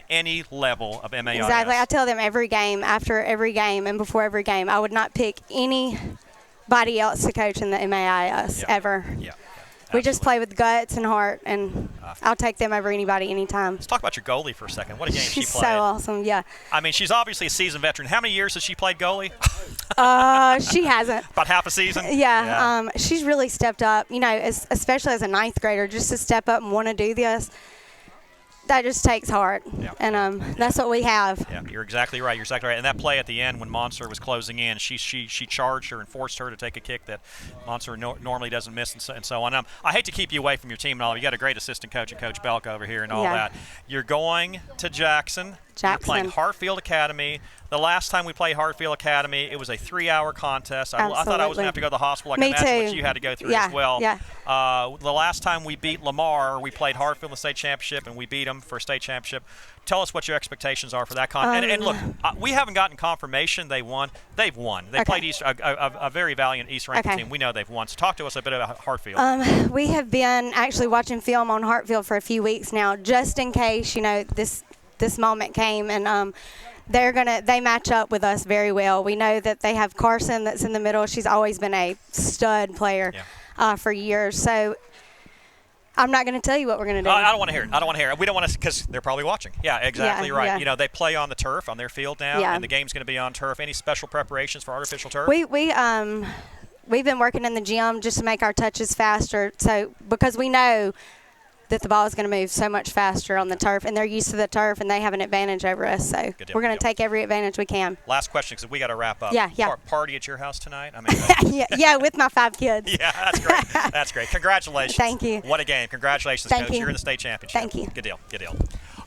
Any level of MAIS.
Exactly. I tell them every game, after every game, and before every game, I would not pick anybody else to coach in the MAIS ever.
Yeah.
We just play with guts and heart, and I'll take them over anybody anytime.
Let's talk about your goalie for a second. What a game
She's
she played.
so awesome, yeah.
I mean, she's obviously a seasoned veteran. How many years has she played goalie?
She hasn't.
About half a season?
Yeah. She's really stepped up, especially as a ninth grader, just to step up and want to do this. That just takes heart, and that's what we have.
Yeah, you're exactly right. You're exactly right. And that play at the end when Monster was closing in, she charged her and forced her to take a kick that Monster normally doesn't miss, and so on. I hate to keep you away from your team and all. You got a great assistant coach and Coach Belka over here and all that. You're going to Jackson. You're playing Hartfield Academy. The last time we played Hartfield Academy, it was a 3-hour contest. I thought I was going to have to go to the hospital. I can imagine what you had to go through as well.
Yeah.
The last time we beat Lamar, we played Hartfield in the state championship, and we beat them for a state championship. Tell us what your expectations are for that contest. And look, we haven't gotten confirmation they won. They've won. They played a very valiant East Rankin team. We know they've won. So talk to us a bit about Hartfield.
We have been actually watching film on Hartfield for a few weeks now, just in case this moment came, and they match up with us very well. We know that they have Carson that's in the middle. She's always been a stud player for years. So I'm not going to tell you what we're going to do.
I don't want to hear it. We don't want to, because they're probably watching. Yeah, exactly right.
Yeah.
They play on the turf, on their field now, and the game's going to be on turf. Any special preparations for artificial turf?
We've been working in the gym just to make our touches faster. So because we know that the ball is going to move so much faster on the turf, and they're used to the turf, and they have an advantage over us. So we're going to take every advantage we can.
Last question, because we got to wrap up.
Yeah.
Party at your house tonight? I mean,
yeah, with my 5 kids.
Yeah, that's great. That's great. Congratulations.
Thank you.
What a game. Congratulations,
Thank
Coach.
you.
You're in the state championship.
Thank you.
Good deal.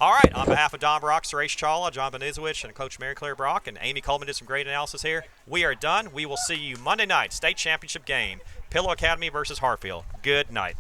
All right, on behalf of Don Brock, Suresh Chawla, John Benizowicz, and Coach Mary Claire Brock, and Amy Coleman did some great analysis here. We are done. We will see you Monday night, state championship game, Pillow Academy versus Hartfield. Good night.